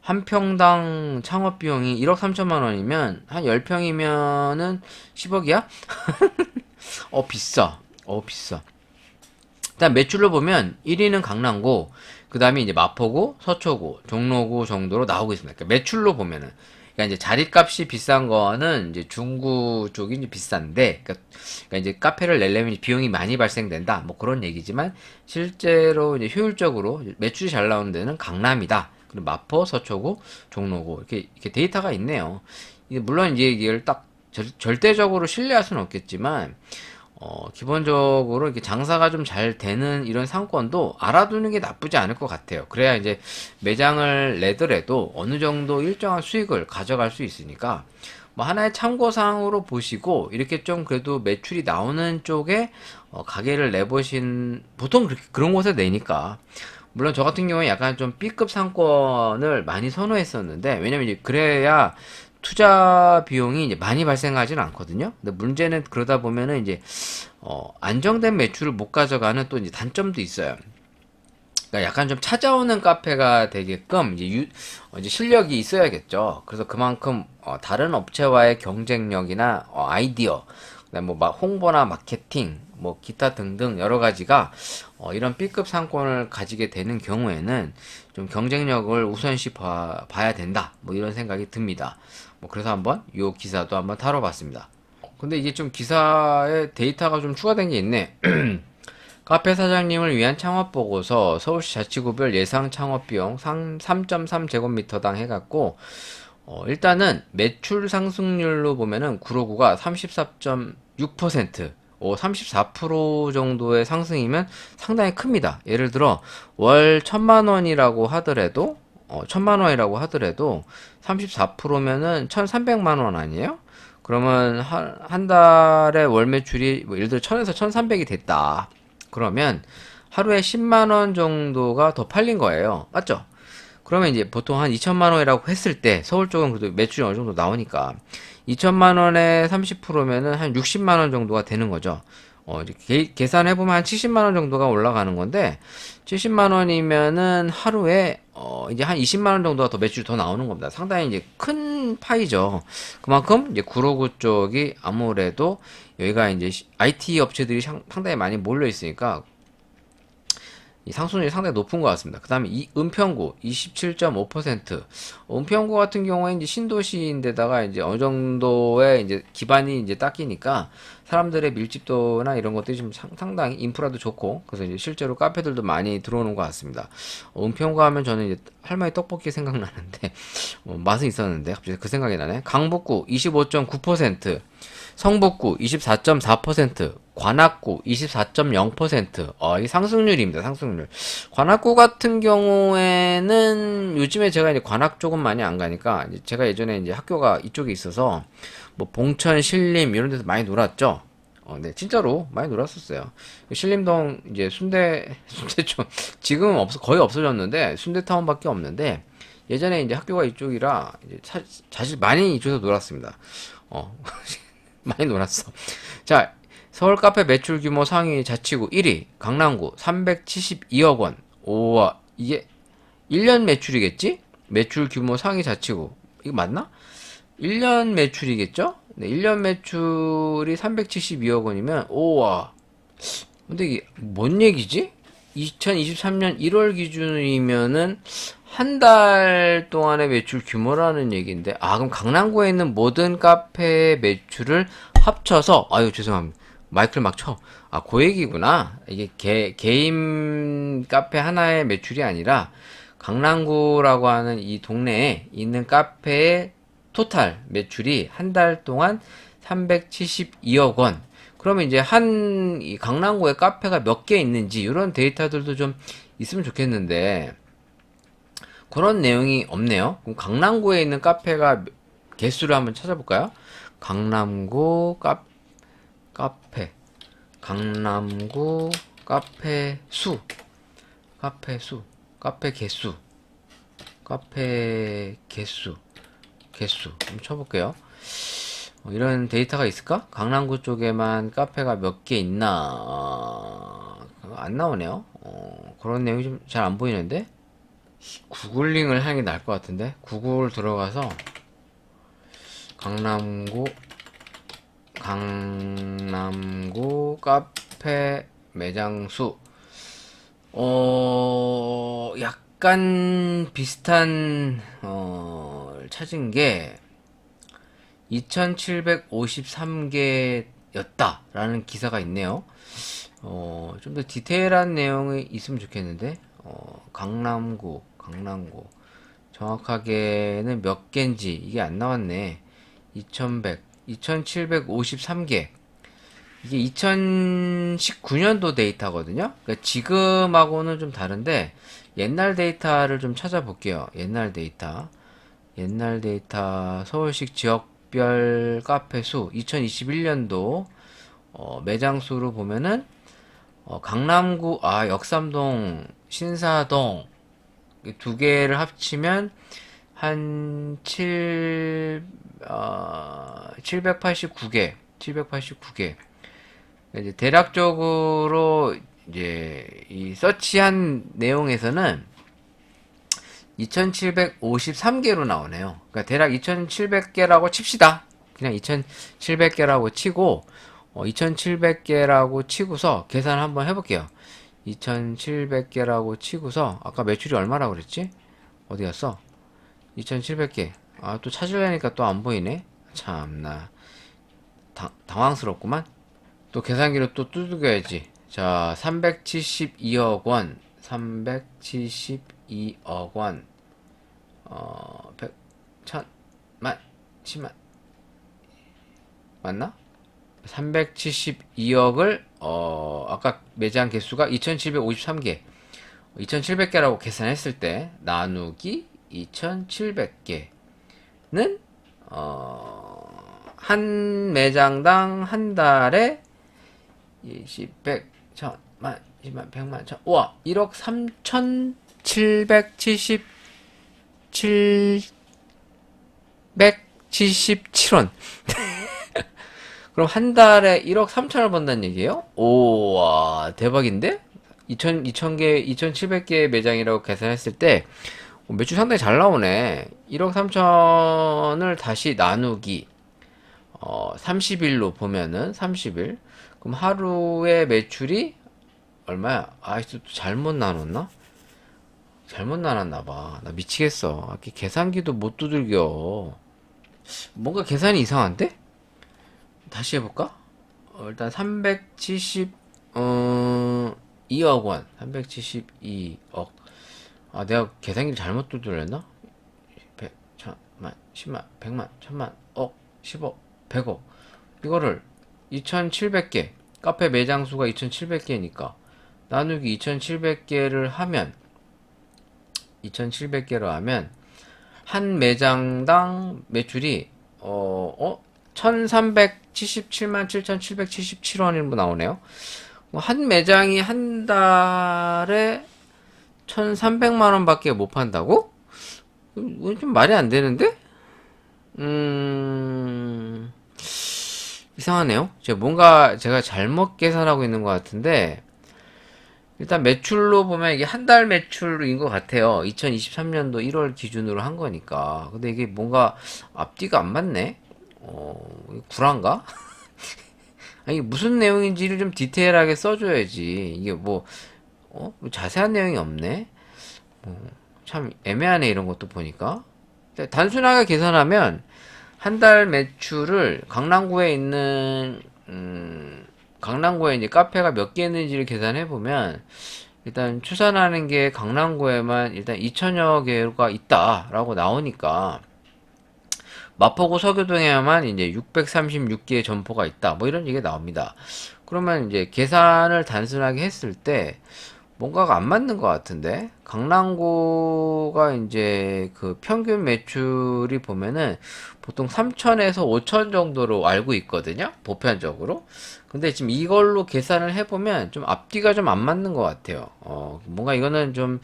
한 평당 창업 비용이 1억 3천만 원이면 한 10평이면은 10억이야? 비싸. 비싸. 일단 매출로 보면 1위는 강남구, 그 다음에 이제 마포구, 서초구, 종로구 정도로 나오고 있습니다. 그러니까 매출로 보면은, 그러니까 이제 자리값이 비싼 거는 이제 중구 쪽이 이제 비싼데, 그러니까 이제 카페를 내려면 비용이 많이 발생된다, 뭐 그런 얘기지만, 실제로 이제 효율적으로 매출이 잘 나오는 데는 강남이다. 그리고 마포, 서초구, 종로구, 이렇게 데이터가 있네요. 물론 이제 이걸 딱 절대적으로 신뢰할 수는 없겠지만, 기본적으로 이렇게 장사가 좀 잘 되는 이런 상권도 알아두는 게 나쁘지 않을 것 같아요. 그래야 이제 매장을 내더라도 어느 정도 일정한 수익을 가져갈 수 있으니까, 뭐 하나의 참고사항으로 보시고, 이렇게 좀 그래도 매출이 나오는 쪽에, 가게를 내보신, 보통 그런 곳에 내니까. 물론 저 같은 경우에 약간 좀 B급 상권을 많이 선호했었는데, 왜냐면 이제 그래야 투자 비용이 이제 많이 발생하지는 않거든요. 근데 문제는 그러다 보면은 이제 안정된 매출을 못 가져가는 또 이제 단점도 있어요. 그러니까 약간 좀 찾아오는 카페가 되게끔 이제 실력이 있어야겠죠. 그래서 그만큼 다른 업체와의 경쟁력이나 아이디어, 그다음 뭐 홍보나 마케팅, 뭐 기타 등등 여러 가지가 이런 B급 상권을 가지게 되는 경우에는 좀 경쟁력을 우선시 봐야 된다. 뭐 이런 생각이 듭니다. 뭐 그래서 한번 요 기사도 한번 다뤄봤습니다. 근데 이게 좀 기사에 데이터가 좀 추가된 게 있네. 카페 사장님을 위한 창업 보고서 서울시 자치구별 예상 창업 비용 3.3제곱미터당 해갖고 일단은 매출 상승률로 보면은 구로구가 34.6%, 34% 정도의 상승이면 상당히 큽니다. 예를 들어 월 1,000만 원이라고 하더라도 34%면은 1,300만 원 아니에요? 그러면 한 달에 월 매출이 뭐 예를 들어 1,000에서 1,300이 됐다. 그러면 하루에 10만 원 정도가 더 팔린 거예요. 맞죠? 그러면 이제 보통 한 2천만 원이라고 했을 때 서울 쪽은 그래도 매출이 어느 정도 나오니까 2천만 원에 30%면은 한 60만 원 정도가 되는 거죠. 이제 계산해 보면 한 70만 원 정도가 올라가는 건데 70만 원이면은 하루에 이제 한 20만 원 정도가 더 매출이 더 나오는 겁니다. 상당히 이제 큰 파이죠. 그만큼 이제 구로구 쪽이 아무래도 여기가 이제 IT 업체들이 상당히 많이 몰려 있으니까 이 상승률이 상당히 높은 것 같습니다. 그 다음에 이 은평구 27.5%. 은평구 같은 경우에 이제 신도시인데다가 이제 어느 정도의 이제 기반이 이제 닦이니까 사람들의 밀집도나 이런 것들이 좀 상당히 인프라도 좋고, 그래서 이제 실제로 카페들도 많이 들어오는 것 같습니다. 은평구 하면 저는 이제 할머니 떡볶이 생각나는데, 맛은 있었는데 갑자기 그 생각이 나네. 강북구 25.9%. 성북구 24.4%, 관악구 24.0%. 이 상승률입니다. 상승률. 관악구 같은 경우에는 요즘에 제가 이제 관악 쪽은 많이 안 가니까 이제 제가 예전에 이제 학교가 이쪽에 있어서 뭐 봉천, 신림 이런 데서 많이 놀았죠. 네, 진짜로 많이 놀았었어요. 신림동 이제 순대촌 지금은 거의 없어졌는데 순대타운밖에 없는데 예전에 이제 학교가 이쪽이라 이제 사실 많이 이쪽에서 놀았습니다. 많이 놀았어. 자, 서울 카페 매출 규모 상위 자치구 1위, 강남구 372억 원. 오와, 이게 1년 매출이겠지? 매출 규모 상위 자치구. 이거 맞나? 1년 매출이겠죠? 네, 1년 매출이 372억 원이면, 오와. 근데 이게 뭔 얘기지? 2023년 1월 기준이면은 한 달 동안의 매출 규모라는 얘기인데, 그럼 강남구에 있는 모든 카페의 매출을 합쳐서, 아유, 죄송합니다. 마이크를 막 쳐. 그 얘기구나. 이게 개인 카페 하나의 매출이 아니라, 강남구라고 하는 이 동네에 있는 카페의 토탈 매출이 한 달 동안 372억 원. 그러면 이제 이 강남구에 카페가 몇 개 있는지 이런 데이터들도 좀 있으면 좋겠는데 그런 내용이 없네요. 그럼 강남구에 있는 카페가 개수를 한번 찾아볼까요? 강남구 카페 강남구 카페 수 카페 수 카페 개수 카페 개수 한번 쳐볼게요. 이런 데이터가 있을까? 강남구 쪽에만 카페가 몇 개 있나? 안 나오네요. 그런 내용이 좀 잘 안 보이는데? 구글링을 하는 게 나을 것 같은데? 구글 들어가서 강남구 카페 매장 수. 약간 비슷한, 찾은 게 2753개였다라는 기사가 있네요. 좀 더 디테일한 내용이 있으면 좋겠는데, 강남구. 정확하게는 몇 개인지 이게 안 나왔네. 2753개. 이게 2019년도 데이터거든요. 그러니까 지금하고는 좀 다른데 옛날 데이터를 좀 찾아볼게요. 옛날 데이터 서울시 지역별 카페 수 2021년도 매장 수로 보면은 강남구 역삼동 신사동 이 두 개를 합치면 한 789개 이제 대략적으로 이제 이 서치한 내용에서는 2753개로 나오네요. 그러니까 대략 2700개라고 칩시다. 그냥 2700개라고 치고 2700개라고 치고서 계산 한번 해볼게요. 2700개라고 치고서 아까 매출이 얼마라고 그랬지? 어디 갔어? 2700개. 또 찾으려니까 또 안 보이네. 참나 당황스럽구만. 또 계산기로 또 두들겨야지. 자, 372억 원. 372억 원. 100, 1000, 만, 10만. 맞나? 372억을, 아까 매장 개수가 2753개. 2700개라고 계산했을 때, 나누기 2700개는, 한 매장당 한 달에 20, 100, 1000, 만, 10만, 100만, 1000, 우와, 1억 3,777원. 그럼 한 달에 1억 3천을 번다는 얘기예요? 오와, 대박인데? 2,000개, 2,700개 매장이라고 계산했을 때, 매출 상당히 잘 나오네. 1억 3천을 다시 나누기, 30일로 보면은, 30일. 그럼 하루에 매출이 얼마야? 또 잘못 나눴나? 잘못 나눴나봐. 나 미치겠어. 계산기도 못 두들겨. 뭔가 계산이 이상한데? 다시 해볼까? 일단 372억 원. 372억. 내가 계산기를 잘못 두드렸나? 100, 1000만, 10만, 100만, 1000만, 억, 10억, 100억. 이거를 2700개. 카페 매장 수가 2700개니까 나누기 2700개를 하면 2700개로 하면 한 매장당 매출이 1377만 7777원이 나오네요. 한 매장이 한 달에 1300만원 밖에 못 판다고? 이건 좀 말이 안 되는데? 이상하네요. 뭔가 제가 잘못 계산하고 있는 것 같은데, 일단 매출로 보면 이게 한 달 매출인 것 같아요. 2023년도 1월 기준으로 한 거니까. 근데 이게 뭔가 앞뒤가 안 맞네? 불안가? 아니, 무슨 내용인지를 좀 디테일하게 써줘야지. 이게 뭐 자세한 내용이 없네? 참 애매하네, 이런 것도 보니까. 단순하게 계산하면, 한 달 매출을 강남구에 이제 카페가 몇 개 있는지를 계산해 보면 일단 추산하는 게 강남구에만 일단 2000여 개가 있다라고 나오니까 마포구 서교동에만 이제 636개의 점포가 있다. 뭐 이런 얘기가 나옵니다. 그러면 이제 계산을 단순하게 했을 때 뭔가가 안 맞는 것 같은데 강남구가 이제 그 평균 매출이 보면은 보통 3천에서 5천 정도로 알고 있거든요, 보편적으로. 근데 지금 이걸로 계산을 해보면 좀 앞뒤가 좀 안 맞는 것 같아요. 뭔가 이거는 좀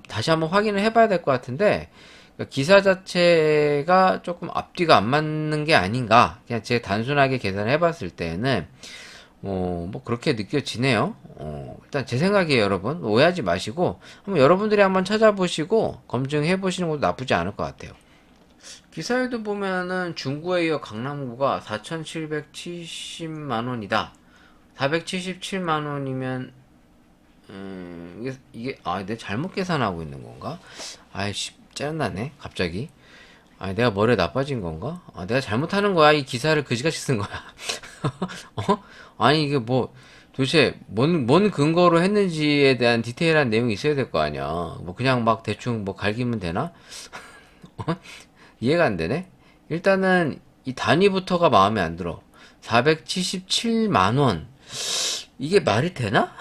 다시 한번 확인을 해봐야 될 것 같은데, 그러니까 기사 자체가 조금 앞뒤가 안 맞는 게 아닌가. 그냥 제가 단순하게 계산을 해봤을 때는 뭐 그렇게 느껴지네요. 일단 제 생각이에요, 여러분. 오해하지 마시고 한번 여러분들이 한번 찾아보시고 검증해 보시는 것도 나쁘지 않을 것 같아요. 기사에도 보면은 중구에 이어 강남구가 4,770만 원이다. 477만 원이면 내가 잘못 계산하고 있는 건가? 아이씨, 짜증나네, 갑자기. 내가 머리가 나빠진 건가? 내가 잘못하는 거야. 이 기사를 그지같이 쓴 거야. 어? 아니, 이게 뭐, 도대체, 뭔 근거로 했는지에 대한 디테일한 내용이 있어야 될 거 아니야. 뭐, 그냥 막 대충 뭐 갈기면 되나? 어? 이해가 안 되네? 일단은, 이 단위부터가 마음에 안 들어. 477만 원. 이게 말이 되나?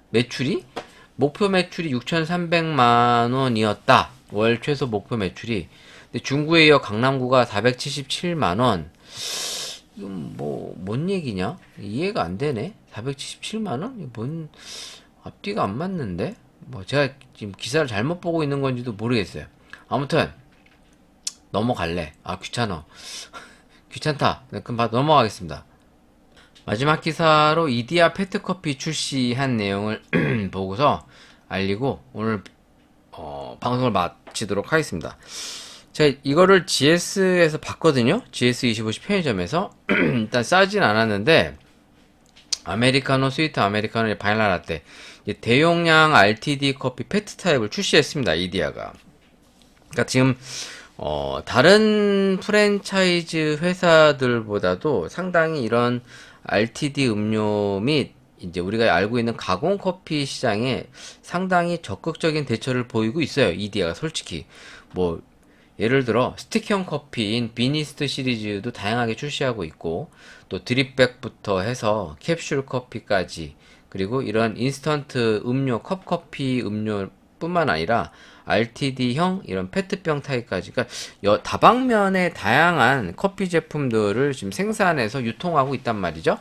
매출이? 목표 매출이 6,300만 원이었다. 월 최소 목표 매출이. 근데 중구에 이어 강남구가 477만 원. 이건 뭔 얘기냐? 이해가 안 되네. 477만 원? 앞뒤가 안 맞는데? 제가 지금 기사를 잘못 보고 있는 건지도 모르겠어요. 아무튼, 넘어갈래. 귀찮아. 귀찮다. 네, 그럼 넘어가겠습니다. 마지막 기사로 이디야 페트커피 출시한 내용을 보고서 알리고 오늘 방송을 마치도록 하겠습니다. 제가 이거를 GS에서 봤거든요. GS25시 편의점에서. 일단 싸진 않았는데 아메리카노, 스위트 아메리카노, 바닐라 라떼 대용량 RTD 커피 페트 타입을 출시했습니다. 이디야가. 그러니까 지금 다른 프랜차이즈 회사들보다도 상당히 이런 RTD 음료 및 이제 우리가 알고 있는 가공 커피 시장에 상당히 적극적인 대처를 보이고 있어요. 이디야가 솔직히 뭐 예를 들어 스틱형 커피인 비니스트 시리즈도 다양하게 출시하고 있고 또 드립백부터 해서 캡슐 커피까지 그리고 이런 인스턴트 음료 컵커피 음료뿐만 아니라 RTD형 이런 페트병 타입까지 그러니까 다방면의 다양한 커피 제품들을 지금 생산해서 유통하고 있단 말이죠.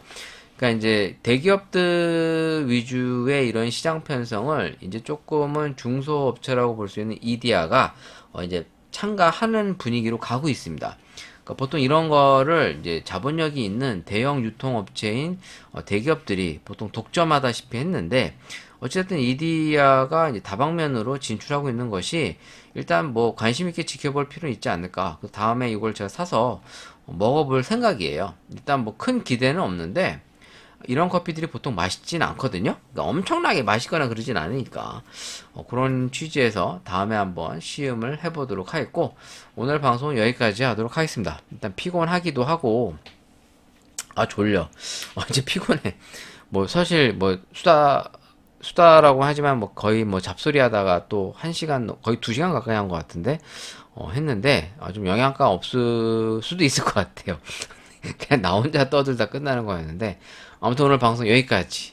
그러니까 이제 대기업들 위주의 이런 시장 편성을 이제 조금은 중소업체라고 볼 수 있는 이디야가 이제 참가하는 분위기로 가고 있습니다. 그러니까 보통 이런 거를 이제 자본력이 있는 대형 유통업체인 대기업들이 보통 독점하다시피 했는데 어쨌든 이디야가 이제 다방면으로 진출하고 있는 것이 일단 뭐 관심 있게 지켜볼 필요는 있지 않을까. 그 다음에 이걸 제가 사서 먹어볼 생각이에요. 일단 뭐 큰 기대는 없는데 이런 커피들이 보통 맛있진 않거든요. 그러니까 엄청나게 맛있거나 그러진 않으니까 그런 취지에서 다음에 한번 시음을 해보도록 하겠고 오늘 방송은 여기까지 하도록 하겠습니다. 일단 피곤하기도 하고 졸려. 이제 피곤해. 뭐 사실 뭐 수다라고 하지만 뭐 거의 뭐 잡소리 하다가 또 1시간 거의 2시간 가까이 한 것 같은데 했는데 좀 영양가 없을 수도 있을 것 같아요. 그냥 나 혼자 떠들다 끝나는 거였는데 아무튼 오늘 방송 여기까지.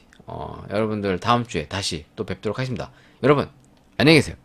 여러분들 다음 주에 다시 또 뵙도록 하겠습니다. 여러분 안녕히 계세요.